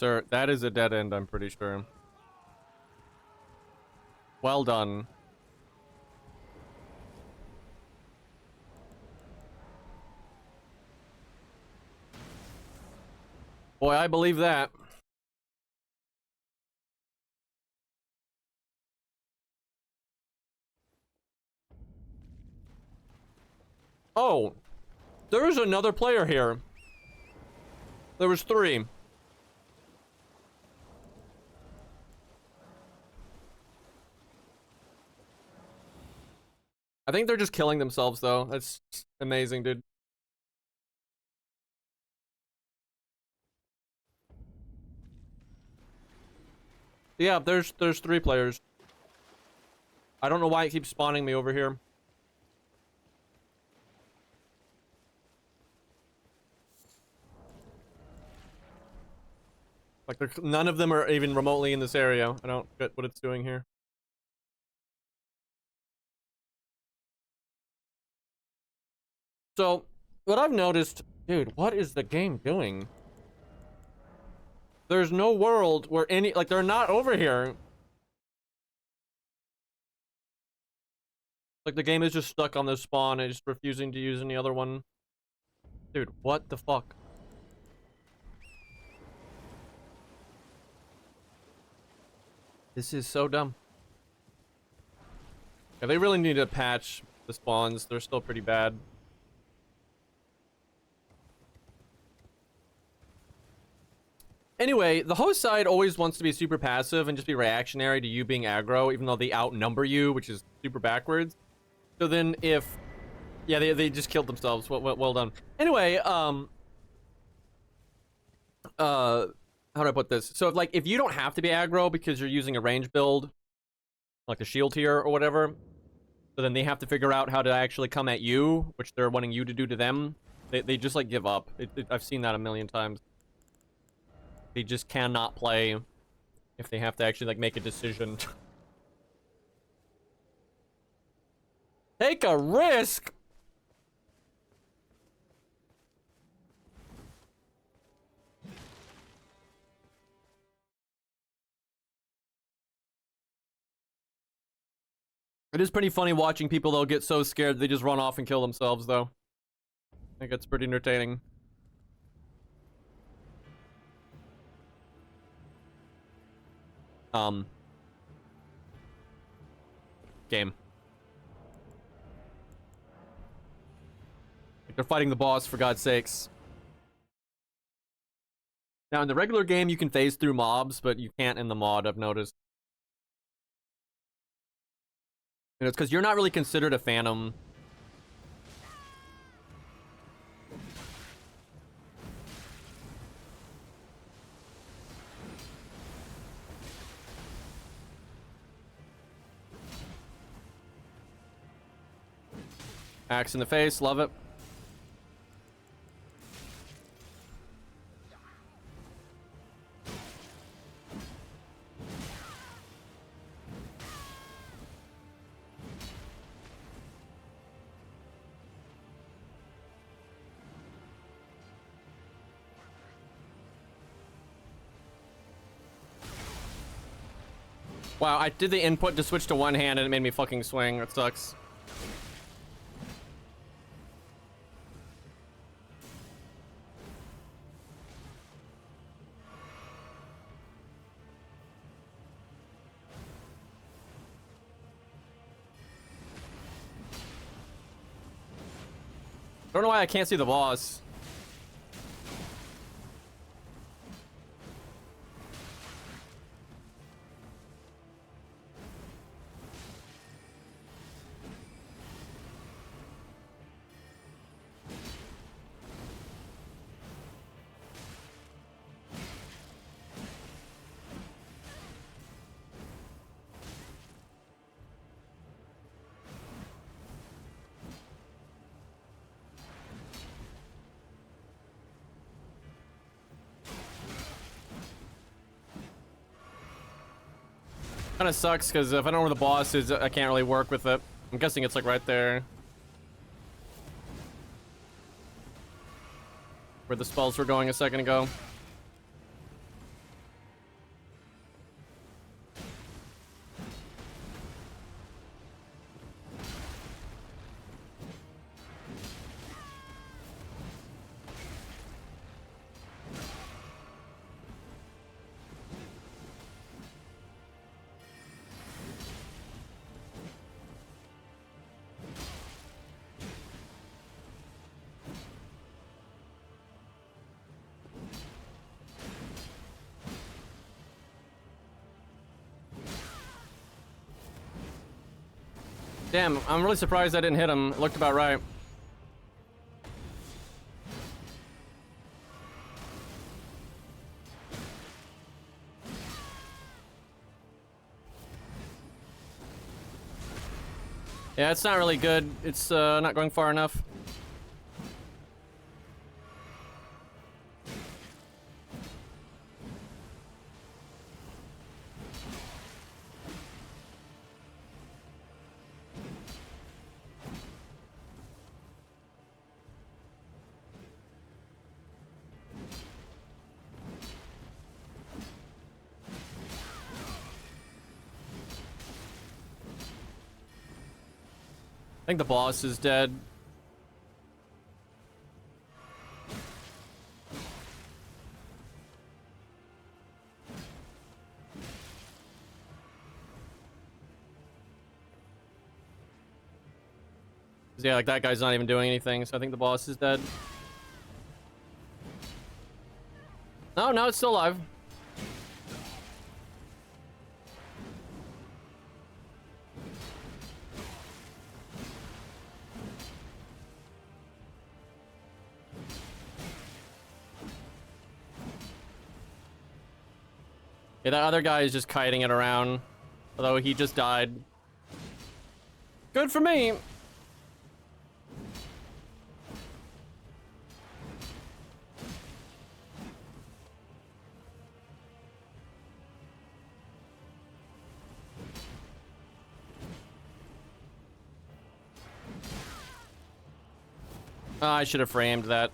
Sir, that is a dead end, I'm pretty sure. Well done. Boy, I believe that. Oh, there's another player here. There was 3. I think they're just killing themselves, though. That's amazing, dude. Yeah, there's 3 players. I don't know why it keeps spawning me over here. Like, none of them are even remotely in this area. I don't get what it's doing here. So, what I've noticed... Dude, what is the game doing? There's no world where any... Like, they're not over here. Like, the game is just stuck on this spawn and just refusing to use any other one. Dude, what the fuck? This is so dumb. Yeah, they really need to patch the spawns. They're still pretty bad. Anyway, the host side always wants to be super passive and just be reactionary to you being aggro, even though they outnumber you, which is super backwards. So then if... Yeah, they just killed themselves. Well done. Anyway, how do I put this? So if you don't have to be aggro because you're using a range build, like the shield here or whatever, so then they have to figure out how to actually come at you, which they're wanting you to do to them. They just like give up. I've seen that a million times. They just cannot play if they have to actually like make a decision. Take a risk. It is pretty funny watching people, though, get so scared they just run off and kill themselves, though. I think it's pretty entertaining. Game. Like they're fighting the boss, for God's sakes. Now, in the regular game, you can phase through mobs, but you can't in the mod, I've noticed. And it's because you're not really considered a phantom. Axe in the face, love it. Wow, I did the input to switch to one hand and it made me fucking swing. That sucks. I don't know why I can't see the boss. Kind of sucks because if I don't know where the boss is, I can't really work with it. I'm guessing it's like right there. Where the spells were going a second ago. Damn, I'm really surprised I didn't hit him. It looked about right. Yeah, it's not really good. It's not going far enough. I think the boss is dead. Yeah, like that guy's not even doing anything, so I think the boss is dead. No, no, it's still alive. Yeah, that other guy is just kiting it around. Although he just died. Good for me! I should have framed that.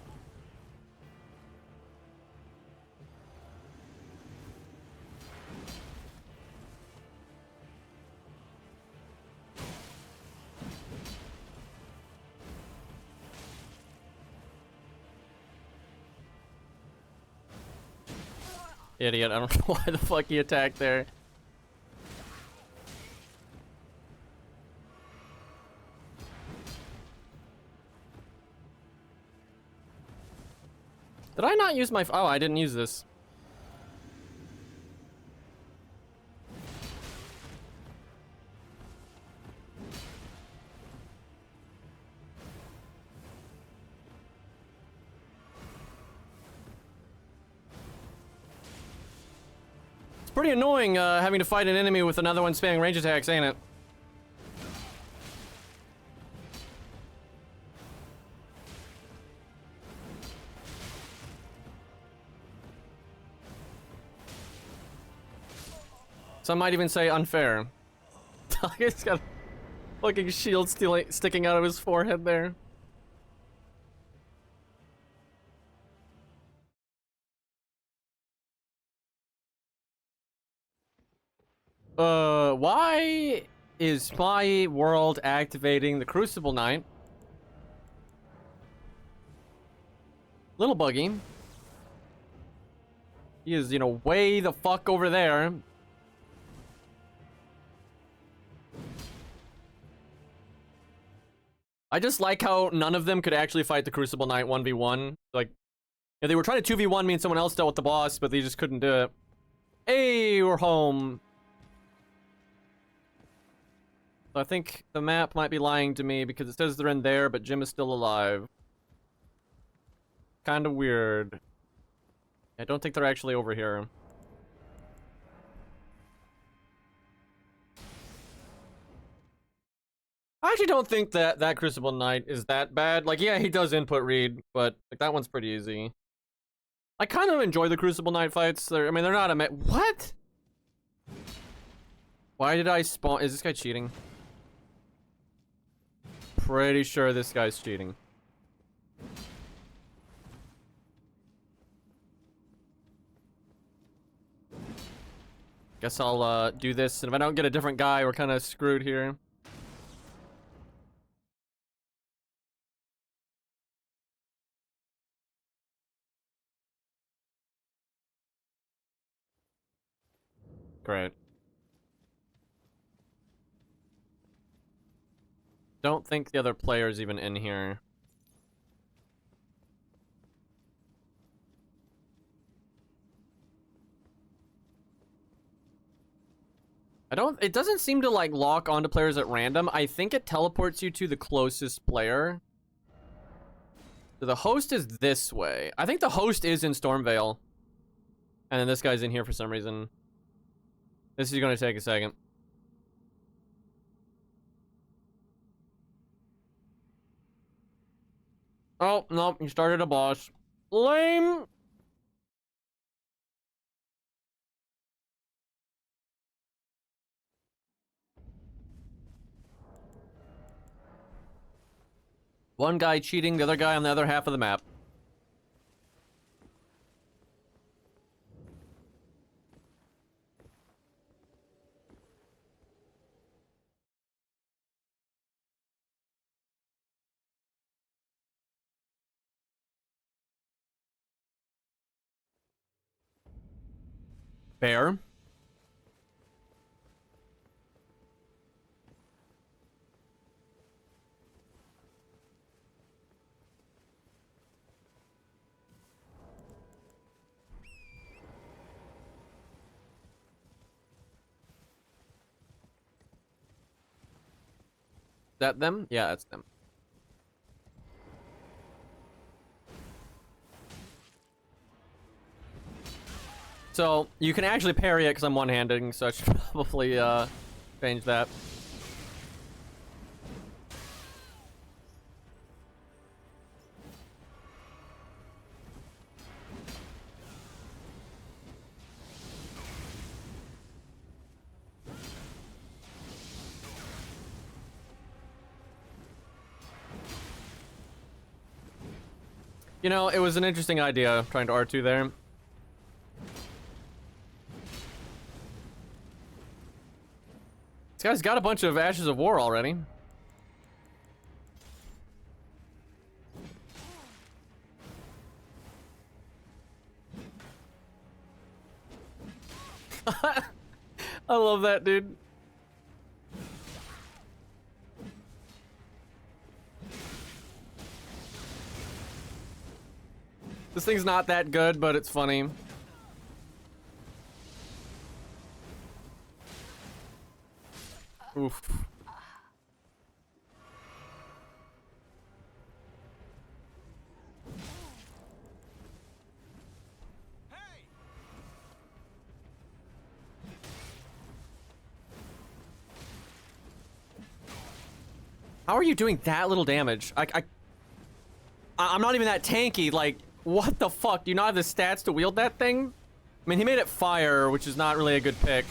Idiot, I don't know why the fuck he attacked there. Did I not use my... Oh, I didn't use this. It's pretty annoying having to fight an enemy with another one spamming range attacks, ain't it? Some might even say unfair. He's got a fucking shield sticking out of his forehead there. Why is my world activating the Crucible Knight? Little buggy. He is, you know, way the fuck over there. I just like how none of them could actually fight the Crucible Knight 1v1. Like, yeah, they were trying to 2v1 me and someone else dealt with the boss, but they just couldn't do it. Hey, we're home. So I think the map might be lying to me because it says they're in there, but Jim is still alive. Kind of weird. I don't think they're actually over here. I actually don't think that Crucible Knight is that bad. Like, yeah, he does input read, but like that one's pretty easy. I kind of enjoy the Crucible Knight fights. I mean, they're not a what? Why did I spawn? Is this guy cheating? Pretty sure this guy's cheating. Guess I'll do this, and if I don't get a different guy, we're kind of screwed here. Great. Don't think the other player's even in here. It doesn't seem to like lock onto players at random. I think it teleports you to the closest player. So the host is this way. I think the host is in Stormvale. And then this guy's in here for some reason. This is gonna take a second. Oh, no, he started a boss. Lame! One guy cheating, the other guy on the other half of the map. Bear. That them? Yeah, that's them. So, you can actually parry it because I'm one-handing, so I should probably change that. You know, it was an interesting idea trying to R2 there. This guy's got a bunch of Ashes of War already. I love that, dude. This thing's not that good, but it's funny. Oof. How are you doing that little damage? I'm not even that tanky. Like, what the fuck? Do you not have the stats to wield that thing? I mean, he made it fire, which is not really a good pick.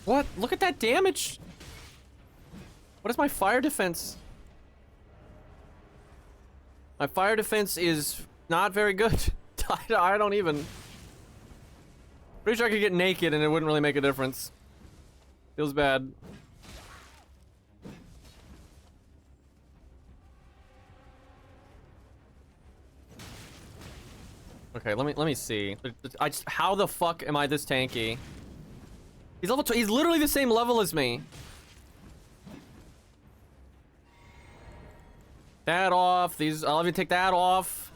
What? Look at that damage. What is my fire defense? My fire defense is not very good. I don't even. Pretty sure I could get naked and it wouldn't really make a difference. Feels bad. Okay, let me see. How the fuck am I this tanky? He's level 2. He's literally the same level as me. That off. I'll have you take that off.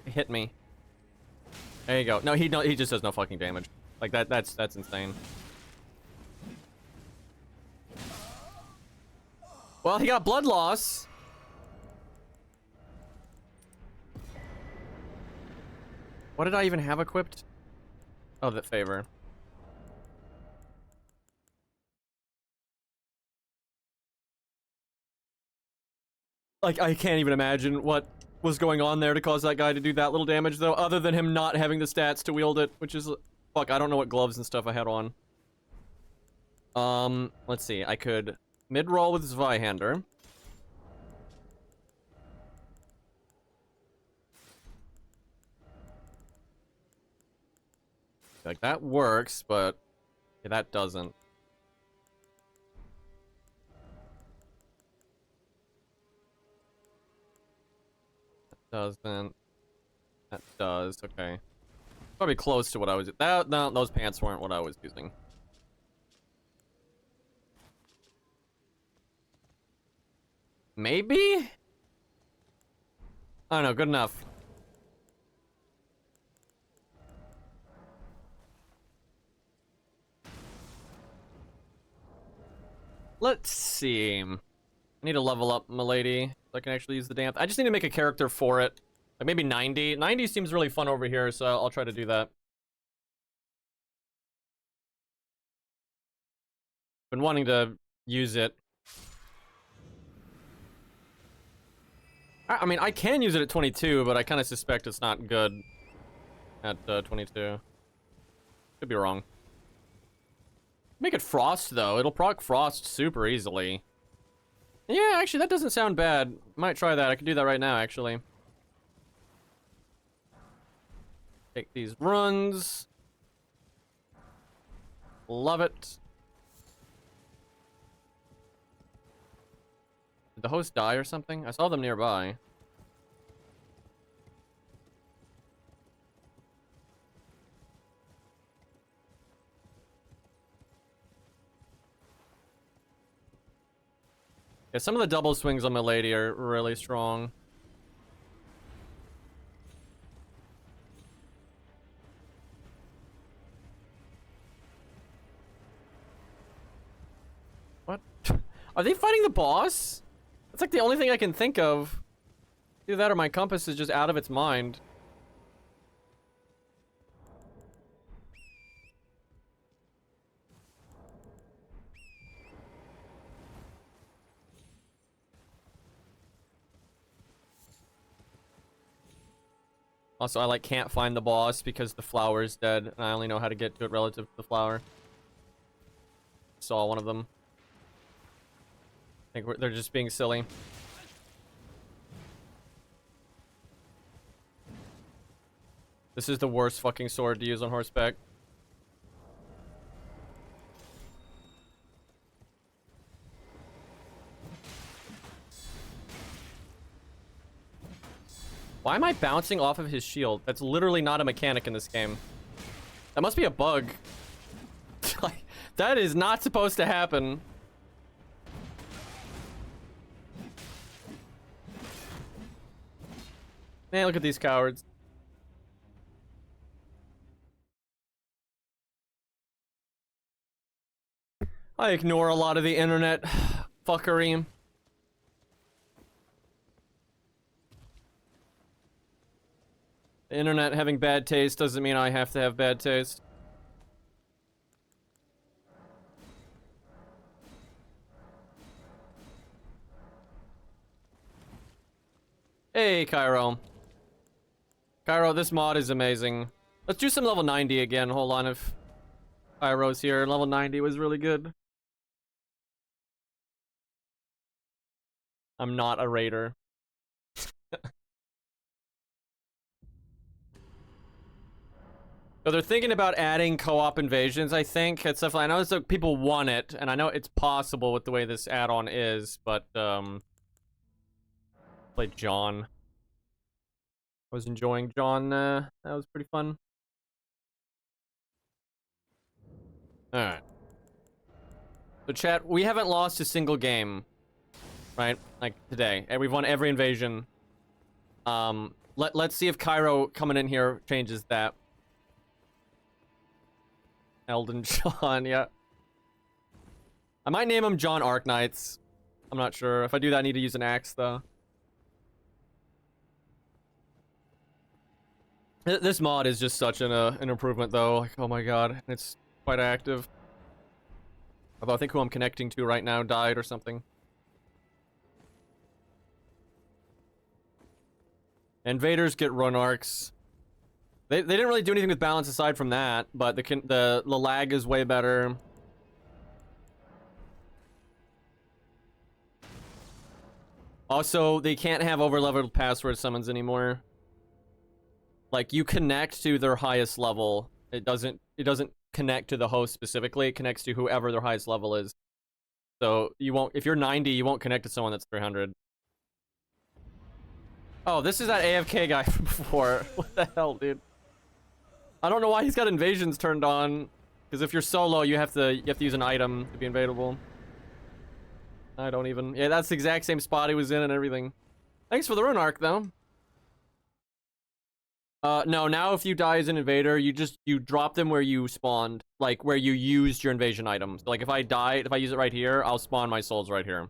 Hit me. There you go. No, he just does no fucking damage. Like that's insane. Well, he got blood loss. What did I even have equipped? Oh, that favor. Like, I can't even imagine what was going on there to cause that guy to do that little damage, though, other than him not having the stats to wield it, which is... Fuck, I don't know what gloves and stuff I had on. Let's see. I could mid-roll with Zweihander. Like, that works, but... Yeah, that doesn't. Doesn't. That does. Okay. Probably close to what I was. No, those pants weren't what I was using. Maybe? I don't know. Good enough. Let's see. I need to level up, milady, so I can actually use the damn. I just need to make a character for it. Like maybe 90. 90 seems really fun over here, so I'll try to do that. Been wanting to use it. I mean, I can use it at 22, but I kind of suspect it's not good at 22. Could be wrong. Make it frost, though. It'll proc frost super easily. Yeah, actually, that doesn't sound bad. Might try that. I can do that right now, actually. Take these runs. Love it. Did the host die or something? I saw them nearby. Yeah, some of the double swings on my lady are really strong. What? Are they fighting the boss? That's like the only thing I can think of. Either that or my compass is just out of its mind. Also, I like can't find the boss because the flower is dead, and I only know how to get to it relative to the flower. Saw one of them. I think they're just being silly. This is the worst fucking sword to use on horseback. Why am I bouncing off of his shield? That's literally not a mechanic in this game. That must be a bug. Like, that is not supposed to happen. Man, look at these cowards. I ignore a lot of the internet fuckery. The internet having bad taste doesn't mean I have to have bad taste. Hey, Cairo. Cairo, this mod is amazing. Let's do some level 90 again. Hold on, if Cairo's here. Level 90 was really good. I'm not a raider. So they're thinking about adding co-op invasions, I think. It's definitely, I know it's like people want it, and I know it's possible with the way this add-on is, but, played John. I was enjoying John, that was pretty fun. Alright. So chat, we haven't lost a single game, right? Like, today. And we've won every invasion. Let's see if Cairo coming in here changes that. Elden John, yeah. I might name him John Arknights. I'm not sure. If I do that, I need to use an axe, though. This mod is just such an improvement, though. Like, oh my god. It's quite active. Although I think who I'm connecting to right now died or something. Invaders get run arcs. They didn't really do anything with balance aside from that, but the lag is way better. Also, they can't have over-leveled password summons anymore. Like, you connect to their highest level. It doesn't connect to the host specifically. It connects to whoever their highest level is. So you won't, if you're 90, you won't connect to someone that's 300. Oh, this is that AFK guy from before. What the hell, dude? I don't know why he's got invasions turned on. Because if you're solo, you have to use an item to be invadable. I don't even. Yeah, that's the exact same spot he was in and everything. Thanks for the rune arc, though. No, now if you die as an invader, you drop them where you spawned. Like, where you used your invasion item. So, like, if I use it right here, I'll spawn my souls right here.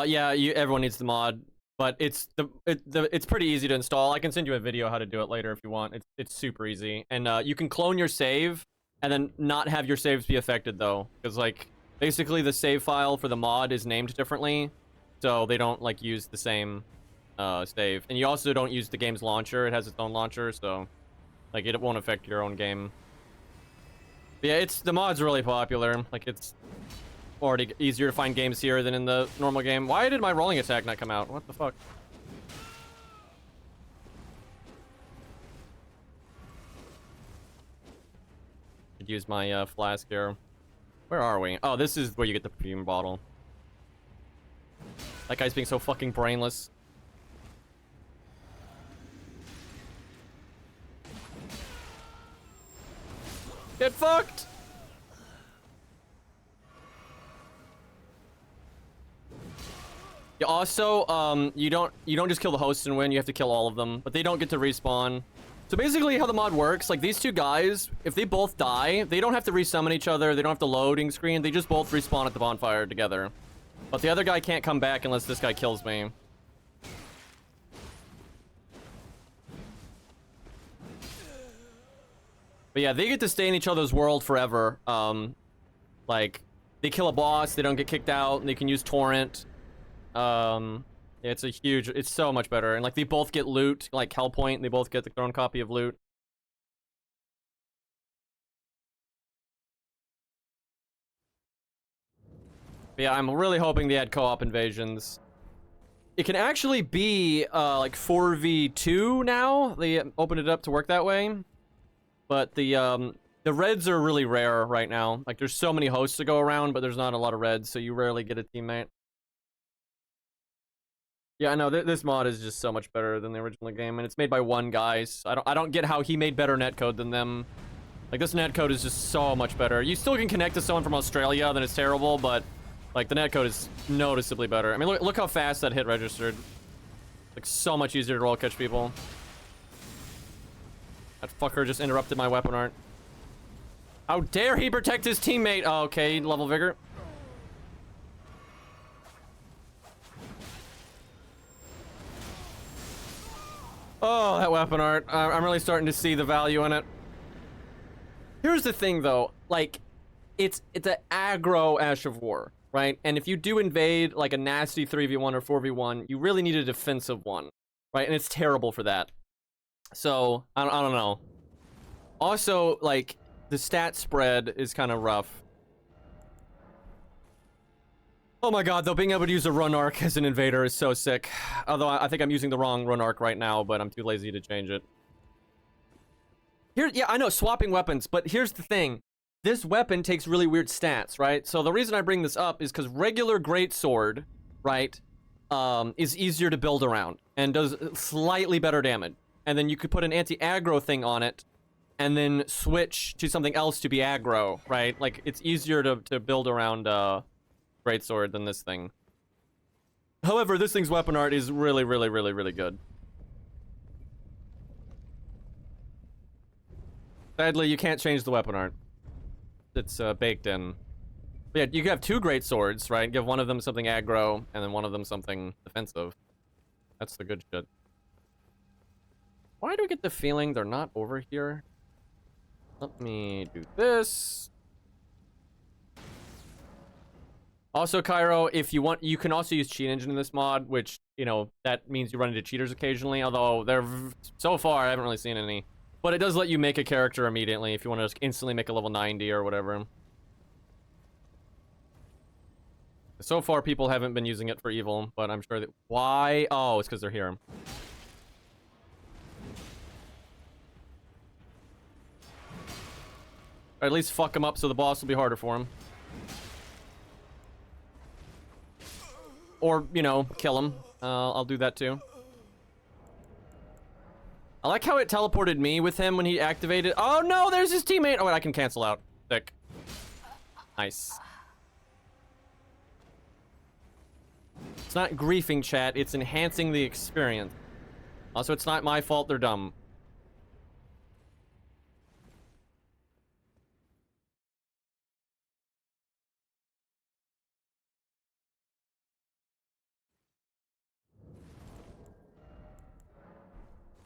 Yeah, everyone needs the mod, but it's pretty easy to install. I can send you a video how to do it later if you want. It's super easy, and you can clone your save and then not have your saves be affected though, because like basically the save file for the mod is named differently, so they don't like use the same save, and you also don't use the game's launcher. It has its own launcher, so like it won't affect your own game. But yeah, the mod's really popular. Like it's already easier to find games here than in the normal game. Why did my rolling attack not come out? What the fuck? Could use my flask here. Where are we? Oh, this is where you get the perfume bottle. That guy's being so fucking brainless. Get fucked! Also, you don't just kill the hosts and win, you have to kill all of them, but they don't get to respawn. So basically how the mod works, like these two guys, if they both die, they don't have to resummon each other, they don't have to loading screen, they just both respawn at the bonfire together. But the other guy can't come back unless this guy kills me. But yeah, they get to stay in each other's world forever. Like, they kill a boss, they don't get kicked out, and they can use torrent. It's so much better, and like they both get loot, like Hellpoint, they both get their own copy of loot. But yeah, I'm really hoping they add co-op invasions. It can actually be like 4v2 now. They opened it up to work that way, but the reds are really rare right now. Like there's so many hosts to go around, but there's not a lot of reds, so you rarely get a teammate. Yeah, I know, this mod is just so much better than the original game, and it's made by one guy, so I don't get how he made better netcode than them. Like, this netcode is just so much better. You still can connect to someone from Australia, then it's terrible, but, like, the netcode is noticeably better. I mean, look how fast that hit registered. Like, so much easier to roll catch people. That fucker just interrupted my weapon art. How dare he protect his teammate? Oh, okay, level vigor. Oh, that weapon art. I'm really starting to see the value in it. Here's the thing, though. Like, it's an aggro Ash of War, right? And if you do invade, like, a nasty 3v1 or 4v1, you really need a defensive one, right? And it's terrible for that. So, I don't know. Also, like, the stat spread is kind of rough. Oh my god, though, being able to use a run arc as an invader is so sick. Although I think I'm using the wrong run arc right now, but I'm too lazy to change it. Here, yeah, I know, swapping weapons, but here's the thing. This weapon takes really weird stats, right? So the reason I bring this up is because regular greatsword, right, is easier to build around and does slightly better damage. And then you could put an anti-aggro thing on it and then switch to something else to be aggro, right? Like, it's easier to build around greatsword than this thing. However, this thing's weapon art is really, really, really, really good. Sadly, you can't change the weapon art. It's baked in. But yeah, you can have two great swords, right? Give one of them something aggro, and then one of them something defensive. That's the good shit. Why do I get the feeling they're not over here? Let me do this. Also, Cairo, if you want, you can also use Cheat Engine in this mod, which, you know, that means you run into cheaters occasionally, although so far, I haven't really seen any. But it does let you make a character immediately if you want to just instantly make a level 90 or whatever. So far, people haven't been using it for evil, but I'm sure that... Why? Oh, it's because they're here. Or at least fuck him up so the boss will be harder for him. Or, you know, kill him. I'll do that too. I like how it teleported me with him when he activated. Oh no, there's his teammate. Oh, wait, I can cancel out. Sick. Nice. It's not griefing, chat. It's enhancing the experience. Also, it's not my fault they're dumb.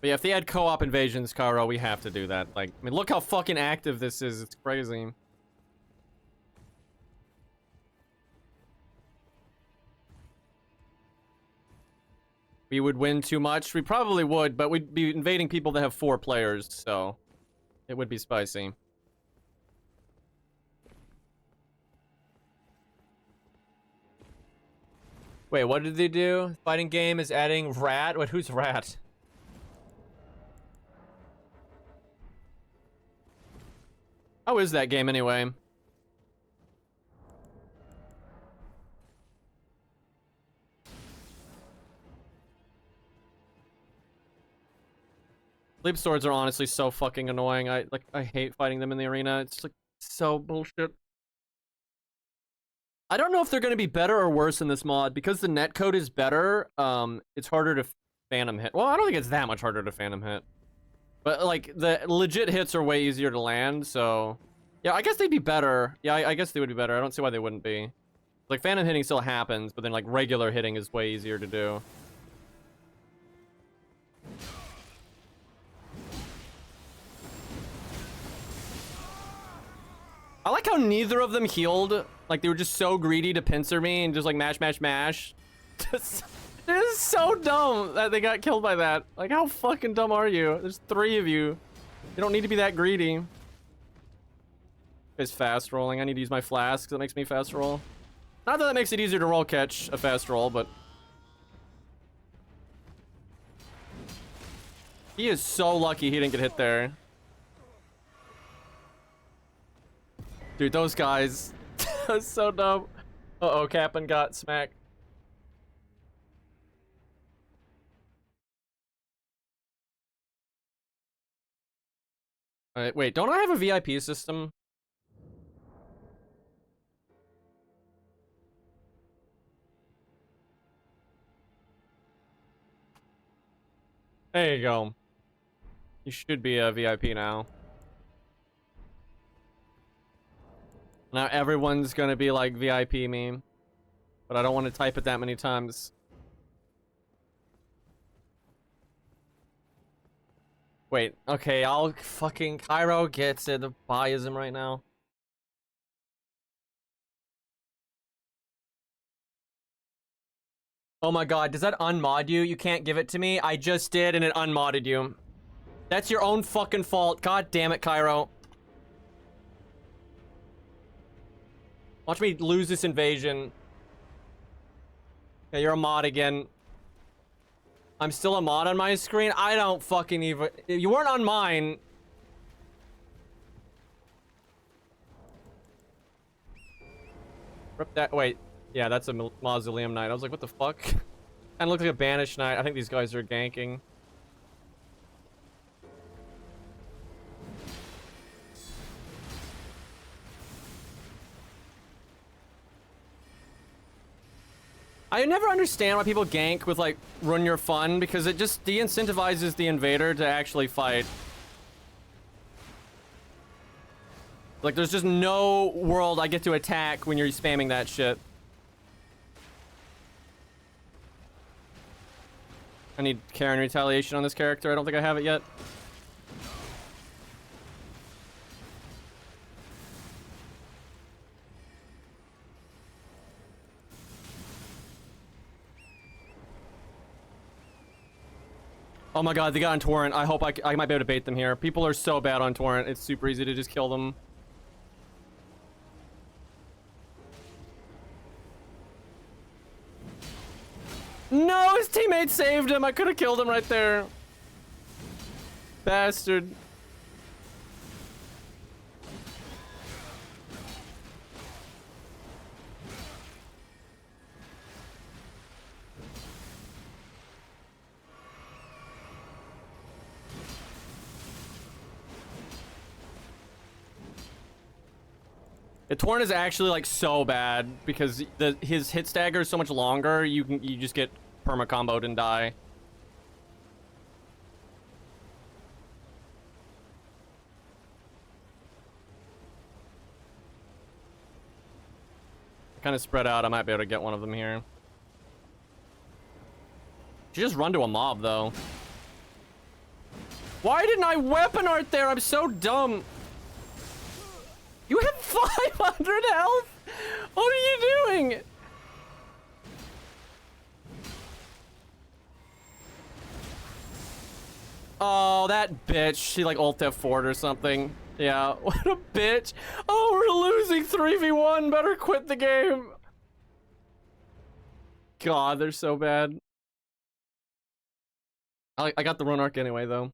But yeah, if they add co-op invasions, Karo, we have to do that. Like, I mean, look how fucking active this is. It's crazy. We would win too much. We probably would, but we'd be invading people that have 4 players, so it would be spicy. Wait, what did they do? Fighting game is adding rat? What? Who's rat? How is that game anyway? Sleep swords are honestly so fucking annoying. I hate fighting them in the arena. It's like so bullshit. I don't know if they're going to be better or worse in this mod because the netcode is better. It's harder to phantom hit. Well, I don't think it's that much harder to phantom hit. But like the legit hits are way easier to land, so yeah, I guess they'd be better. Yeah, I guess they would be better. I don't see why they wouldn't be. Like phantom hitting still happens, but then like regular hitting is way easier to do. I like how neither of them healed. Like they were just so greedy to pincer me and just like mash, mash, mash. It is so dumb that they got killed by that. Like how fucking dumb are you? There's 3 of you. You don't need to be that greedy. It's fast rolling. I need to use my flask. That makes me fast roll. Not that that makes it easier to roll catch a fast roll, but he is so lucky he didn't get hit there. Dude, those guys. That's so dumb. Uh-oh, Cap'n got smacked. Alright, wait, don't I have a VIP system? There you go. You should be a VIP now. Now everyone's gonna be like VIP meme. But I don't want to type it that many times. Wait, okay, I'll fucking... Cairo gets it. The biasm right now. Oh my god, does that unmod you? You can't give it to me? I just did and it unmodded you. That's your own fucking fault. God damn it, Cairo. Watch me lose this invasion. Yeah, you're a mod again. I'm still a mod on my screen? I don't fucking even... You weren't on mine. Rip that... Wait. Yeah, that's a Mausoleum Knight. I was like, what the fuck? Kinda looks like a Banished Knight. I think these guys are ganking. I never understand why people gank with, like, Ruin Your Fun, because it just de-incentivizes the invader to actually fight. Like, there's just no world I get to attack when you're spamming that shit. I need Karen Retaliation on this character. I don't think I have it yet. Oh my god, they got on Torrent. I hope I might be able to bait them here. People are so bad on Torrent. It's super easy to just kill them. No, his teammate saved him. I could have killed him right there. Bastard. The Torrent is actually like so bad because his hit stagger is so much longer. You just get perma comboed and die. Kind of spread out. I might be able to get one of them here. She just run to a mob though. Why didn't I weapon art there? I'm so dumb. You have 500 health? What are you doing? Oh, that bitch. She like ult F4'd or something. Yeah, what a bitch. Oh, we're losing 3v1. Better quit the game. God, they're so bad. I got the run arc anyway, though.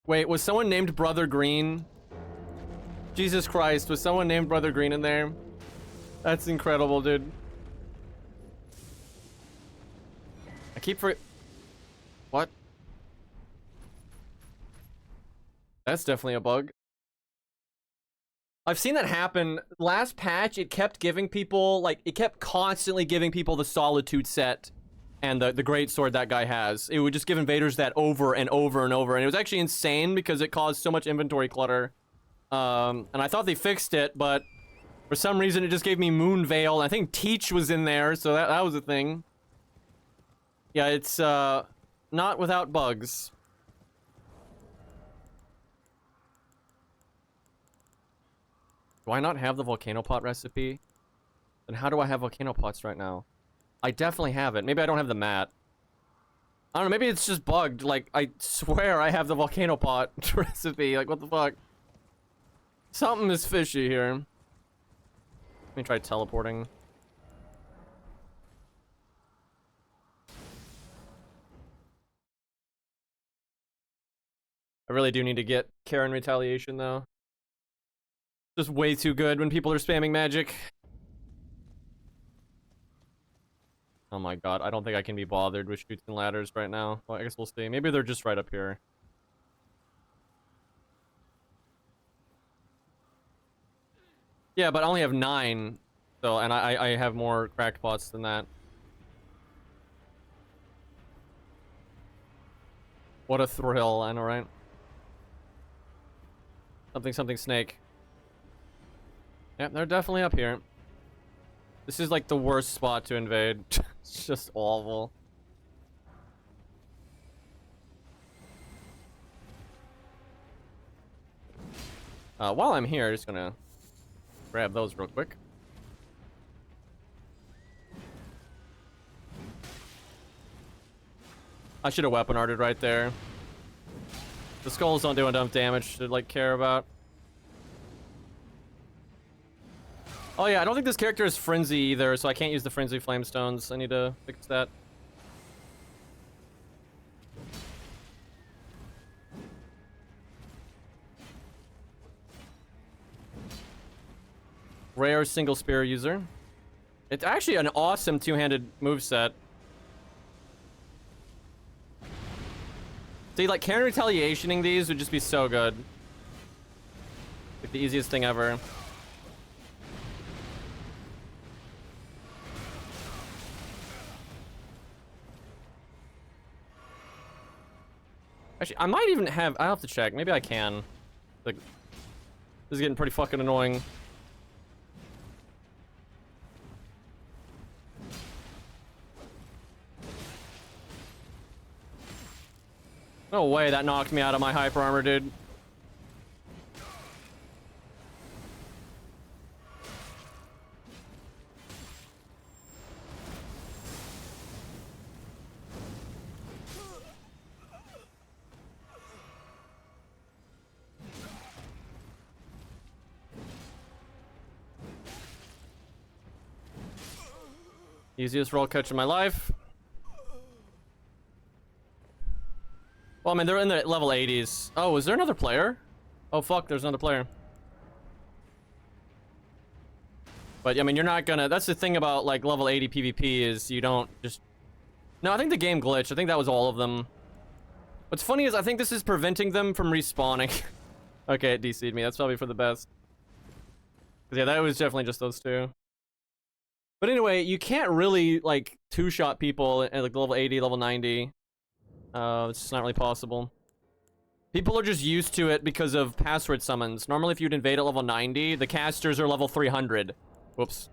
Wait, was someone named Brother Green? Jesus Christ, was someone named Brother Green in there? That's incredible, dude. I keep What? That's definitely a bug. I've seen that happen. Last patch, it kept giving people, like, it kept constantly giving people the Solitude set and the great sword that guy has. It would just give invaders that over and over and over, and it was actually insane because it caused so much inventory clutter. And I thought they fixed it, but for some reason it just gave me Moon Veil. I think Teach was in there, so that was a thing. Yeah, it's not without bugs. Do I not have the volcano pot recipe? Then how do I have volcano pots right now? I definitely have it. Maybe I don't have the mat. I don't know, maybe it's just bugged. Like, I swear I have the volcano pot recipe. Like, what the fuck? Something is fishy here. Let me try teleporting. I really do need to get Karen Retaliation, though. Just way too good when people are spamming magic. Oh my god, I don't think I can be bothered with Chutes and Ladders right now. Well, I guess we'll see. Maybe they're just right up here. Yeah, but I only have 9. So, and I have more cracked pots than that. What a thrill, I know, right? Something snake. Yeah, they're definitely up here. This is like the worst spot to invade. It's just awful. While I'm here, just gonna grab those real quick. I should have weapon arted right there. The skulls don't do enough damage to, like, care about. Oh yeah, I don't think this character is Frenzy either, so I can't use the Frenzy Flamestones. I need to fix that. Rare single spear user. It's actually an awesome two-handed moveset. See, like, counter retaliationing these would just be so good. Like the easiest thing ever. Actually, I might even have... I'll have to check. Maybe I can. Like, this is getting pretty fucking annoying. No way that knocked me out of my hyper armor, dude. Easiest roll catch in my life. Well, I mean, they're in the level 80s. Oh, is there another player? Oh, fuck, there's another player. But, I mean, you're not gonna... That's the thing about, like, level 80 PvP is you don't just... No, I think the game glitched. I think that was all of them. What's funny is I think this is preventing them from respawning. Okay, it DC'd me. That's probably for the best. 'Cause, yeah, that was definitely just those two. But anyway, you can't really, like, two-shot people at, like, level 80, level 90. It's just not really possible. People are just used to it because of password summons. Normally, if you'd invade at level 90, the casters are level 300. Whoops.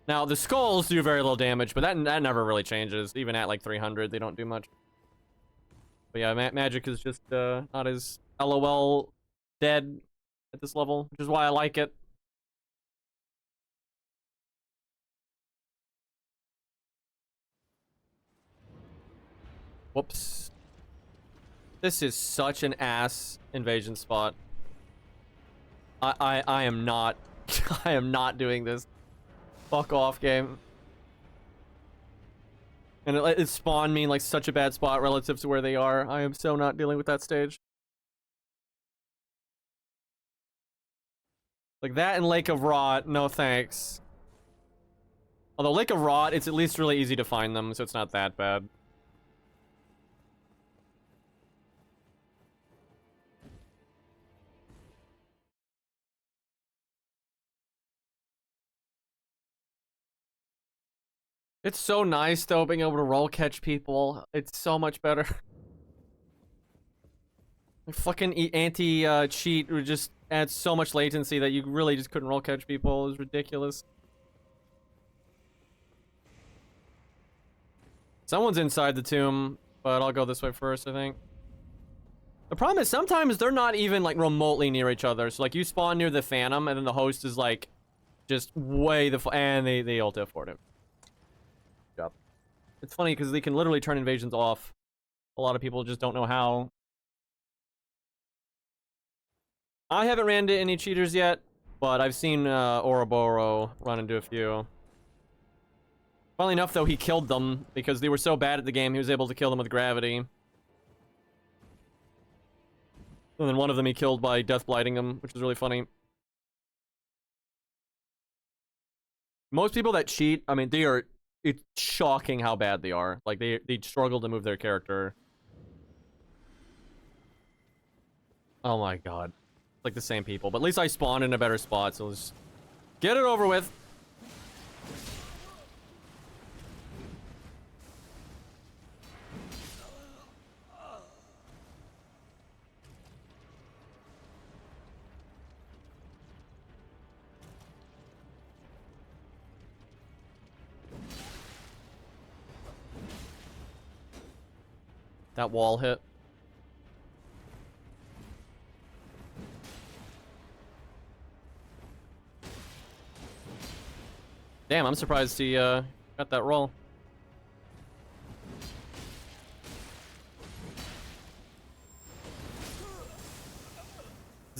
Now, the skulls do very little damage, but that never really changes. Even at, like, 300, they don't do much. But yeah, magic is just, not as LOL dead at this level, which is why I like it. Whoops. This is such an ass invasion spot. I am not... I am not doing this. Fuck off, game. And it spawned me in, like, such a bad spot relative to where they are. I am so not dealing with that stage. Like, that and Lake of Rot, no thanks. Although Lake of Rot, it's at least really easy to find them, so it's not that bad. It's so nice, though, being able to roll catch people. It's so much better. Fucking anti-cheat would just add so much latency that you really just couldn't roll catch people. It was ridiculous. Someone's inside the tomb, but I'll go this way first, I think. The problem is sometimes they're not even, like, remotely near each other. So, like, you spawn near the Phantom, and then the host is, like, just way the... And they ult F4'd it. Job. It's funny, because they can literally turn invasions off. A lot of people just don't know how. I haven't ran into any cheaters yet, but I've seen Ouroboros run into a few. Funnily enough, though, he killed them because they were so bad at the game, he was able to kill them with gravity. And then one of them he killed by death blighting them, which is really funny. Most people that cheat, I mean, they are... It's shocking how bad they are. Like, they struggle to move their character. Oh my god. Like the same people. But at least I spawned in a better spot, so let's get it over with. That wall hit. Damn, I'm surprised he got that roll.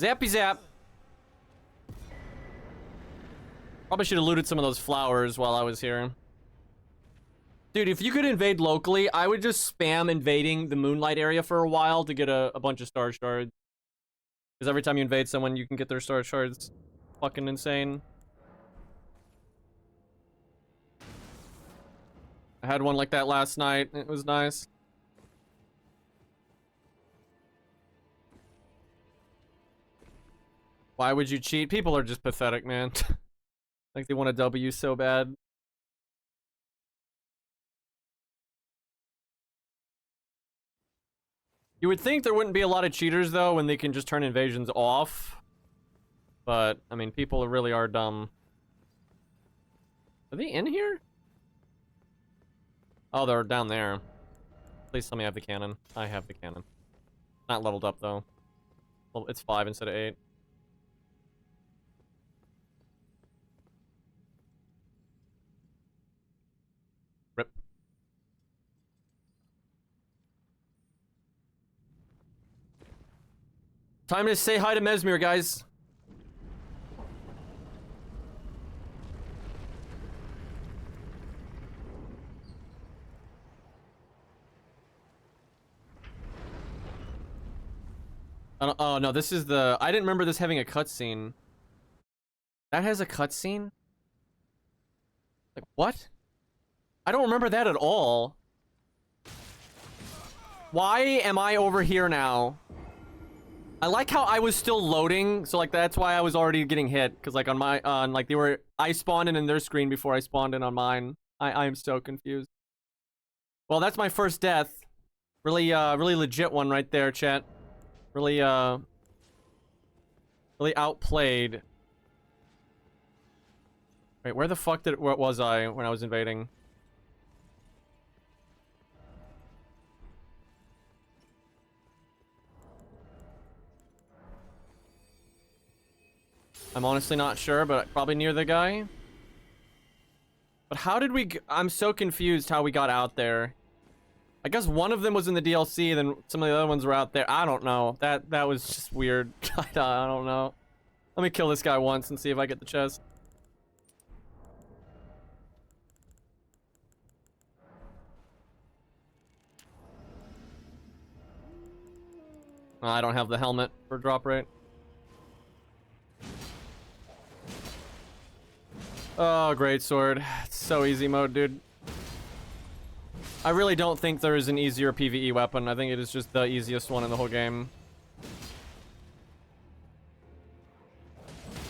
Zappy zap. Probably should have looted some of those flowers while I was here. Dude, if you could invade locally, I would just spam invading the Moonlight area for a while to get a bunch of star shards. Because every time you invade someone, you can get their star shards. Fucking insane. I had one like that last night. It was nice. Why would you cheat? People are just pathetic, man. Like they want a W so bad. You would think there wouldn't be a lot of cheaters though when they can just turn invasions off. But, I mean, people really are dumb. Are they in here? Oh, they're down there. Please tell me I have the cannon. I have the cannon. Not leveled up though. Well, it's 5 instead of 8. Rip. Time to say hi to Mesmer, guys. Oh no, this is the... I didn't remember this having a cutscene. That has a cutscene? Like, what? I don't remember that at all. Why am I over here now? I like how I was still loading, so like that's why I was already getting hit. Cause like like they were... I spawned in their screen before I spawned in on mine. I am so confused. Well, that's my first death. Really legit one right there, chat. Really outplayed. Wait, where the fuck what was I when I was invading? I'm honestly not sure, but probably near the guy. But how did we... I'm so confused how we got out there. I guess one of them was in the DLC, then some of the other ones were out there. I don't know. That was just weird. I don't know. Let me kill this guy once and see if I get the chest. Oh, I don't have the helmet for drop rate. Oh, great sword. It's so easy mode, dude. I really don't think there is an easier PvE weapon. I think it is just the easiest one in the whole game.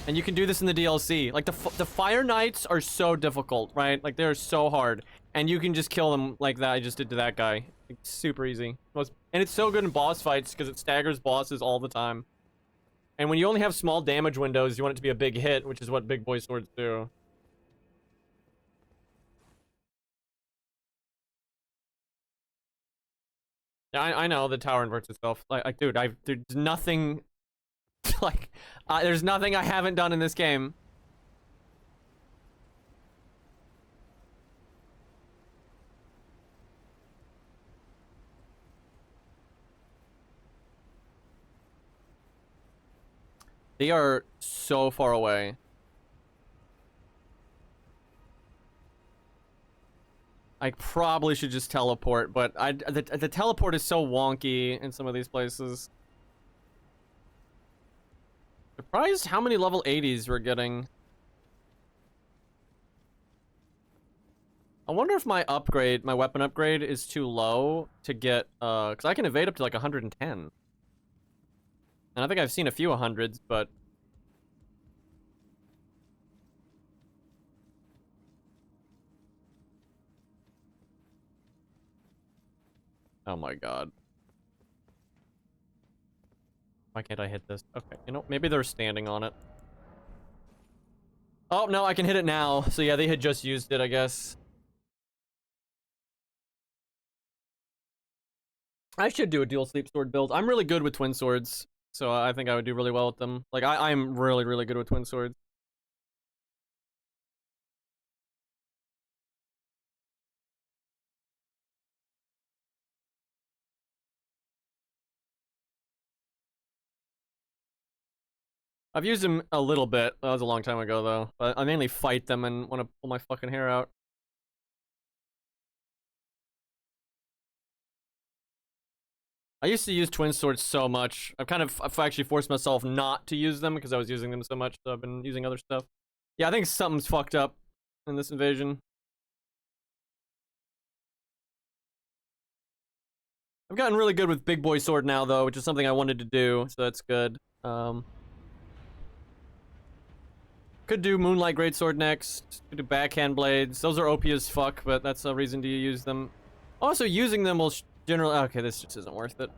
And you can do this in the DLC. Like, the Fire Knights are so difficult, right? Like, they're so hard. And you can just kill them like that I just did to that guy. Like, super easy. And it's so good in boss fights because it staggers bosses all the time. And when you only have small damage windows, you want it to be a big hit, which is what big boy swords do. Yeah, I know the tower inverts itself. Like dude, there's nothing... like, there's nothing I haven't done in this game. They are so far away. I probably should just teleport, but the teleport is so wonky in some of these places. Surprised how many level 80s we're getting. I wonder if my weapon upgrade is too low to get, because I can evade up to like 110. And I think I've seen a few hundreds, but... Oh my god. Why can't I hit this? Okay, you know, maybe they're standing on it. Oh, no, I can hit it now. So yeah, they had just used it, I guess. I should do a dual sleep sword build. I'm really good with twin swords, so I think I would do really well with them. Like, I'm really good with twin swords. I've used them a little bit. That was a long time ago, though. But I mainly fight them and want to pull my fucking hair out. I used to use twin swords so much. I've actually forced myself not to use them because I was using them so much, so I've been using other stuff. Yeah, I think something's fucked up in this invasion. I've gotten really good with big boy sword now, though, which is something I wanted to do, so that's good. Could do Moonlight Greatsword next. Could do Backhand Blades. Those are OP as fuck, but that's a reason to use them. Also, using them will generally... Okay, this just isn't worth it.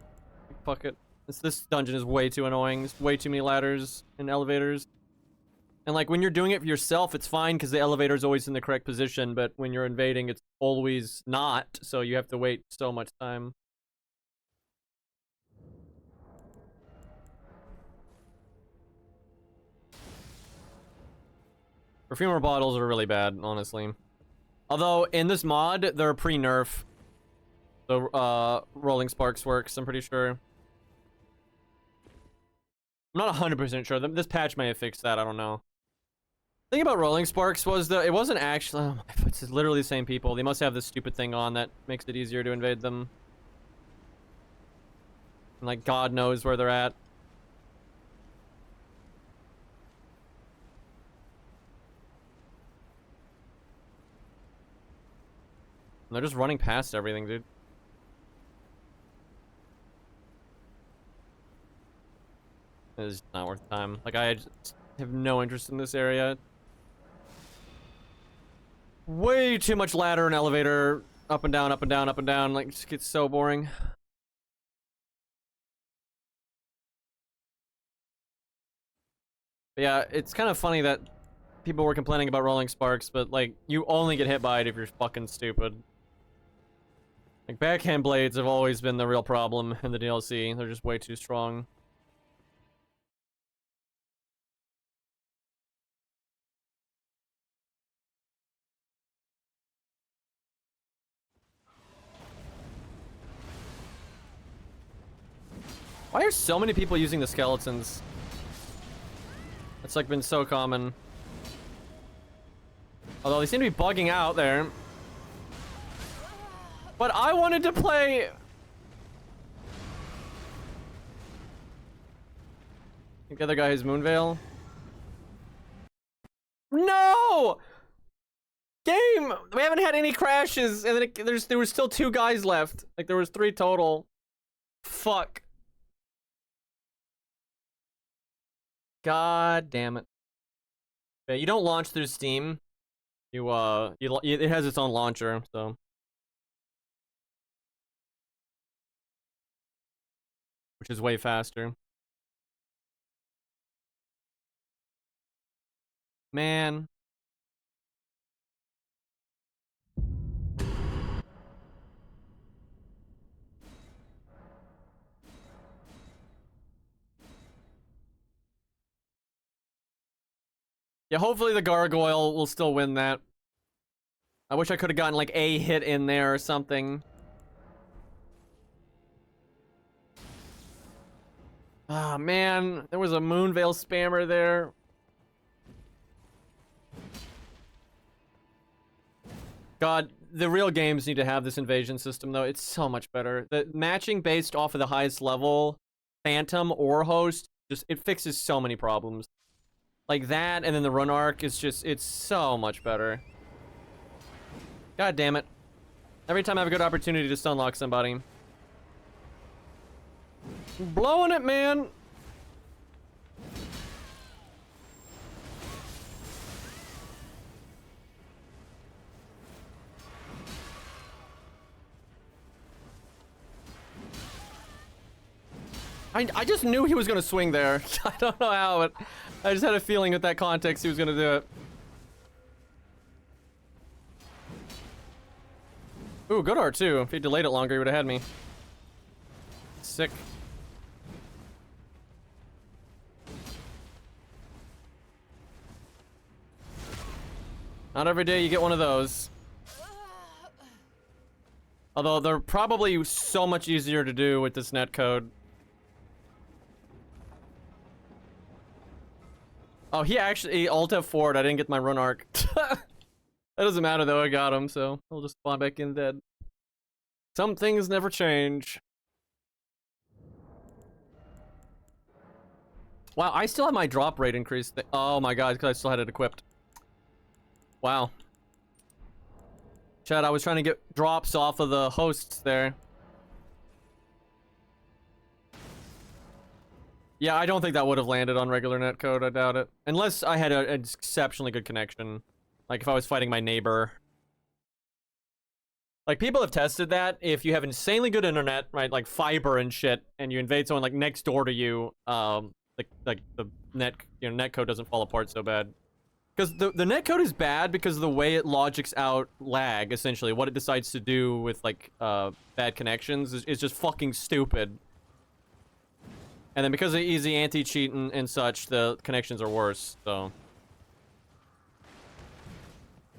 Fuck it. This dungeon is way too annoying. There's way too many ladders and elevators. And, like, when you're doing it for yourself, it's fine because the elevator's always in the correct position, but when you're invading, it's always not, so you have to wait so much time. Perfumer bottles are really bad, honestly. Although, in this mod, they're pre-nerf. So, Rolling Sparks works, I'm pretty sure. I'm not 100% sure. This patch may have fixed that, I don't know. The thing about Rolling Sparks was that it wasn't actually... Oh, it's literally the same people. They must have this stupid thing on that makes it easier to invade them. And, like, God knows where they're at. They're just running past everything, dude. It's not worth time. Like, I just have no interest in this area. Way too much ladder and elevator. Up and down, up and down, up and down. Like, it just gets so boring. But yeah, it's kind of funny that people were complaining about Rolling Sparks, but, like, you only get hit by it if you're fucking stupid. Like, backhand blades have always been the real problem in the DLC. They're just way too strong. Why are so many people using the skeletons? It's, like, been so common. Although they seem to be bugging out there. But I wanted to play... I think the other guy has Moonveil. No! Game! We haven't had any crashes, and then there was still 2 guys left. Like, there was 3 total. Fuck. God damn it. Yeah, you don't launch through Steam. It has its own launcher, so... Which is way faster. Man. Yeah, hopefully the gargoyle will still win that. I wish I could have gotten like a hit in there or something. Ah, man, there was a Moonveil spammer there. God, the real games need to have this invasion system, though. It's so much better. The matching based off of the highest level, Phantom or Host, just it fixes so many problems. Like that, and then the run arc is just, it's so much better. God damn it. Every time I have a good opportunity to stunlock somebody. Blowing it, man. I just knew he was gonna swing there. I don't know how, but I just had a feeling with that context he was gonna do it. Ooh, good R2. If he delayed it longer, he would have had me. Sick. Not every day you get one of those. Although they're probably so much easier to do with this netcode. Oh, he actually alt F4'd. I didn't get my run arc. That doesn't matter though. I got him, so he'll just spawn back in dead. Some things never change. Wow, I still have my drop rate increased. Oh my god, because I still had it equipped. Wow. Chad, I was trying to get drops off of the hosts there. Yeah, I don't think that would have landed on regular netcode. I doubt it. Unless I had an exceptionally good connection. Like if I was fighting my neighbor. Like people have tested that. If you have insanely good internet, right, like fiber and shit, and you invade someone like next door to you, like the netcode doesn't fall apart so bad. Because the netcode is bad because of the way it logics out lag, essentially. What it decides to do with, like, bad connections is just fucking stupid. And then because of easy anti-cheat and such, the connections are worse, so...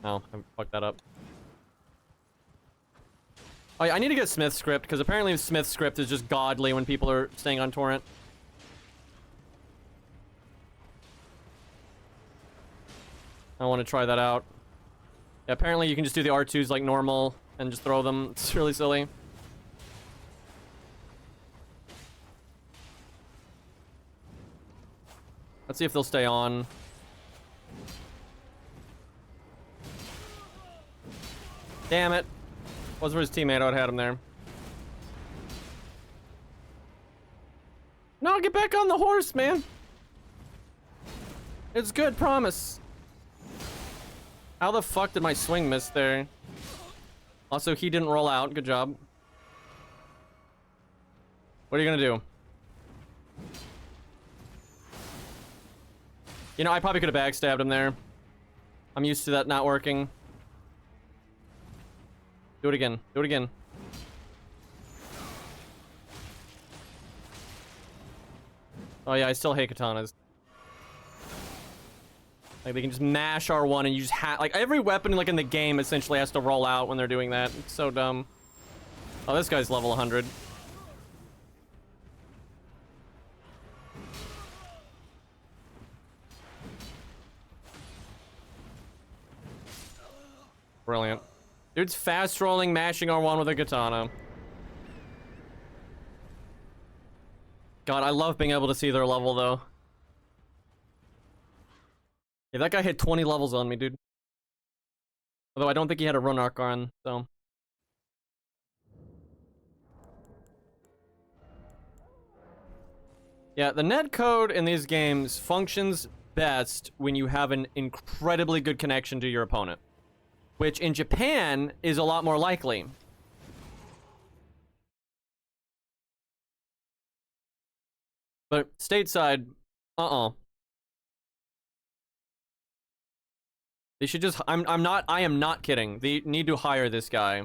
Oh, I fucked that up. Oh yeah, I need to get Smith's script, because apparently Smith's script is just godly when people are staying on torrent. I want to try that out. Yeah, apparently you can just do the R2s like normal and just throw them. It's really silly. Let's see if they'll stay on. Damn it. Was for his teammate, I would have had him there. No, get back on the horse, man. It's good, promise. How the fuck did my swing miss there? Also, he didn't roll out. Good job. What are you gonna do? You know, I probably could have backstabbed him there. I'm used to that not working. Do it again. Do it again. Oh yeah, I still hate katanas. Like, they can just mash R1 and you just like, every weapon, like, in the game essentially has to roll out when they're doing that. It's so dumb. Oh, this guy's level 100. Brilliant. Dude's fast rolling, mashing R1 with a katana. God, I love being able to see their level, though. Yeah, that guy hit 20 levels on me, dude. Although I don't think he had a run arc on, so. Yeah, the netcode in these games functions best when you have an incredibly good connection to your opponent. Which, in Japan, is a lot more likely. But stateside, They should just, I am not kidding. They need to hire this guy.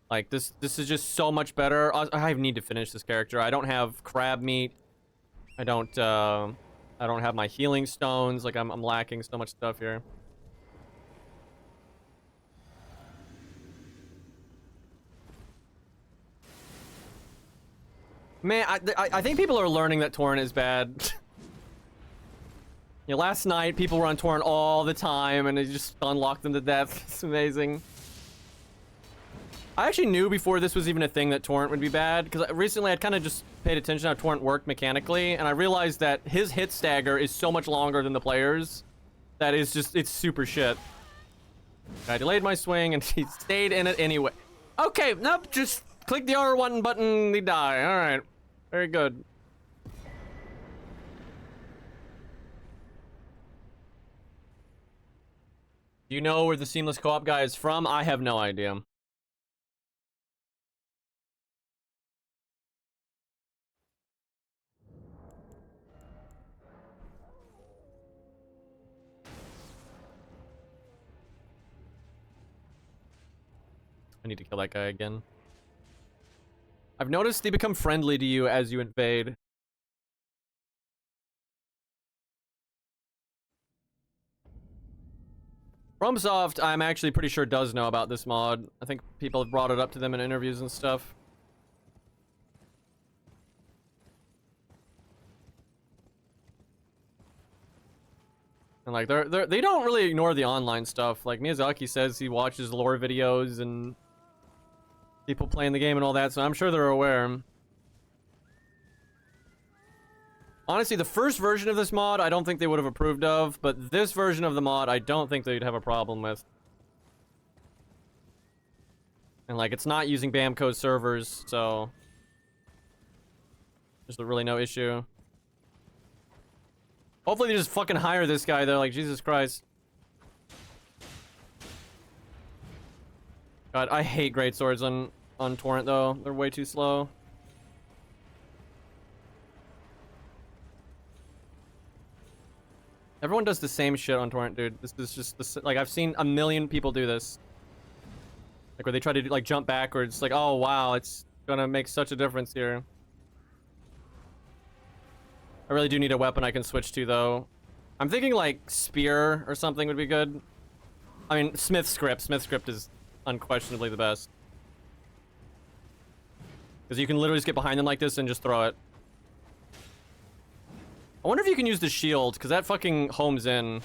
Like, this is just so much better. I need to finish this character. I don't have crab meat. I don't have my healing stones. Like, I'm lacking so much stuff here. Man, I think people are learning that torrent is bad. You know, last night, people were on torrent all the time, and it just unlocked them to death. It's amazing. I actually knew before this was even a thing that torrent would be bad, because recently I'd kind of just paid attention to how torrent worked mechanically, and I realized that his hit stagger is so much longer than the players that is just, it's super shit. I delayed my swing, and he stayed in it anyway. Okay, nope, just click the R1 button, they die. Alright. Very good. Do you know where the seamless co-op guy is from? I have no idea. I need to kill that guy again. I've noticed they become friendly to you as you invade. FromSoft, I'm actually pretty sure does know about this mod. I think people have brought it up to them in interviews and stuff. And like they don't really ignore the online stuff. Like Miyazaki says he watches lore videos and people playing the game and all that, so I'm sure they're aware. Honestly, the first version of this mod, I don't think they would have approved of, but this version of the mod, I don't think they'd have a problem with. And like, it's not using Bamco servers, so there's really no issue. Hopefully they just fucking hire this guy, though, like, Jesus Christ. God, I hate greatswords on Torrent, though. They're way too slow. Everyone does the same shit on Torrent, dude. This is just, like, I've seen a million people do this. Like, where they try to, like, jump backwards. Like, oh, wow, it's gonna make such a difference here. I really do need a weapon I can switch to, though. I'm thinking, like, spear or something would be good. I mean, Smith's Script. Smith's Script is unquestionably the best. Because you can literally just get behind them like this and just throw it. I wonder if you can use the shield, because that fucking homes in.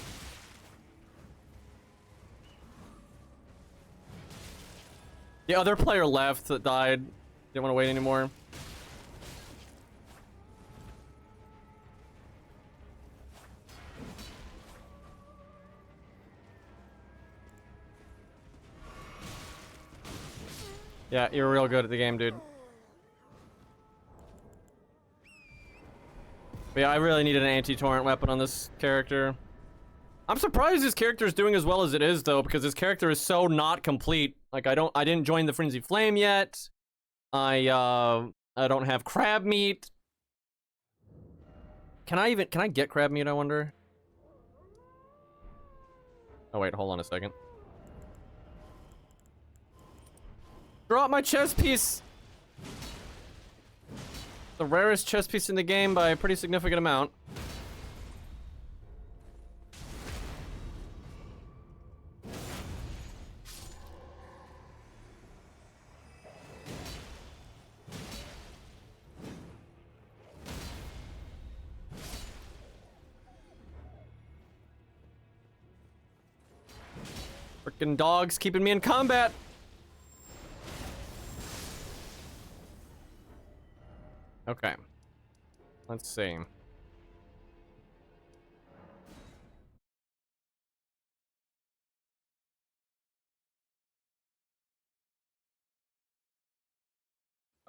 The other player left that died. Didn't want to wait anymore. Yeah, you're real good at the game, dude. But yeah, I really needed an anti-torrent weapon on this character. I'm surprised his character is doing as well as it is, though, because his character is so not complete. Like, I didn't join the Frenzy Flame yet. I don't have crab meat. Can I get crab meat, I wonder? Oh, wait, hold on a second. Drop my chest piece! The rarest chest piece in the game by a pretty significant amount. Frickin' dogs keeping me in combat! Okay. Let's see.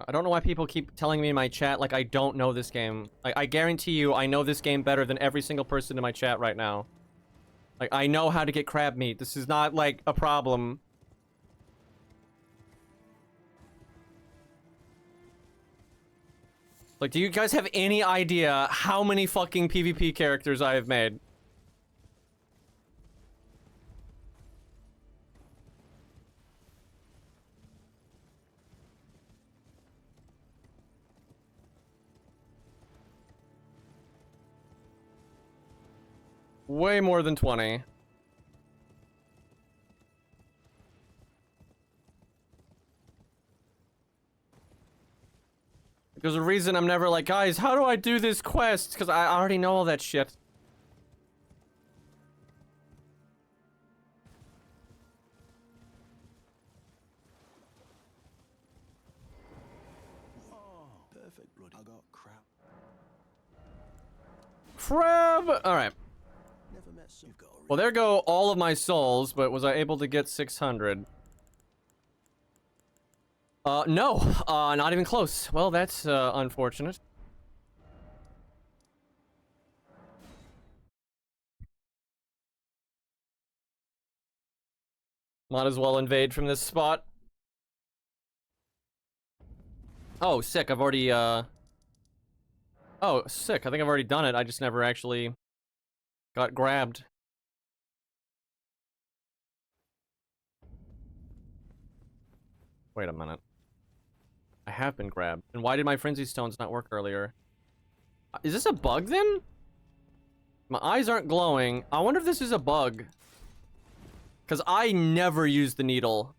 I don't know why people keep telling me in my chat like I don't know this game. I guarantee you I know this game better than every single person in my chat right now. Like, I know how to get crab meat. This is not, like, a problem. Like, do you guys have any idea how many fucking PvP characters I have made? Way more than 20. There's a reason I'm never like, guys, how do I do this quest? Because I already know all that shit. Oh, perfect, blood. I got crap. Crab! Alright. Never met some. You've got a Well, there go all of my souls, but was I able to get 600? No. Not even close. Well, that's, unfortunate. Might as well invade from this spot. Oh, sick. I've already, Oh, sick. I think I've already done it. I just never actually got grabbed. Wait a minute. I have been grabbed. And why did my frenzy stones not work earlier? Is this a bug then? My eyes aren't glowing. I wonder if this is a bug. Because I never use the needle.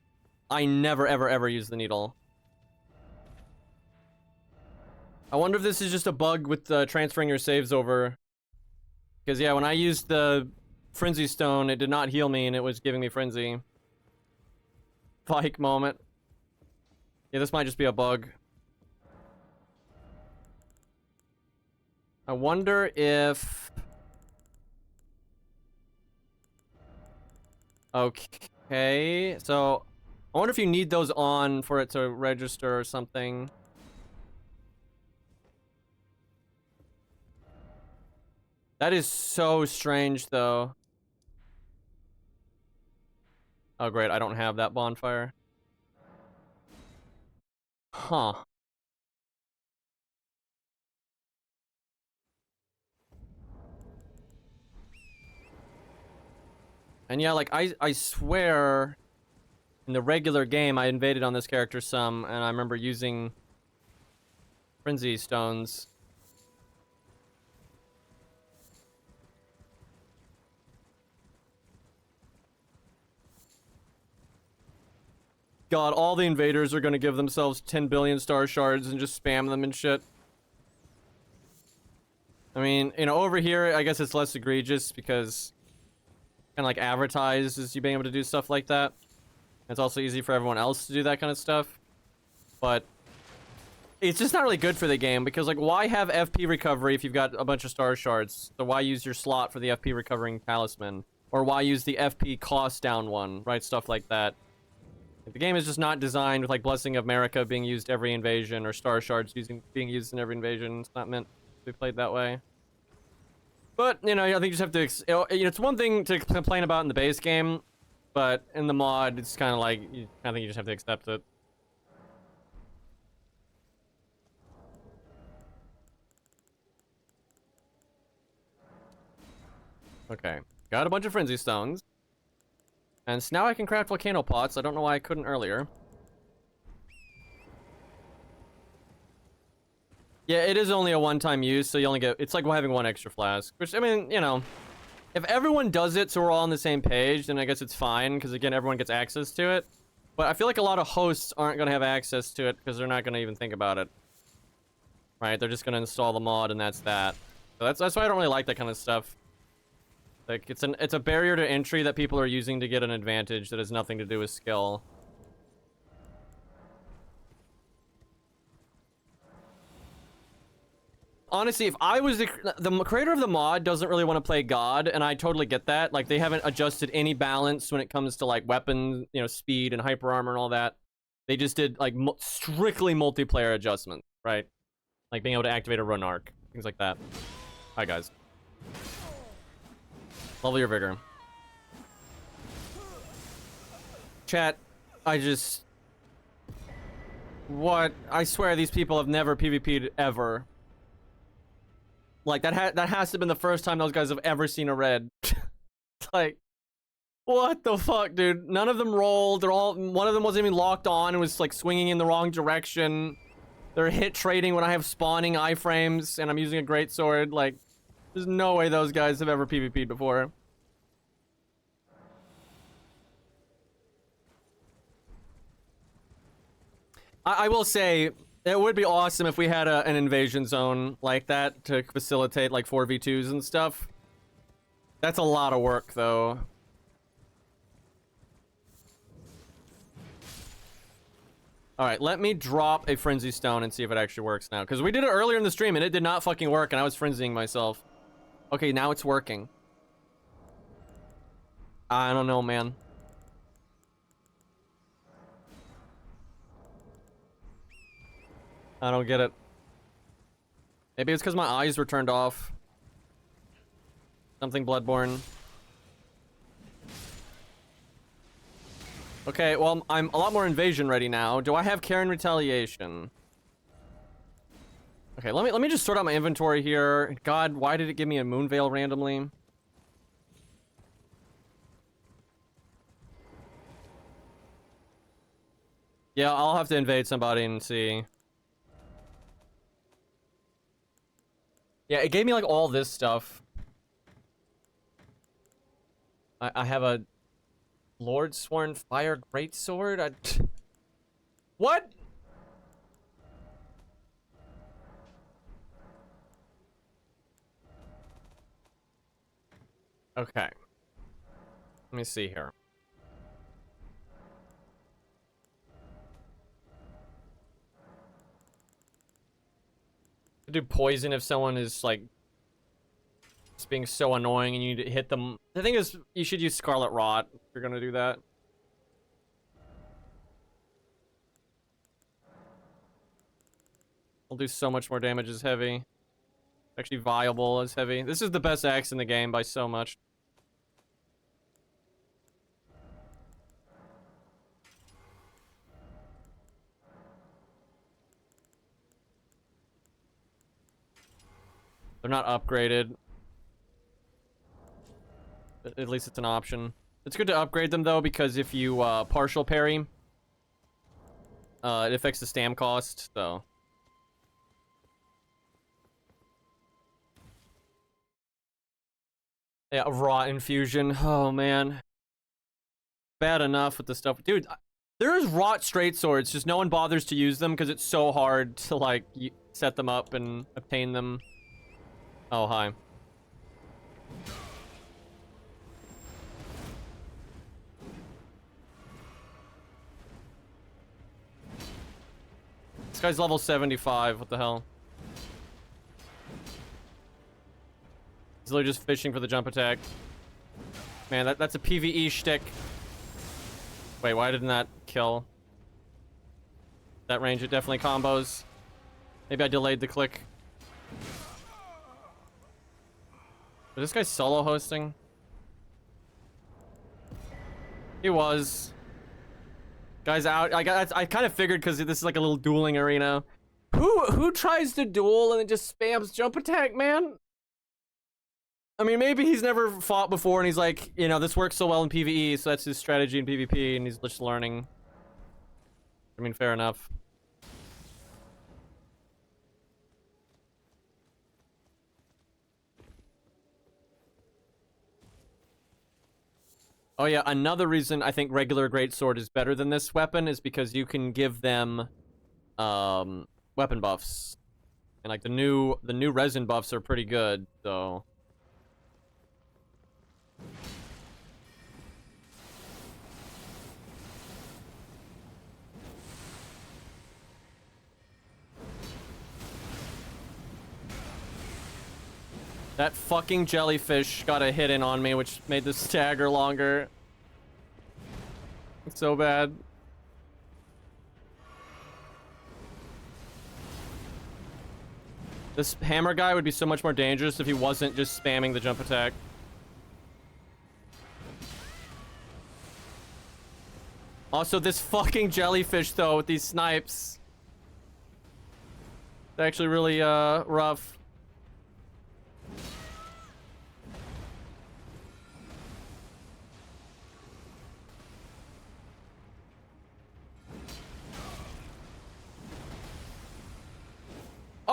I never, ever, ever use the needle. I wonder if this is just a bug with transferring your saves over. Because, yeah, when I used the Frenzy Stone, it did not heal me, and it was giving me Frenzy. Like moment. Yeah, this might just be a bug. I wonder if... Okay, so... I wonder if you need those on for it to register or something. That is so strange, though. Oh, great, I don't have that bonfire. Huh. And yeah, like, I swear... In the regular game, I invaded on this character some, and I remember using... Frenzy Stones. God, all the invaders are gonna give themselves 10 billion star shards and just spam them and shit. I mean, you know, over here, I guess it's less egregious because kind of like advertises you being able to do stuff like that. It's also easy for everyone else to do that kind of stuff. But it's just not really good for the game because, like, why have FP recovery if you've got a bunch of star shards? So why use your slot for the FP recovering talisman? Or why use the FP cost down one, right? Stuff like that. The game is just not designed with, like, Blessing of America being used every invasion or star shards being used in every invasion. It's not meant to be played that way. But, you know, I think you just have to... it's one thing to complain about in the base game, but in the mod, it's kind of like... I think you just have to accept it. Okay. Got a bunch of Frenzy Stones. And so now I can craft Volcano Pots. I don't know why I couldn't earlier. Yeah, it is only a one-time use, so you only get... It's like having one extra flask. Which, I mean, you know... If everyone does it so we're all on the same page, then I guess it's fine, because again, everyone gets access to it. But I feel like a lot of hosts aren't going to have access to it, because they're not going to even think about it. Right? They're just going to install the mod, and that's that. So that's why I don't really like that kind of stuff. Like, it's a barrier to entry that people are using to get an advantage that has nothing to do with skill. Honestly, if I was the creator of the mod doesn't really want to play God, and I totally get that. Like, they haven't adjusted any balance when it comes to, like, weapon, you know, speed and hyper armor and all that. They just did, like, strictly multiplayer adjustments, right? Like being able to activate a run arc, things like that. Hi, guys. Level your vigor. Chat, I just... What? I swear these people have never PvP'd ever. Like, that has to have been the first time those guys have ever seen a red. Like, what the fuck, dude? None of them rolled. One of them wasn't even locked on and was, like, swinging in the wrong direction. They're hit trading when I have spawning iframes and I'm using a greatsword. Like, there's no way those guys have ever PvP'd before. I will say... It would be awesome if we had an invasion zone like that to facilitate, like, 4v2s and stuff. That's a lot of work, though. Alright, let me drop a Frenzy Stone and see if it actually works now. Because we did it earlier in the stream and it did not fucking work and I was frenzying myself. Okay, now it's working. I don't know, man. I don't get it. Maybe it's because my eyes were turned off. Something Bloodborne. Okay, well, I'm a lot more invasion ready now. Do I have Karen Retaliation? Okay, let me just sort out my inventory here. God, why did it give me a Moonveil randomly? Yeah, I'll have to invade somebody and see. Yeah, it gave me, like, all this stuff. I have a Lord Sworn Fire Greatsword? What? Okay. Let me see here. Do poison if someone is like just being so annoying and you need to hit them. The thing is, you should use Scarlet Rot if you're gonna do that. Will do so much more damage as heavy. Actually viable as heavy. This is the best axe in the game by so much. They're not upgraded. At least it's an option. It's good to upgrade them though, because if you partial parry, it affects the stam cost, so. Yeah, raw infusion. Oh man. Bad enough with the stuff. Dude, there's rot straight swords, just no one bothers to use them because it's so hard to like set them up and obtain them. Oh, hi. This guy's level 75. What the hell? He's literally just fishing for the jump attack. Man, that's a PvE shtick. Wait, why didn't that kill? That range, it definitely combos. Maybe I delayed the click. Was this guy solo hosting? He was. Guy's out. I kind of figured because this is like a little dueling arena. Who tries to duel and then just spams jump attack, man? I mean, maybe he's never fought before and he's like, you know, this works so well in PvE, so that's his strategy in PvP, and he's just learning. I mean, fair enough. Oh yeah, another reason I think regular greatsword is better than this weapon is because you can give them weapon buffs. And like the new resin buffs are pretty good, so that fucking jellyfish got a hit in on me, which made the stagger longer. It's so bad. This hammer guy would be so much more dangerous if he wasn't just spamming the jump attack. Also, this fucking jellyfish, though, with these snipes. It's actually really, rough.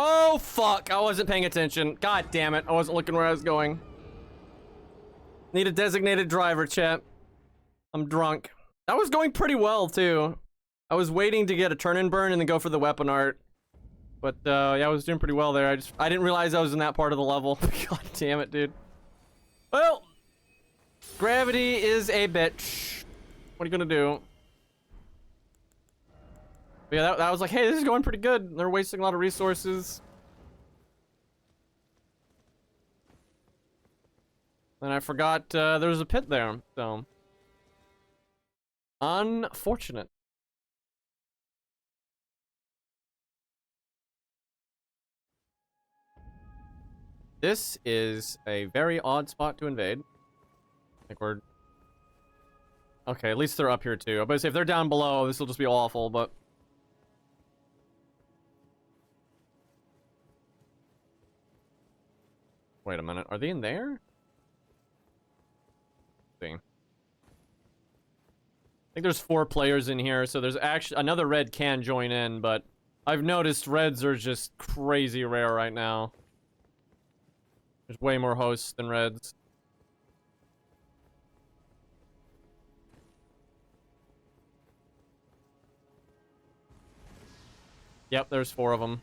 Oh, fuck. I wasn't paying attention. God damn it. I wasn't looking where I was going. Need a designated driver, chat. I'm drunk. That was going pretty well, too. I was waiting to get a turn and burn and then go for the weapon art. But, yeah, I was doing pretty well there. I didn't realize I was in that part of the level. God damn it, dude. Well, gravity is a bitch. What are you gonna do? But yeah, that was like, hey, this is going pretty good. They're wasting a lot of resources. And I forgot there was a pit there, so. Unfortunate. This is a very odd spot to invade. Like we're... Okay, at least they're up here too. But if they're down below, this will just be awful, but... Wait a minute, are they in there? Let's see. I think there's 4 players in here, so there's actually another red can join in, but I've noticed reds are just crazy rare right now. There's way more hosts than reds. Yep, there's 4 of them.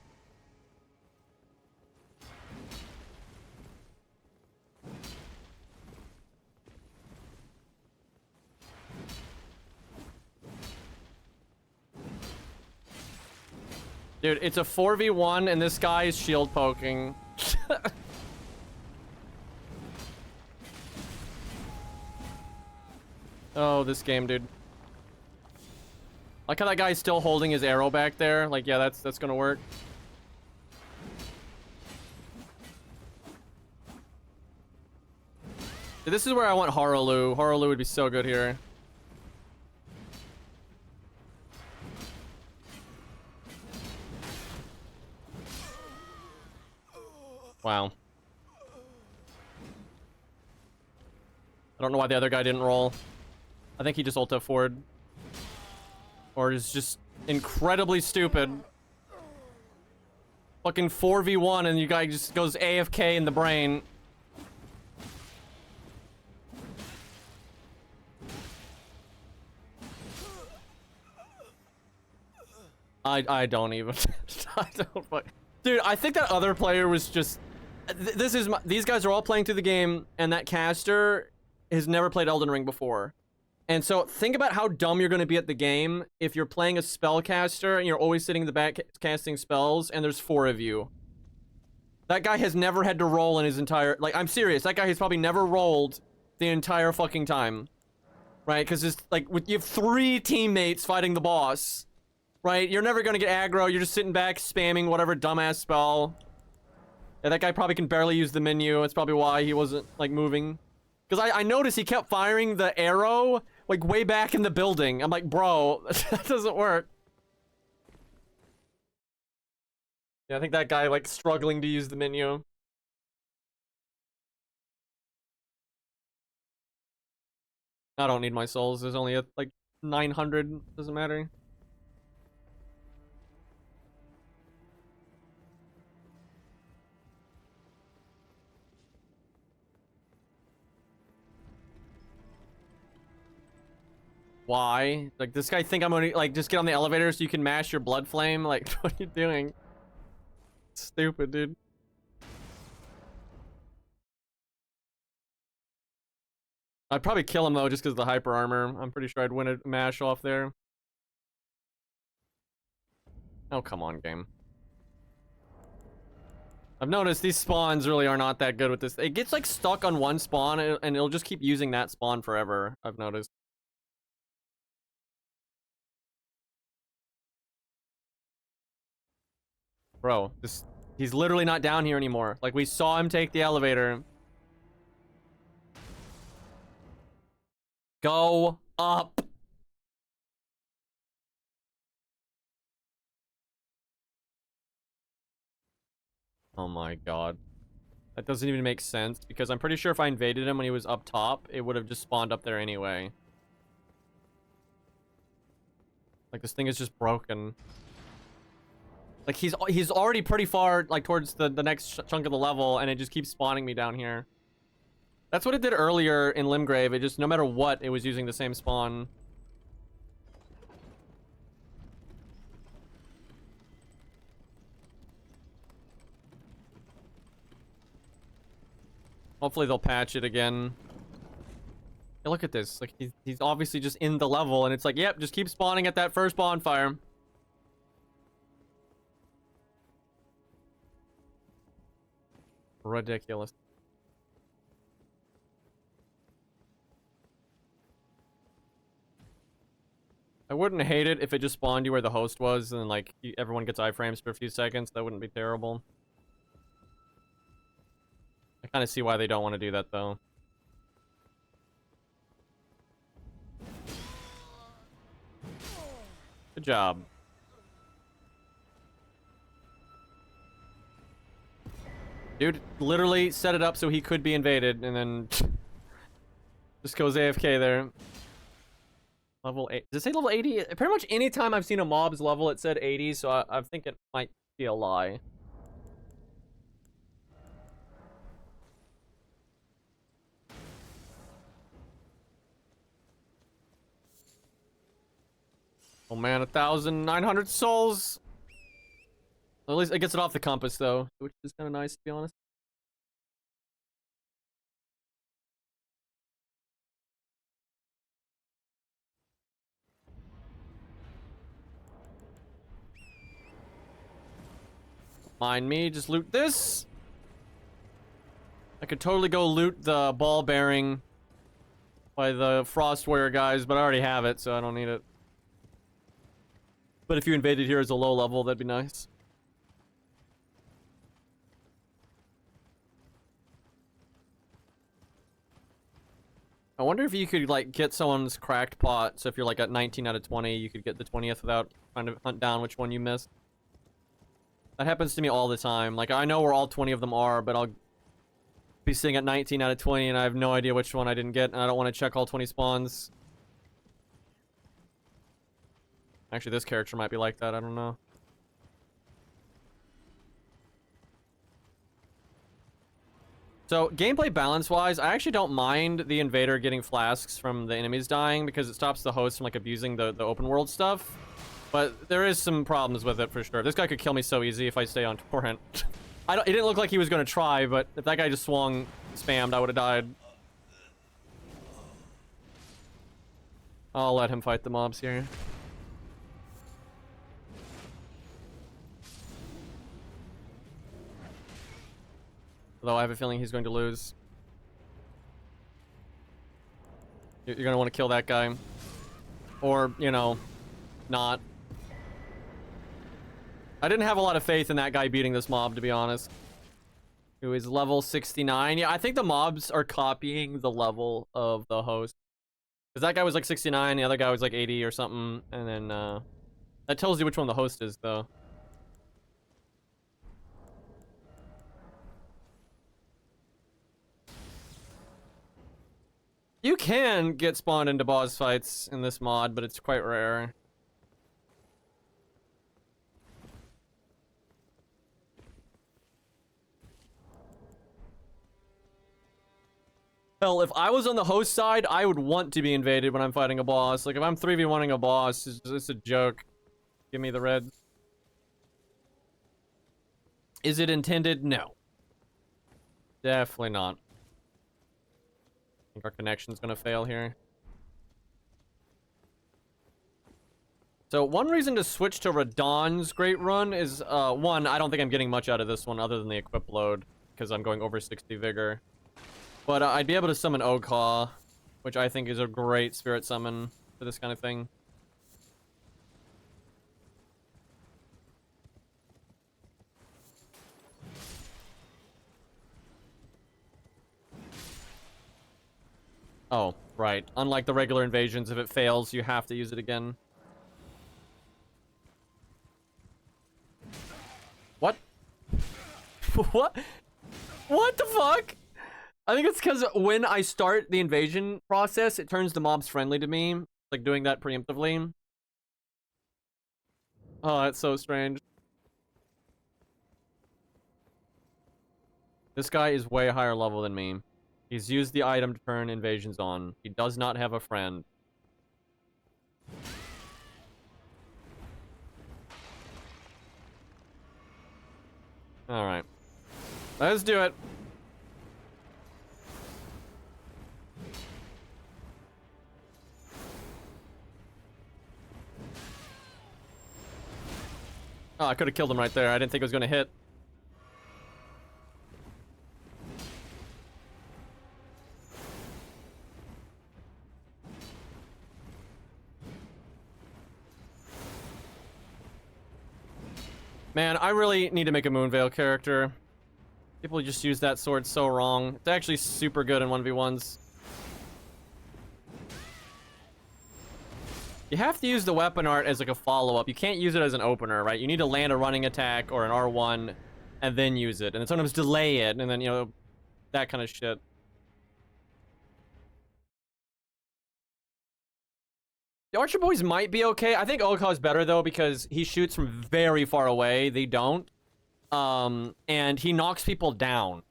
Dude, it's a 4v1 and this guy is shield poking. Oh, this game, dude. Like how that guy's still holding his arrow back there. Like, yeah, that's gonna work. Dude, this is where I want Horolu. Horolu would be so good here. Wow. I don't know why the other guy didn't roll. I think he just ulted forward. Or is just incredibly stupid. Fucking 4v1 and you guy just goes AFK in the brain. I don't even. I don't fuck. Dude, I think that other player was just. These guys are all playing through the game, and that caster has never played Elden Ring before. And so think about how dumb you're going to be at the game if you're playing a spellcaster and you're always sitting in the back casting spells, and there's 4 of you. That guy has never had to roll in his entire. Like, I'm serious. That guy has probably never rolled the entire fucking time, right? Because it's like you have 3 teammates fighting the boss. Right? You're never gonna get aggro. You're just sitting back, spamming whatever dumbass spell. Yeah, that guy probably can barely use the menu. That's probably why he wasn't, like, moving. Because I noticed he kept firing the arrow, like, way back in the building. I'm like, bro, that doesn't work. Yeah, I think that guy, like, struggling to use the menu. I don't need my souls. There's only, like, 900. Doesn't matter. Why? Like, this guy think I'm gonna, like, just get on the elevator so you can mash your blood flame? Like, what are you doing? Stupid, dude. I'd probably kill him, though, just because of the hyper armor. I'm pretty sure I'd win a mash off there. Oh, come on, game. I've noticed these spawns really are not that good with this. It gets, like, stuck on one spawn, and it'll just keep using that spawn forever, I've noticed. Bro, he's literally not down here anymore. Like, we saw him take the elevator. Go up. Oh my god. That doesn't even make sense, because I'm pretty sure if I invaded him when he was up top, it would have just spawned up there anyway. Like, this thing is just broken. Like, he's already pretty far, like, towards the next chunk of the level, and it just keeps spawning me down here. That's what it did earlier in Limgrave. It just, no matter what, it was using the same spawn. Hopefully they'll patch it again. Hey, look at this. Like, he's obviously just in the level, and it's like, yep, just keep spawning at that first bonfire. Ridiculous. I wouldn't hate it if it just spawned you where the host was, and like everyone gets iframes for a few seconds. That wouldn't be terrible. I kind of see why they don't want to do that, though. Good job. Dude literally set it up so he could be invaded, and then just goes AFK there. Level 8. Does it say level 80? Pretty much any time I've seen a mob's level, it said 80, so I think it might be a lie. Oh man, 1,900 souls! At least it gets it off the compass, though, which is kind of nice, to be honest. Mind me, just loot this. I could totally go loot the ball bearing by the Frost Warrior guys, but I already have it, so I don't need it. But if you invaded here as a low level, that'd be nice. I wonder if you could, like, get someone's cracked pot, so if you're, like, at 19 out of 20, you could get the 20th without trying to hunt down which one you missed. That happens to me all the time. Like, I know where all 20 of them are, but I'll be sitting at 19 out of 20, and I have no idea which one I didn't get, and I don't want to check all 20 spawns. Actually, this character might be like that, I don't know. So, gameplay balance-wise, I actually don't mind the invader getting flasks from the enemies dying because it stops the host from, like, abusing the open world stuff. But there is some problems with it, for sure. This guy could kill me so easy if I stay on torrent. It didn't look like he was going to try, but if that guy just swung, spammed, I would have died. I'll let him fight the mobs here. Although I have a feeling he's going to lose. You're going to want to kill that guy. Or, you know, not. I didn't have a lot of faith in that guy beating this mob, to be honest. Who is level 69. Yeah, I think the mobs are copying the level of the host. Because that guy was like 69, the other guy was like 80 or something. And then, that tells you which one the host is, though. You can get spawned into boss fights in this mod, but it's quite rare. Hell, if I was on the host side, I would want to be invaded when I'm fighting a boss. Like, if I'm 3v1ing a boss, it's a joke. Give me the red. Is it intended? No. Definitely not. I think our connection's gonna fail here. So one reason to switch to Radahn's Great Run is, one, I don't think I'm getting much out of this one other than the equip load, because I'm going over 60 vigor. But I'd be able to summon Okha, which I think is a great spirit summon for this kind of thing. Oh, right. Unlike the regular invasions, if it fails, you have to use it again. What? What? What the fuck? I think it's because when I start the invasion process, it turns the mobs friendly to me. Like doing that preemptively. Oh, that's so strange. This guy is way higher level than me. He's used the item to turn invasions on. He does not have a friend. Alright. Let's do it. Oh, I could have killed him right there. I didn't think it was going to hit. Man, I really need to make a Moonveil character. People just use that sword so wrong. It's actually super good in 1v1s. You have to use the weapon art as like a follow-up. You can't use it as an opener, right? You need to land a running attack or an R1 and then use it. And then sometimes delay it and then, you know, that kind of shit. The Archer Boys might be okay. I think Okha's better, though, because he shoots from very far away. They don't. And he knocks people down,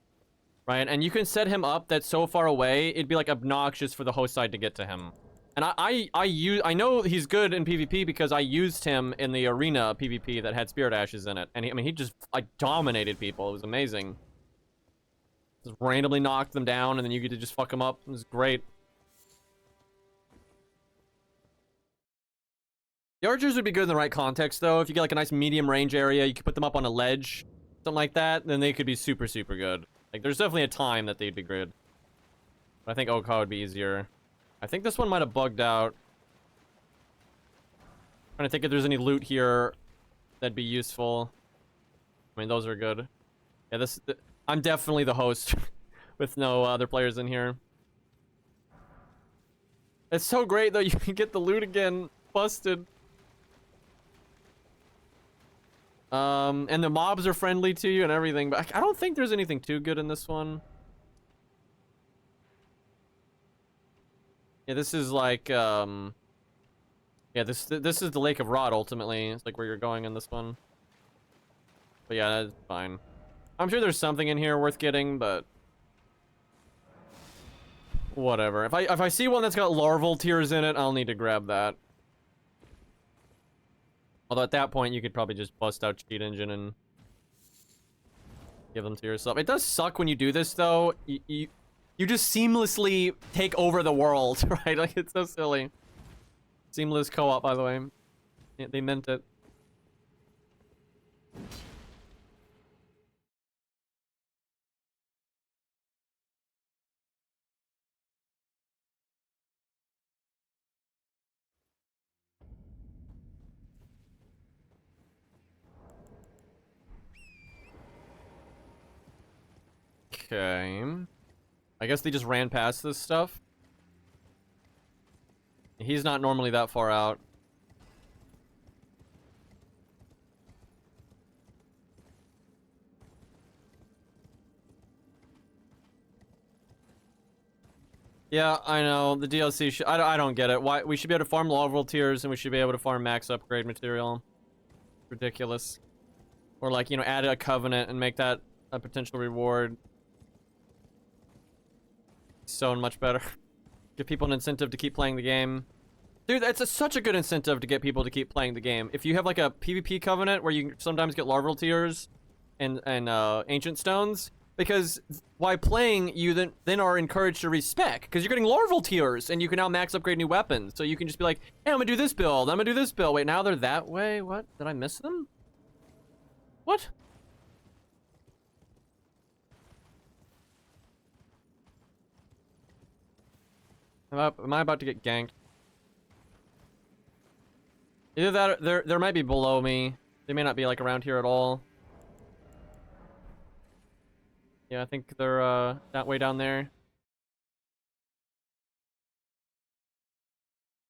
right? And you can set him up that's so far away, it'd be, like, obnoxious for the host side to get to him. And I know he's good in PvP because I used him in the arena PvP that had Spirit Ashes in it. And, he just, like, dominated people. It was amazing. Just randomly knocked them down, and then you get to just fuck them up. It was great. The archers would be good in the right context, though. If you get like a nice medium range area, you could put them up on a ledge something like that, then they could be super, super good. Like, there's definitely a time that they'd be good. But I think Oka would be easier. I think this one might have bugged out. Trying to think if there's any loot here that'd be useful. I mean, those are good. Yeah, I'm definitely the host with no other players in here. It's so great, though. You can get the loot again. Busted. And the mobs are friendly to you and everything, but I don't think there's anything too good in this one. Yeah, this is like, yeah, this is the Lake of Rot, ultimately. It's like where you're going in this one. But yeah, that's fine. I'm sure there's something in here worth getting, but whatever. If I see one that's got larval tears in it, I'll need to grab that. Although at that point, you could probably just bust out Cheat Engine and give them to yourself. It does suck when you do this, though. You just seamlessly take over the world, right? Like, it's so silly. Seamless co-op, by the way. Yeah, they meant it. Okay. I guess they just ran past this stuff. He's not normally that far out. Yeah, I know. The DLC I don't get it. Why we should be able to farm larval tiers and we should be able to farm max upgrade material. Ridiculous. Or like, you know, add a covenant and make that a potential reward. So much better. Give people an incentive to keep playing the game. Dude, that's such a good incentive to get people to keep playing the game. If you have like a PvP covenant where you sometimes get larval tears and ancient stones, because while playing, you then are encouraged to respec, because you're getting larval tears, and you can now max upgrade new weapons. So you can just be like, hey, I'm gonna do this build, I'm gonna do this build. Wait, now they're that way? What? Did I miss them? What? Am I about to get ganked? Either that or they might be below me. They may not be like around here at all. Yeah, I think they're that way down there.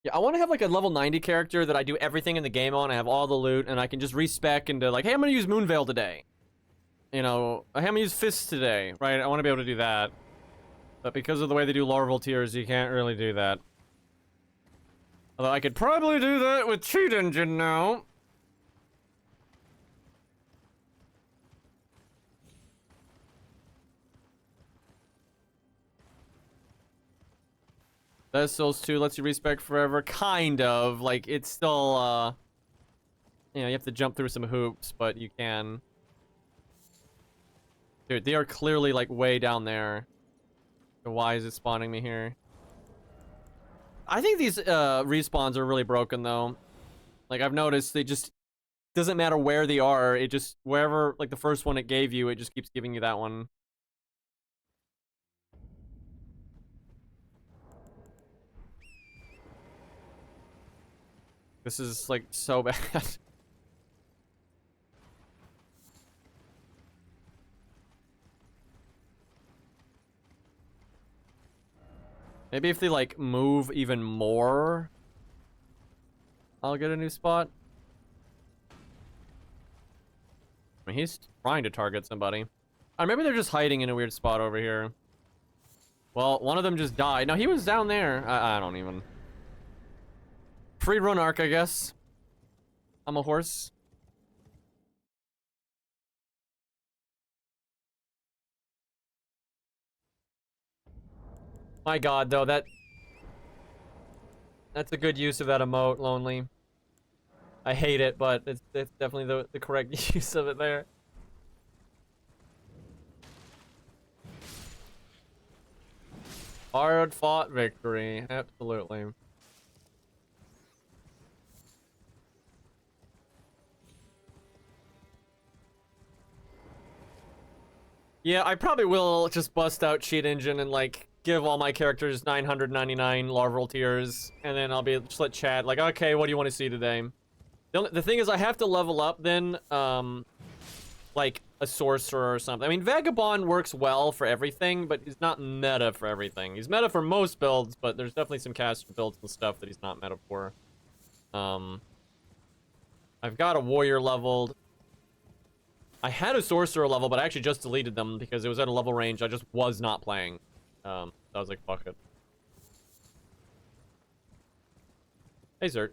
Yeah, I want to have like a level 90 character that I do everything in the game on. I have all the loot and I can just respec into like, hey, I'm gonna use Moonveil today. You know, hey, I'm gonna use Fists today, right? I want to be able to do that. But because of the way they do larval tiers, you can't really do that. Although I could probably do that with Cheat Engine now. Dead Souls 2 lets you respec forever. Kind of. Like, it's still, you know, you have to jump through some hoops, but you can. Dude, they are clearly, like, way down there. So why is it spawning me here? I think these, respawns are really broken, though. Like, I've noticed they just... Doesn't matter where they are, it just... Wherever, like, the first one it gave you, it just keeps giving you that one. This is, like, so bad. Maybe if they, like, move even more, I'll get a new spot. I mean, he's trying to target somebody. Or maybe they're just hiding in a weird spot over here. Well, one of them just died. No, he was down there. I don't even. Free run arc, I guess. I'm a horse. My god, though, that's a good use of that emote, Lonely. I hate it, but it's definitely the correct use of it there. Hard fought victory, absolutely. Yeah, I probably will just bust out Cheat Engine and like give all my characters 999 larval tears, and then I'll be just let chat like, okay, what do you want to see today? The thing is, I have to level up then, like a sorcerer or something. I mean, Vagabond works well for everything, but he's not meta for everything. He's meta for most builds, but there's definitely some caster builds and stuff that he's not meta for. I've got a warrior leveled. I had a sorcerer level, but I actually just deleted them because it was at a level range I just was not playing. So I was like, fuck it. Hey, Zert.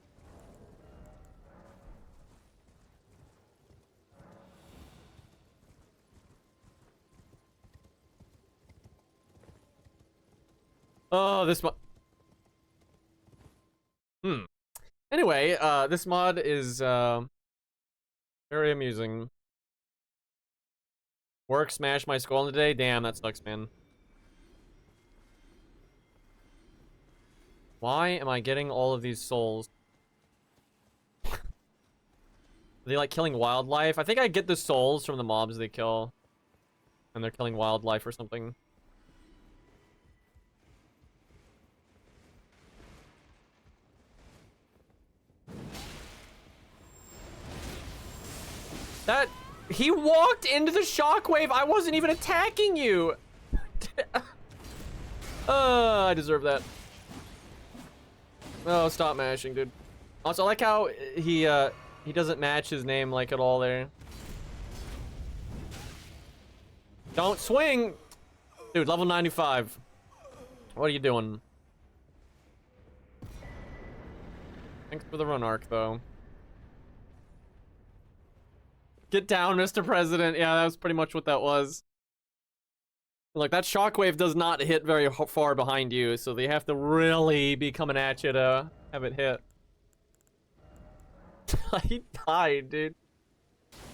Oh, this mod. Anyway, this mod is very amusing. Work smash my skull today. Damn, that sucks, man. Why am I getting all of these souls? Are they like killing wildlife? I think I get the souls from the mobs they kill. And they're killing wildlife or something. That... He walked into the shockwave. I wasn't even attacking you. I deserve that. Oh, stop mashing, dude. Also, I like how he doesn't match his name like at all there. Don't swing, dude. Level 95. What are you doing? Thanks for the run arc, though. Get down, Mr. President. Yeah, that was pretty much what that was. Like, that shockwave does not hit very far behind you, so they have to really be coming at you to have it hit. He died, dude.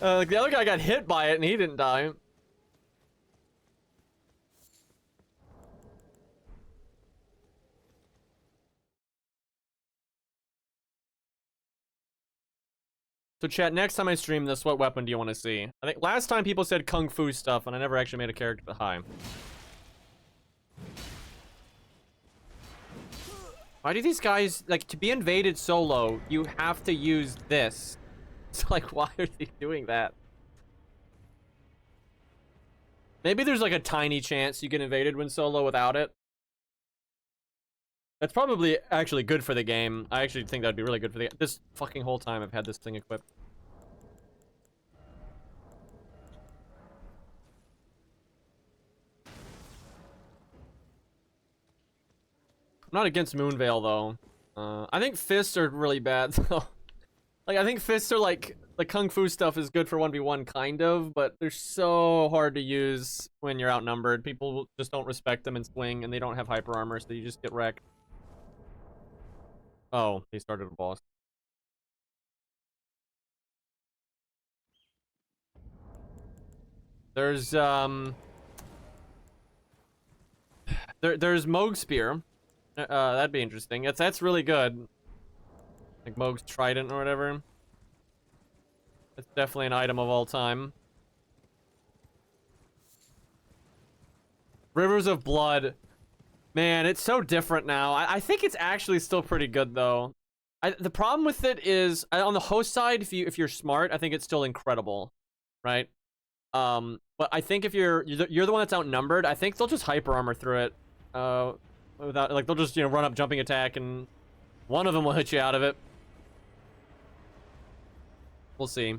Like, the other guy got hit by it, and he didn't die. So chat, next time I stream this, what weapon do you want to see? I think last time people said Kung Fu stuff, and I never actually made a character that high. Why do these guys, like, to be invaded solo, you have to use this? It's like, why are they doing that? Maybe there's like a tiny chance you get invaded when solo without it. That's probably actually good for the game. I actually think that'd be really good for the game. This fucking whole time I've had this thing equipped. I'm not against Moonveil though. I think fists are really bad though. Like, I think fists are like Kung Fu stuff is good for 1v1 kind of, but they're so hard to use when you're outnumbered. People just don't respect them and swing, and they don't have hyper armor, so you just get wrecked. Oh, he started a boss. There's there's Moog Spear. That'd be interesting. That's really good. Like Moog's Trident or whatever. It's definitely an item of all time. Rivers of Blood. Man, it's so different now. I think it's actually still pretty good though. The problem with it is on the host side, if you're smart, I think it's still incredible, right? But I think if you're the one that's outnumbered, I think they'll just hyper armor through it. Without, like, they'll just, you know, run up jumping attack and one of them will hit you out of it. We'll see.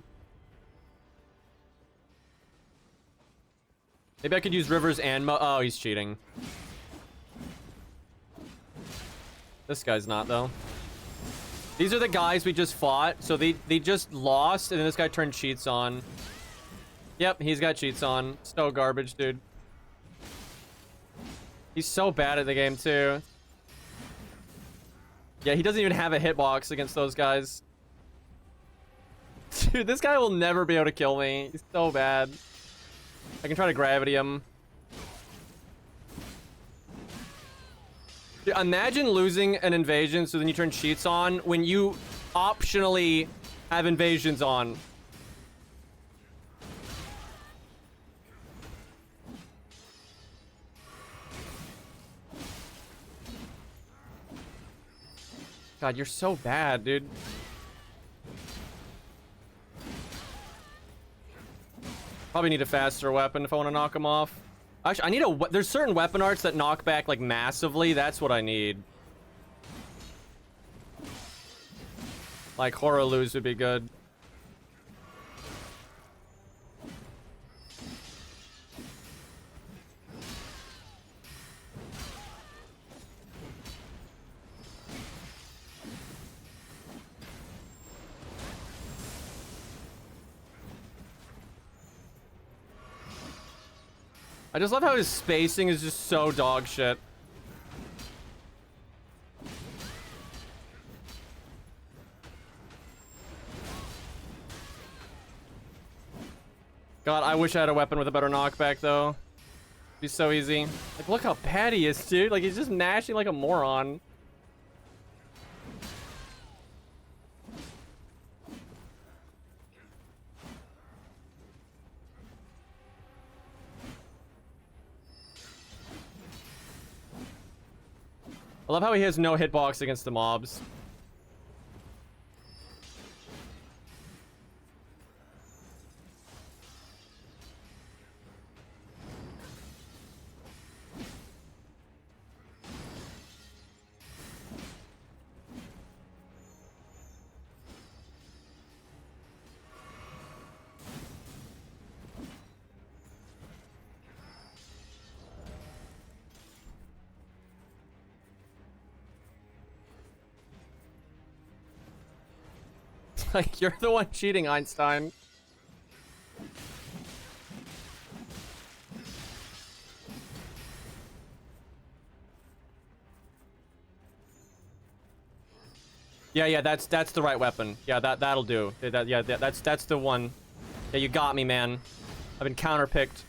Maybe I could use Rivers and oh, he's cheating. This guy's not, though. These are the guys we just fought, so they just lost, and then this guy turned cheats on. Yep, he's got cheats on. So garbage, dude. He's so bad at the game, too. Yeah, he doesn't even have a hitbox against those guys. Dude, this guy will never be able to kill me. He's so bad. I can try to gravity him. Dude, imagine losing an invasion so then you turn cheats on when you optionally have invasions on. God, you're so bad, dude. Probably need a faster weapon if I want to knock him off. Actually, I need there's certain weapon arts that knock back, like, massively. That's what I need. Like, Horoloos would be good. I just love how his spacing is just so dog shit. God, I wish I had a weapon with a better knockback, though. It'd be so easy. Like, look how bad he is, dude. Like, he's just mashing like a moron. I love how he has no hitbox against the mobs. Like, you're the one cheating, Einstein. Yeah, that's the right weapon. Yeah, that'll do. That's the one. Yeah, you got me, man. I've been counterpicked.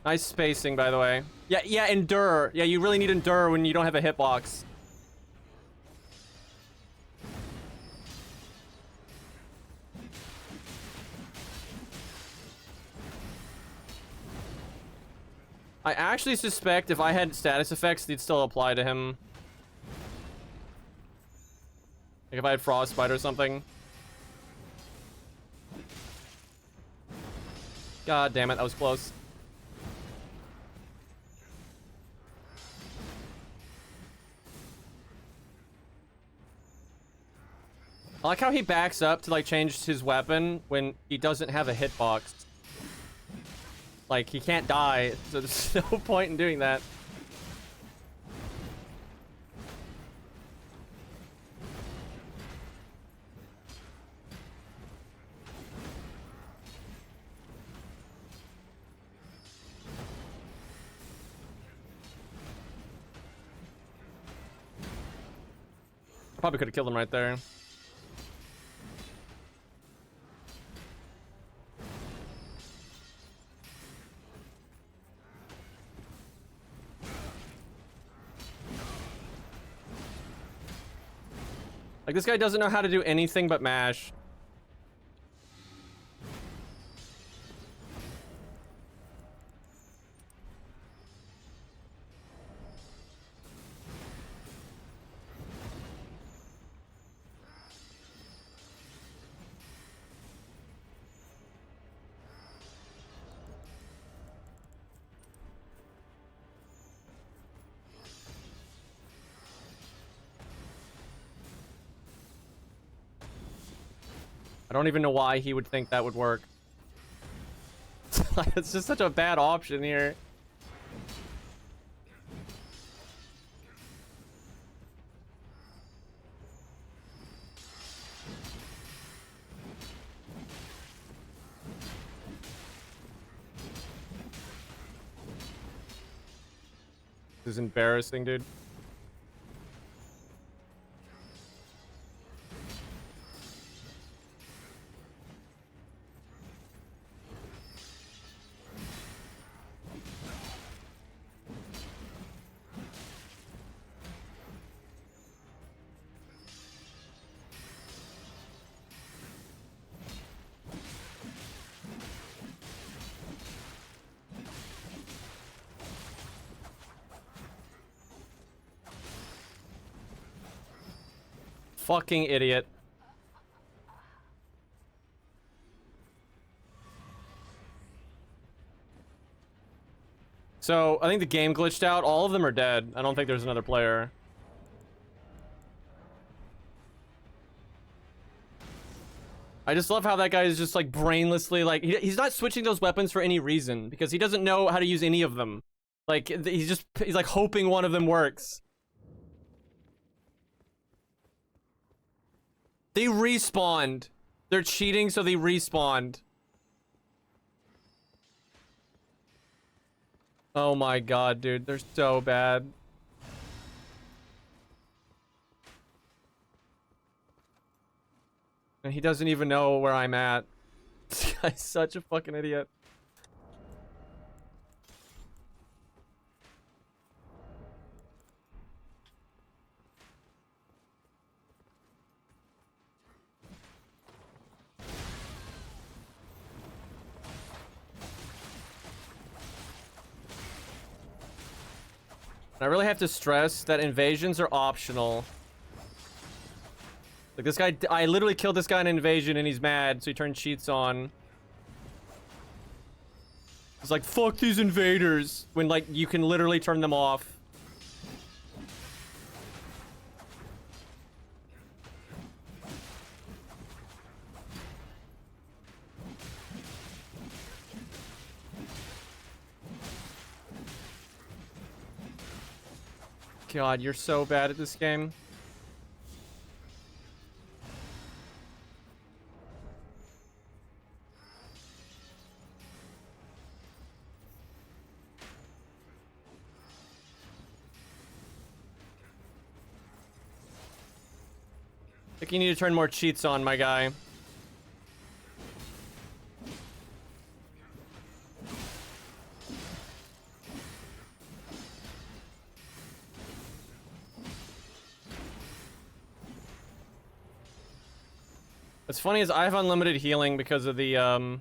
Nice spacing, by the way. Yeah, endure. Yeah, you really need endure when you don't have a hitbox. I actually suspect if I had status effects, they'd still apply to him. Like if I had frostbite or something. God damn it, that was close. I like how he backs up to, like, change his weapon when he doesn't have a hitbox. Like, he can't die, so there's no point in doing that. Probably could have killed him right there. Like, this guy doesn't know how to do anything but mash. I don't even know why he would think that would work. It's just such a bad option here. This is embarrassing, dude. fucking idiot. So, I think the game glitched out. All of them are dead. I don't think there's another player. I just love how that guy is just like brainlessly like he's not switching those weapons for any reason because he doesn't know how to use any of them. Like he's like hoping one of them works. They respawned. They're cheating so they respawned. Oh my god, dude, they're so bad. And he doesn't even know where I'm at. This guy's such a fucking idiot. I really have to stress that invasions are optional. Like this guy, I literally killed this guy in an invasion and he's mad, so he turned cheats on. He's like, fuck these invaders, when like you can literally turn them off. God, you're so bad at this game. I think you need to turn more cheats on, my guy. What's funny is I have unlimited healing because of the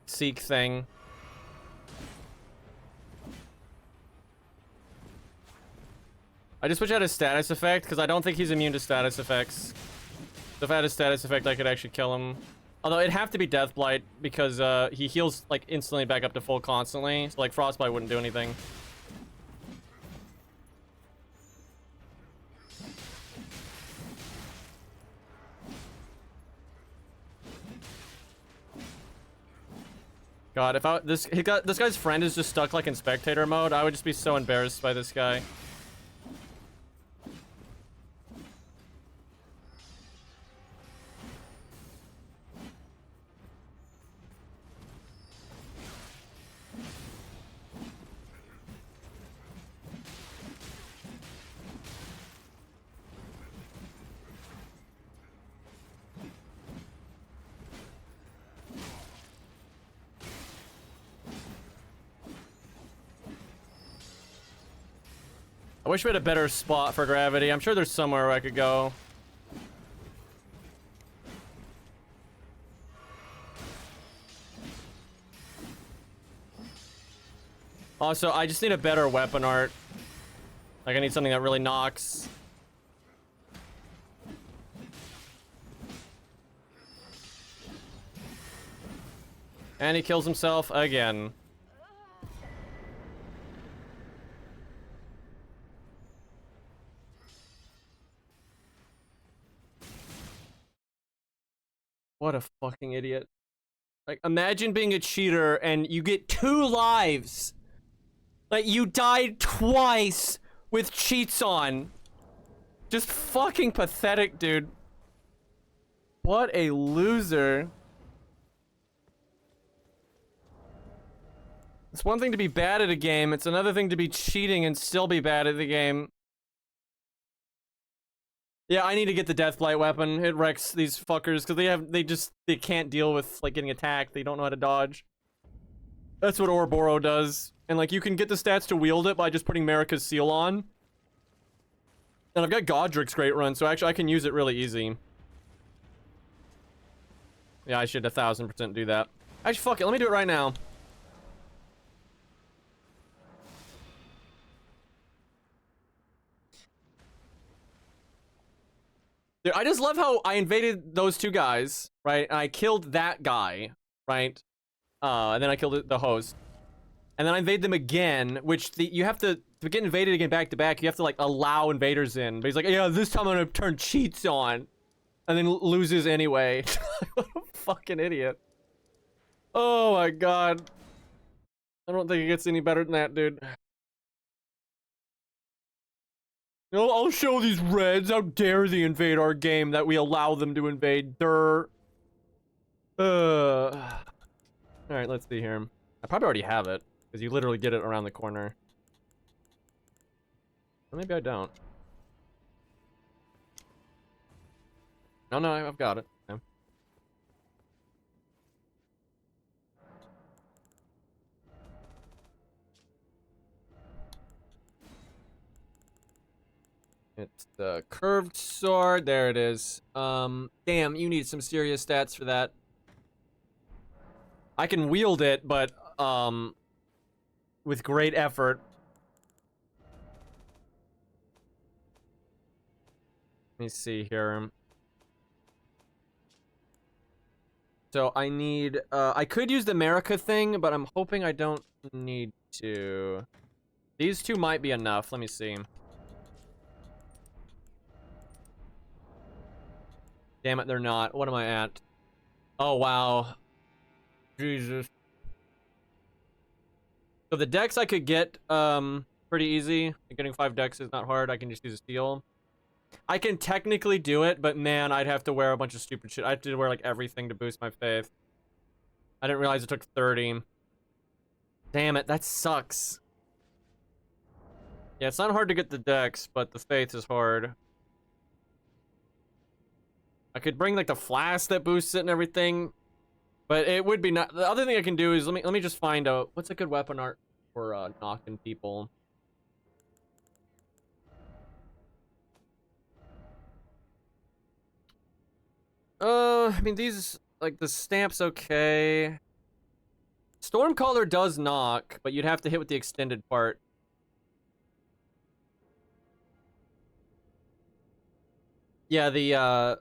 Seek thing. I just wish I had a status effect because I don't think he's immune to status effects. If I had a status effect, I could actually kill him. Although it'd have to be Deathblight because he heals like instantly back up to full constantly. So like Frostbite wouldn't do anything. God, if this guy's friend is just stuck like in spectator mode, I would just be so embarrassed by this guy. I wish we had a better spot for gravity. I'm sure there's somewhere where I could go. Also, I just need a better weapon art. Like, I need something that really knocks. And he kills himself again. What a fucking idiot. Like, imagine being a cheater and you get 2 lives. Like, you died twice with cheats on. Just fucking pathetic, dude. What a loser. It's one thing to be bad at a game, it's another thing to be cheating and still be bad at the game. Yeah, I need to get the Deathblight weapon. It wrecks these fuckers because they can't deal with like getting attacked. They don't know how to dodge. That's what Ouroboros does. And like you can get the stats to wield it by just putting Marika's seal on. And I've got Godric's Great Run, so actually I can use it really easy. Yeah, I should 1000% do that. Actually, fuck it. Let me do it right now. Dude, I just love how I invaded those two guys, right? And I killed that guy, right? And then I killed the host. And then I invade them again, which you have to get invaded again back to back, you have to like allow invaders in. But he's like, yeah, this time I'm gonna turn cheats on. And then loses anyway. What a fucking idiot. Oh my god. I don't think it gets any better than that, dude. I'll show these Reds. How dare they invade our game that we allow them to invade. Alright, let's see here. I probably already have it, because you literally get it around the corner. Or maybe I don't. No, I've got it. Okay. It's the curved sword. There it is. Damn, you need some serious stats for that. I can wield it, but, with great effort. Let me see here. So I need, I could use the America thing, but I'm hoping I don't need to. These two might be enough. Let me see. Damn it, they're not. What am I at? Oh, wow. Jesus. So the dex I could get, pretty easy. Getting 5 decks is not hard. I can just use a steel. I can technically do it, but man, I'd have to wear a bunch of stupid shit. I have to wear, like, everything to boost my faith. I didn't realize it took 30. Damn it, that sucks. Yeah, it's not hard to get the dex, but the faith is hard. I could bring, like, the flask that boosts it and everything, but it would be not. The other thing I can do is let me just find out what's a good weapon art for knocking people. I mean, these, like, the stamp's okay. Stormcaller does knock, but you'd have to hit with the extended part. Yeah, the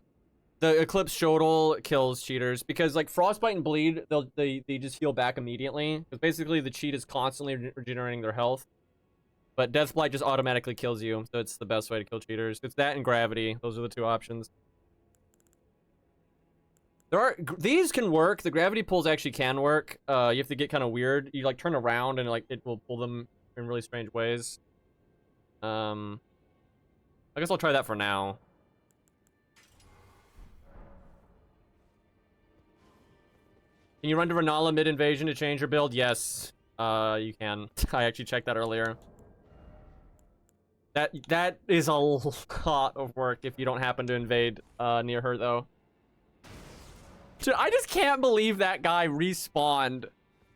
Eclipse Shotel kills cheaters because, like, Frostbite and Bleed, they just heal back immediately. Because basically the cheat is constantly regenerating their health. But Deathblight just automatically kills you, so it's the best way to kill cheaters. It's that and Gravity. Those are the two options. These can work. The Gravity pulls actually can work. You have to get kind of weird. You, like, turn around and, like, it will pull them in really strange ways. I guess I'll try that for now. Can you run to Renala mid-invasion to change your build? Yes, you can. I actually checked that earlier. That is a lot of work if you don't happen to invade near her, though. Dude, I just can't believe that guy respawned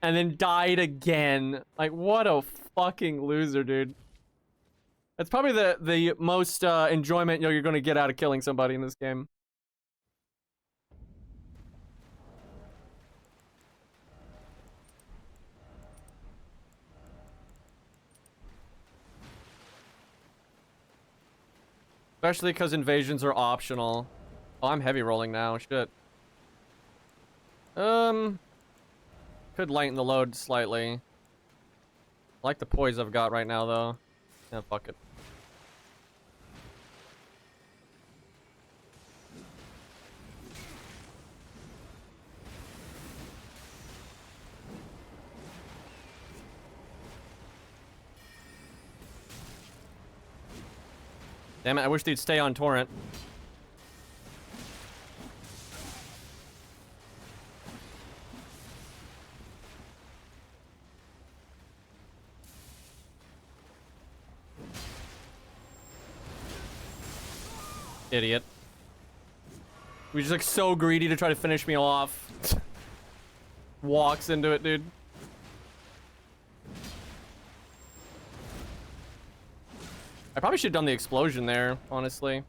and then died again. Like, what a fucking loser, dude. That's probably the most enjoyment you're gonna get out of killing somebody in this game. Especially because invasions are optional. Oh, I'm heavy rolling now. Shit. Could lighten the load slightly. I like the poise I've got right now, though. Yeah, fuck it. Damn it, I wish they'd stay on Torrent. Idiot. We just like so greedy to try to finish me off. Walks into it, dude. I probably should have done the explosion there, honestly.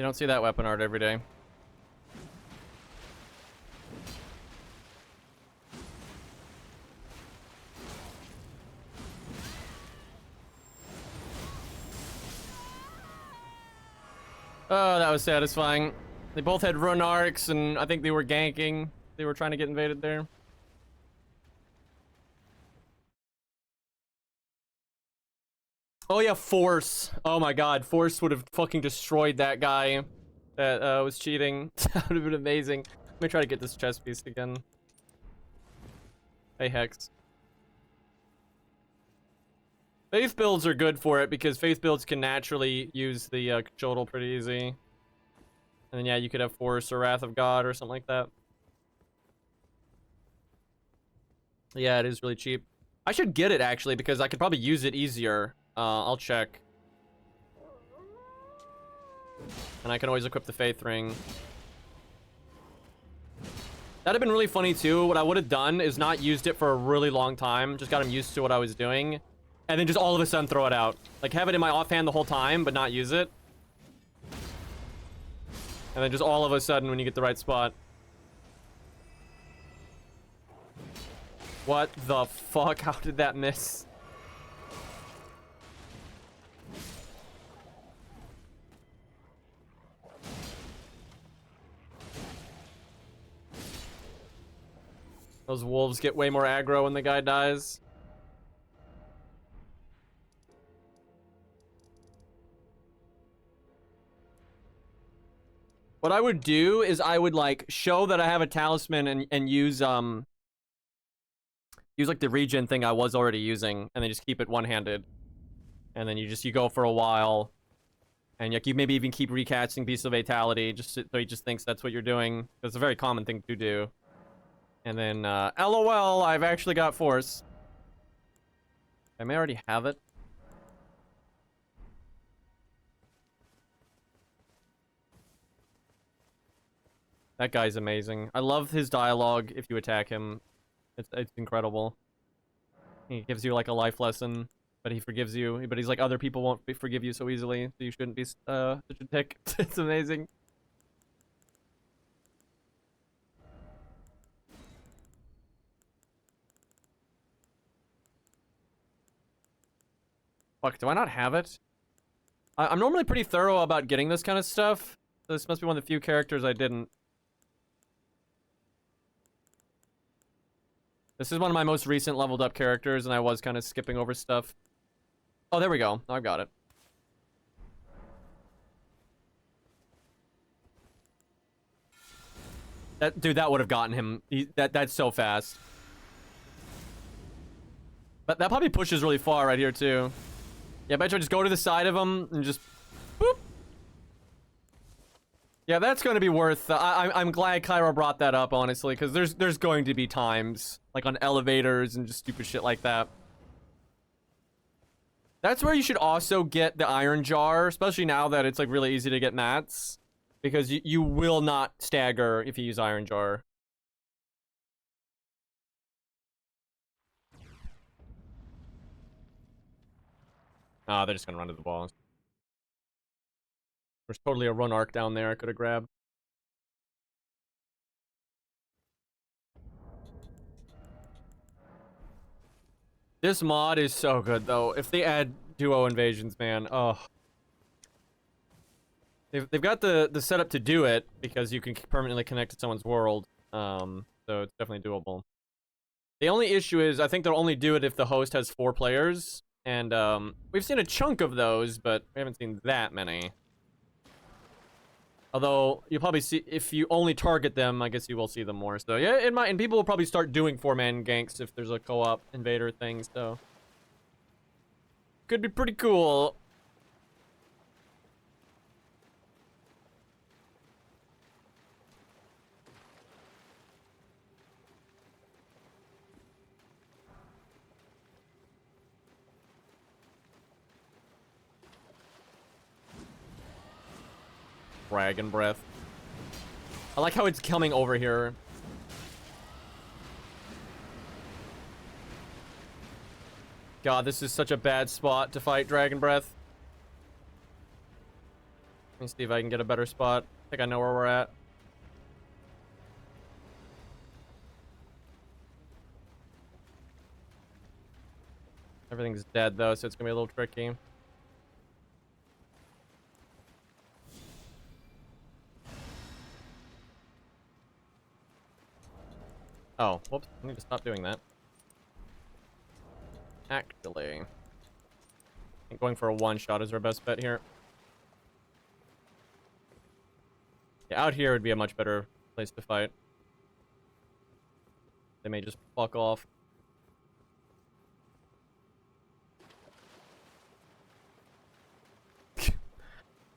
You don't see that weapon art every day. Oh, that was satisfying. They both had run arcs, and I think they were ganking. They were trying to get invaded there. Oh yeah, Force. Oh my god, Force would have fucking destroyed that guy that was cheating. That would have been amazing. Let me try to get this chest piece again. Hey, Hex. Faith builds are good for it because faith builds can naturally use the control pretty easy. And then yeah, you could have Force or Wrath of God or something like that. Yeah, it is really cheap. I should get it actually because I could probably use it easier. I'll check. And I can always equip the Faith Ring. That'd have been really funny too. What I would have done is not used it for a really long time. Just got him used to what I was doing. And then just all of a sudden throw it out. Like have it in my offhand the whole time, but not use it. And then just all of a sudden when you get the right spot. What the fuck? How did that miss? Those wolves get way more aggro when the guy dies. What I would do is I would like show that I have a talisman and use like the regen thing I was already using, and then just keep it one-handed. And then you go for a while, and you maybe even keep recasting Beast of Fatality just so he just thinks that's what you're doing. It's a very common thing to do. And then LOL, I've actually got Force. I may already have it. That guy's amazing. I love his dialogue if you attack him. It's incredible. He gives you like a life lesson, but he forgives you. But he's like, other people won't forgive you so easily, so you shouldn't be such a dick. It's amazing. Fuck, do I not have it? I'm normally pretty thorough about getting this kind of stuff. So this must be one of the few characters I didn't. This is one of my most recent leveled up characters, and I was kind of skipping over stuff. Oh, there we go. I've got it. Dude, that would have gotten him. That's so fast. But that probably pushes really far right here, too. Yeah, I bet you just go to the side of him and just... Boop. Yeah, that's going to be worth... I'm glad Cairo brought that up, honestly, because there's going to be times, like on elevators and just stupid shit like that. That's where you should also get the iron jar, especially now that it's like really easy to get mats. Because you will not stagger if you use iron jar. Ah, they're just gonna run to the balls. There's totally a run arc down there I could have grabbed. This mod is so good, though. If they add duo invasions, man, oh. They've got the setup to do it, because you can permanently connect to someone's world. So it's definitely doable. The only issue is, I think they'll only do it if the host has 4 players. And, we've seen a chunk of those, but we haven't seen that many. Although, you'll probably see, if you only target them, I guess you will see them more. So, yeah, it might, and people will probably start doing 4-man ganks if there's a co-op invader thing, so. Could be pretty cool. Dragon breath. I like how it's coming over here. God, this is such a bad spot to fight Dragon Breath. Let me see if I can get a better spot. I think I know where we're at. Everything's dead though, so it's gonna be a little tricky. Oh, whoops. I need to stop doing that. Actually, I think going for a one-shot is our best bet here. Yeah, out here would be a much better place to fight. They may just fuck off.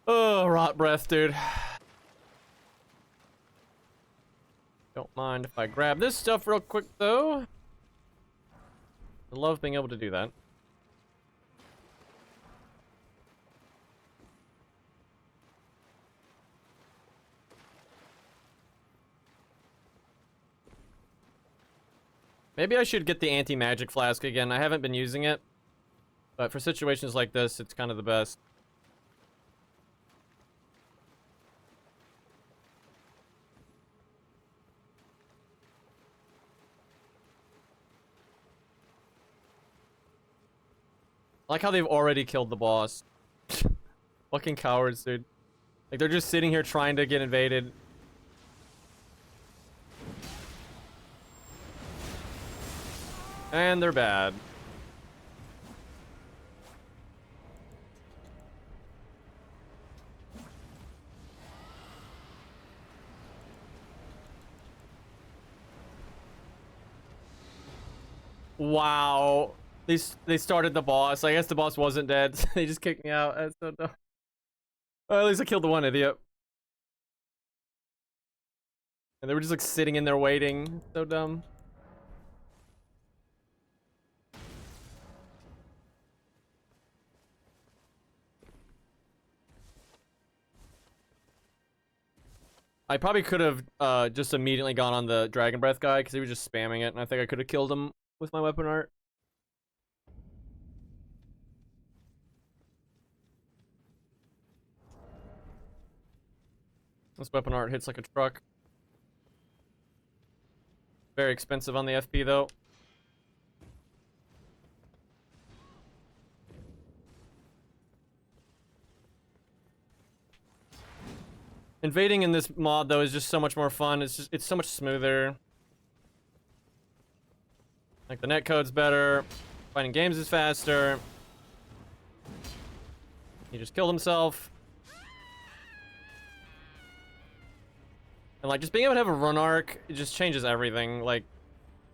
Oh, rot breath, dude. Don't mind if I grab this stuff real quick, though. I love being able to do that. Maybe I should get the anti-magic flask again. I haven't been using it. But for situations like this, it's kind of the best. I like how they've already killed the boss. Fucking cowards, dude. Like, they're just sitting here trying to get invaded. And they're bad. Wow. They started the boss. I guess the boss wasn't dead. They just kicked me out. That's so dumb. Well, at least I killed the one idiot. And they were just like sitting in there waiting. So dumb. I probably could have just immediately gone on the Dragon Breath guy because he was just spamming it, and I think I could have killed him with my weapon art. This weapon art hits like a truck. Very expensive on the FP though. Invading in this mod though is just so much more fun. It's so much smoother. Like the netcode's better. Finding games is faster. He just killed himself. And like just being able to have a run arc, it just changes everything. Like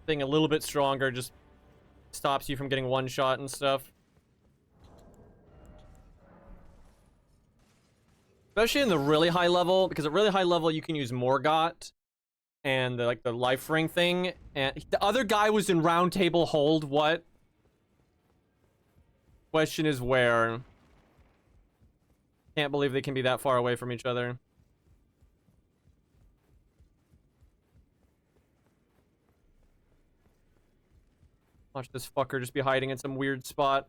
being a little bit stronger just stops you from getting one shot and stuff. Especially in the really high level, because at really high level you can use Morgott and like the life ring thing. And the other guy was in round table hold. What? Question is where? Can't believe they can be that far away from each other. Watch this fucker just be hiding in some weird spot.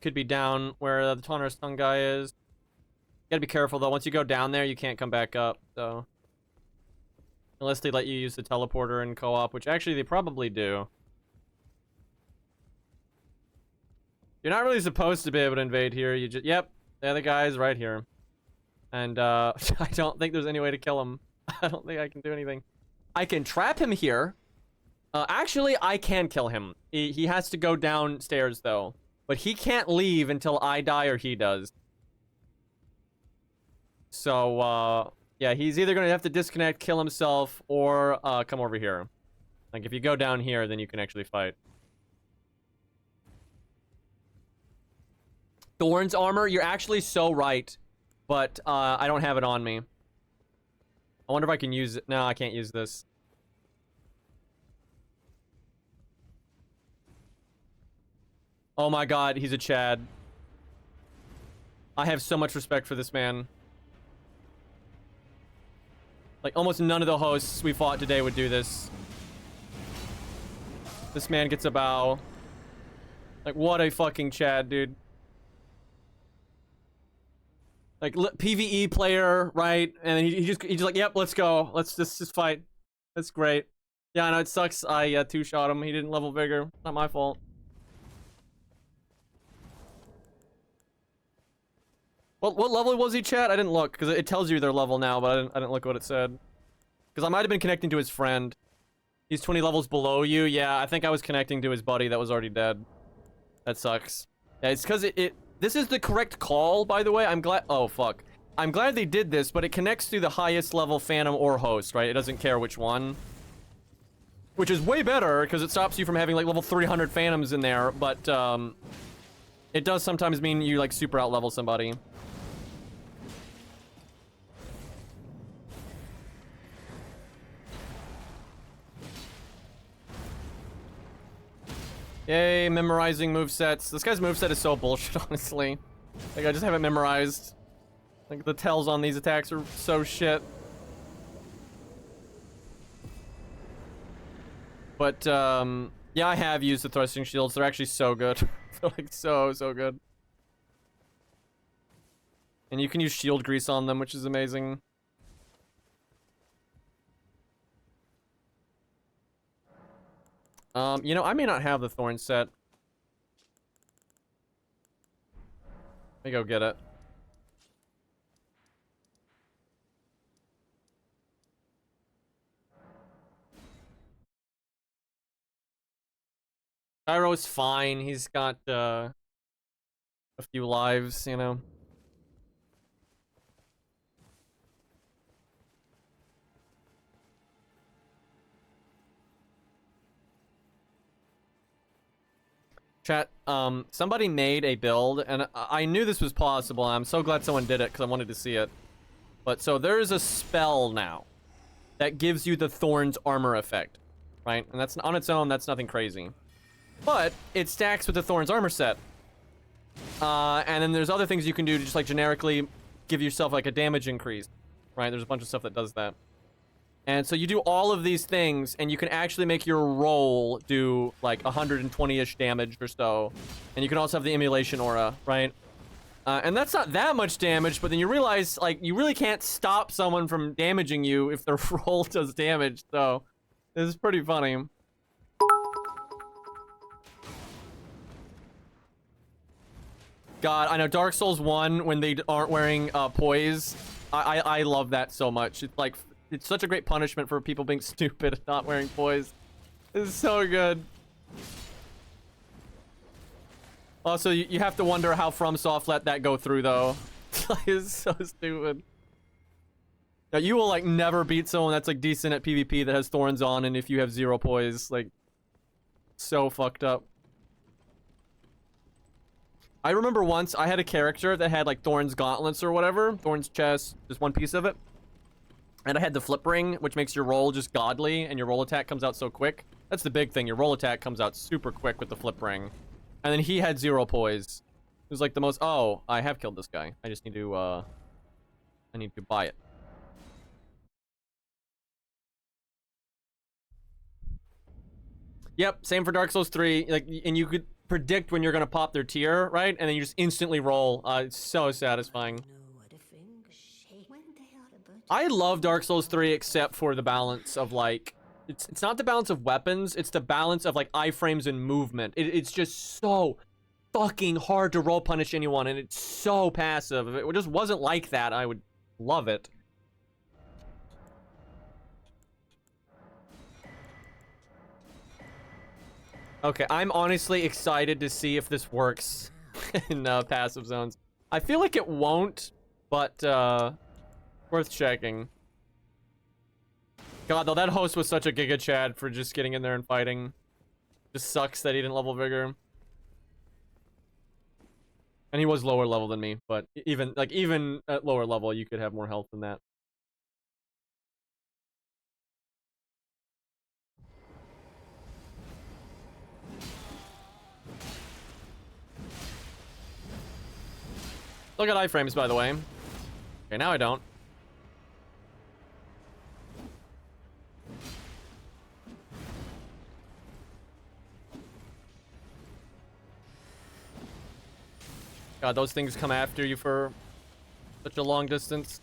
Could be down where the Taunter's Tongue guy is. You gotta be careful though. Once you go down there, you can't come back up. So, unless they let you use the teleporter in co-op, which actually they probably do. You're not really supposed to be able to invade here. You just yep, the other guy's right here, and I don't think there's any way to kill him. I don't think I can do anything. I can trap him here. Actually, I can kill him. He has to go downstairs though. But he can't leave until I die or he does. So, yeah, he's either gonna have to disconnect, kill himself, or come over here. Like, if you go down here, then you can actually fight. Thorns armor, you're actually so right. But, I don't have it on me. I wonder if I can use it. No, I can't use this. Oh my god, he's a Chad. I have so much respect for this man. Like, almost none of the hosts we fought today would do this. This man gets a bow. Like, what a fucking Chad, dude. Like, PvE player, right? And he's just like, yep, let's go. Let's just fight. That's great. Yeah, I know, it sucks. I two-shot him. He didn't level vigor. Not my fault. What level was he, chat? I didn't look, because it tells you their level now, but I didn't look what it said. Because I might have been connecting to his friend. He's 20 levels below you. Yeah, I think I was connecting to his buddy that was already dead. That sucks. Yeah, it's because this is the correct call, by the way. I'm glad... Oh, fuck. I'm glad they did this, but it connects to the highest level Phantom or Host, right? It doesn't care which one. Which is way better, because it stops you from having, like, level 300 Phantoms in there, but, it does sometimes mean you, like, super out-level somebody. Yay, memorizing movesets. This guy's moveset is so bullshit, honestly. Like, I just haven't memorized. Like, the tells on these attacks are so shit. But, yeah, I have used the thrusting shields. They're actually so good. They're, like, so good. And you can use shield grease on them, which is amazing. You know, I may not have the thorn set. Let me go get it. Gyro's fine. He's got, a few lives, you know. Chat, somebody made a build, and I knew this was possible, and I'm so glad someone did it, because I wanted to see it. But, so there's a spell now that gives you the Thorn's armor effect, right? And that's, on its own, that's nothing crazy. But, it stacks with the Thorn's armor set. And then there's other things you can do to just, like, generically give yourself, like, a damage increase, right? There's a bunch of stuff that does that. And so you do all of these things, and you can actually make your roll do, like, 120-ish damage or so. And you can also have the emulation aura, right? And that's not that much damage, but then you realize, like, you really can't stop someone from damaging you if their roll does damage, so... This is pretty funny. God, I know Dark Souls 1, when they aren't wearing, poise, I love that so much. It's like... It's such a great punishment for people being stupid and not wearing poise. This is so good. Also, you have to wonder how FromSoft let that go through, though. It's so stupid. Now, you will, like, never beat someone that's, like, decent at PvP that has thorns on, and if you have 0 poise, like, so fucked up. I remember once I had a character that had, like, Thorn's gauntlets or whatever. Thorn's chest, just one piece of it. And I had the flip ring, which makes your roll just godly, and your roll attack comes out so quick. That's the big thing. Your roll attack comes out super quick with the flip ring. And then he had 0 poise. It was like the most... Oh, I have killed this guy. I just need to, I need to buy it. Yep, same for Dark Souls 3. Like, and you could predict when you're gonna pop their tier, right? And then you just instantly roll. It's so satisfying. I love Dark Souls 3 except for the balance of, like... It's not the balance of weapons, it's the balance of, like, iframes and movement. It's just so fucking hard to roll punish anyone, and it's so passive. If it just wasn't like that, I would love it. Okay, I'm honestly excited to see if this works in passive zones. I feel like it won't, but, worth checking. God, though, that host was such a Giga Chad for just getting in there and fighting. Just sucks that he didn't level vigor. And he was lower level than me, but even at lower level, you could have more health than that. Look at iframes, by the way. Okay, now I don't. God, those things come after you for such a long distance.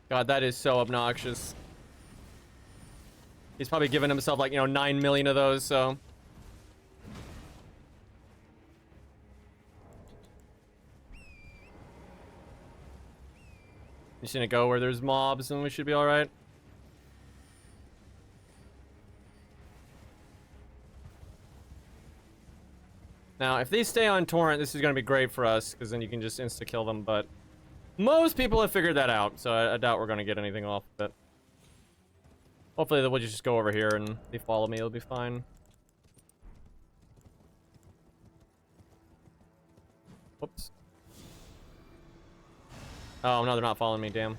God, that is so obnoxious. He's probably given himself like, 9 million of those, so. Just gonna go where there's mobs and we should be alright. Now, if these stay on torrent, this is gonna be great for us, because then you can just insta-kill them, but most people have figured that out, so I doubt we're gonna get anything off of it. Hopefully we'll just go over here and if they follow me, it'll be fine. Whoops. Oh, no, they're not following me, damn.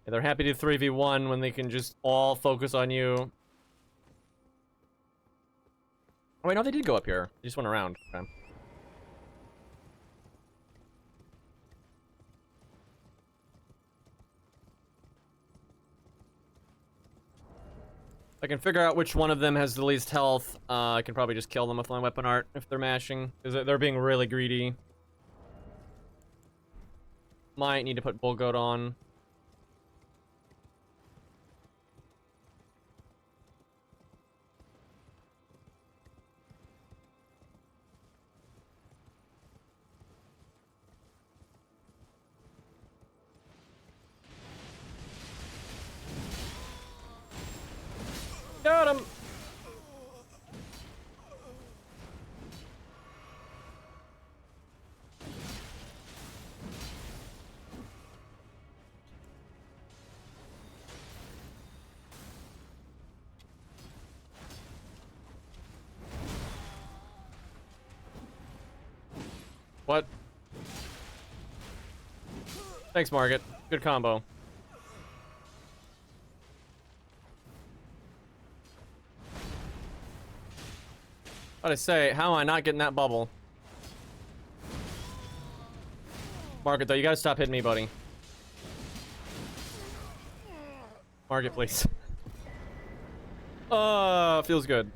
Yeah, they're happy to 3v1 when they can just all focus on you. Oh, wait, no, they did go up here. They just went around. Okay. If I can figure out which one of them has the least health, I can probably just kill them with my weapon art if they're mashing, because they're being really greedy. Might need to put Bull Goat on. Got him! What? Thanks, Margit. Good combo. What I say, how am I not getting that bubble? Margit, though, you gotta stop hitting me, buddy. Margit, please. Feels good.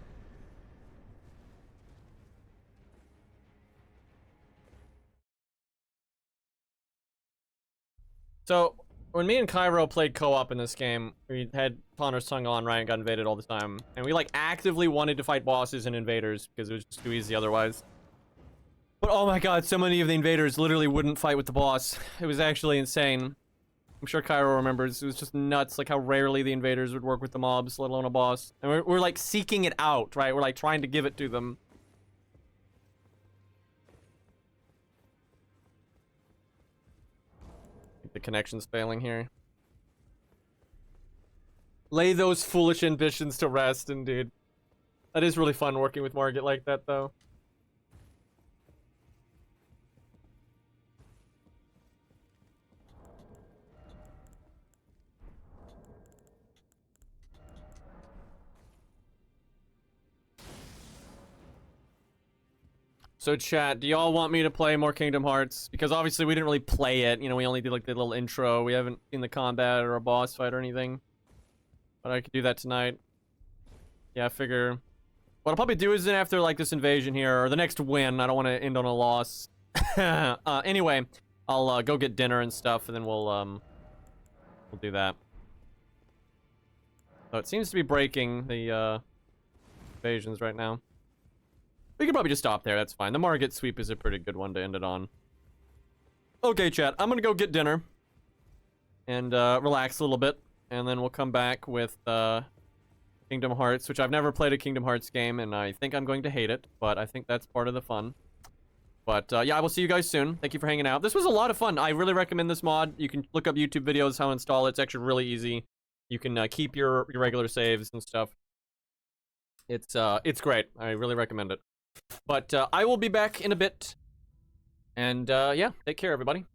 So, when me and Cairo played co-op in this game, we had Connor's tongue on, right, and got invaded all the time. And we, like, actively wanted to fight bosses and invaders, because it was just too easy otherwise. But, oh my god, so many of the invaders literally wouldn't fight with the boss. It was actually insane. I'm sure Cairo remembers. It was just nuts, like, how rarely the invaders would work with the mobs, let alone a boss. And we're like, seeking it out, right? We're, like, trying to give it to them. The connection's failing here. Lay those foolish ambitions to rest, indeed. That is really fun working with Margit like that, though. So chat, do y'all want me to play more Kingdom Hearts? Because obviously we didn't really play it. You know, we only did like the little intro. We haven't seen the combat or a boss fight or anything. But I could do that tonight. Yeah, I figure... What I'll probably do is then after like this invasion here, or the next win, I don't want to end on a loss. Anyway, I'll go get dinner and stuff, and then we'll do that. So it seems to be breaking the invasions right now. We can probably just stop there, that's fine. The Margit sweep is a pretty good one to end it on. Okay, chat, I'm gonna go get dinner. And relax a little bit. And then we'll come back with Kingdom Hearts, which I've never played a Kingdom Hearts game, and I think I'm going to hate it. But I think that's part of the fun. But yeah, I will see you guys soon. Thank you for hanging out. This was a lot of fun. I really recommend this mod. You can look up YouTube videos, how to install it. It's actually really easy. You can keep your regular saves and stuff. It's great. I really recommend it. But I will be back in a bit. And yeah, take care, everybody.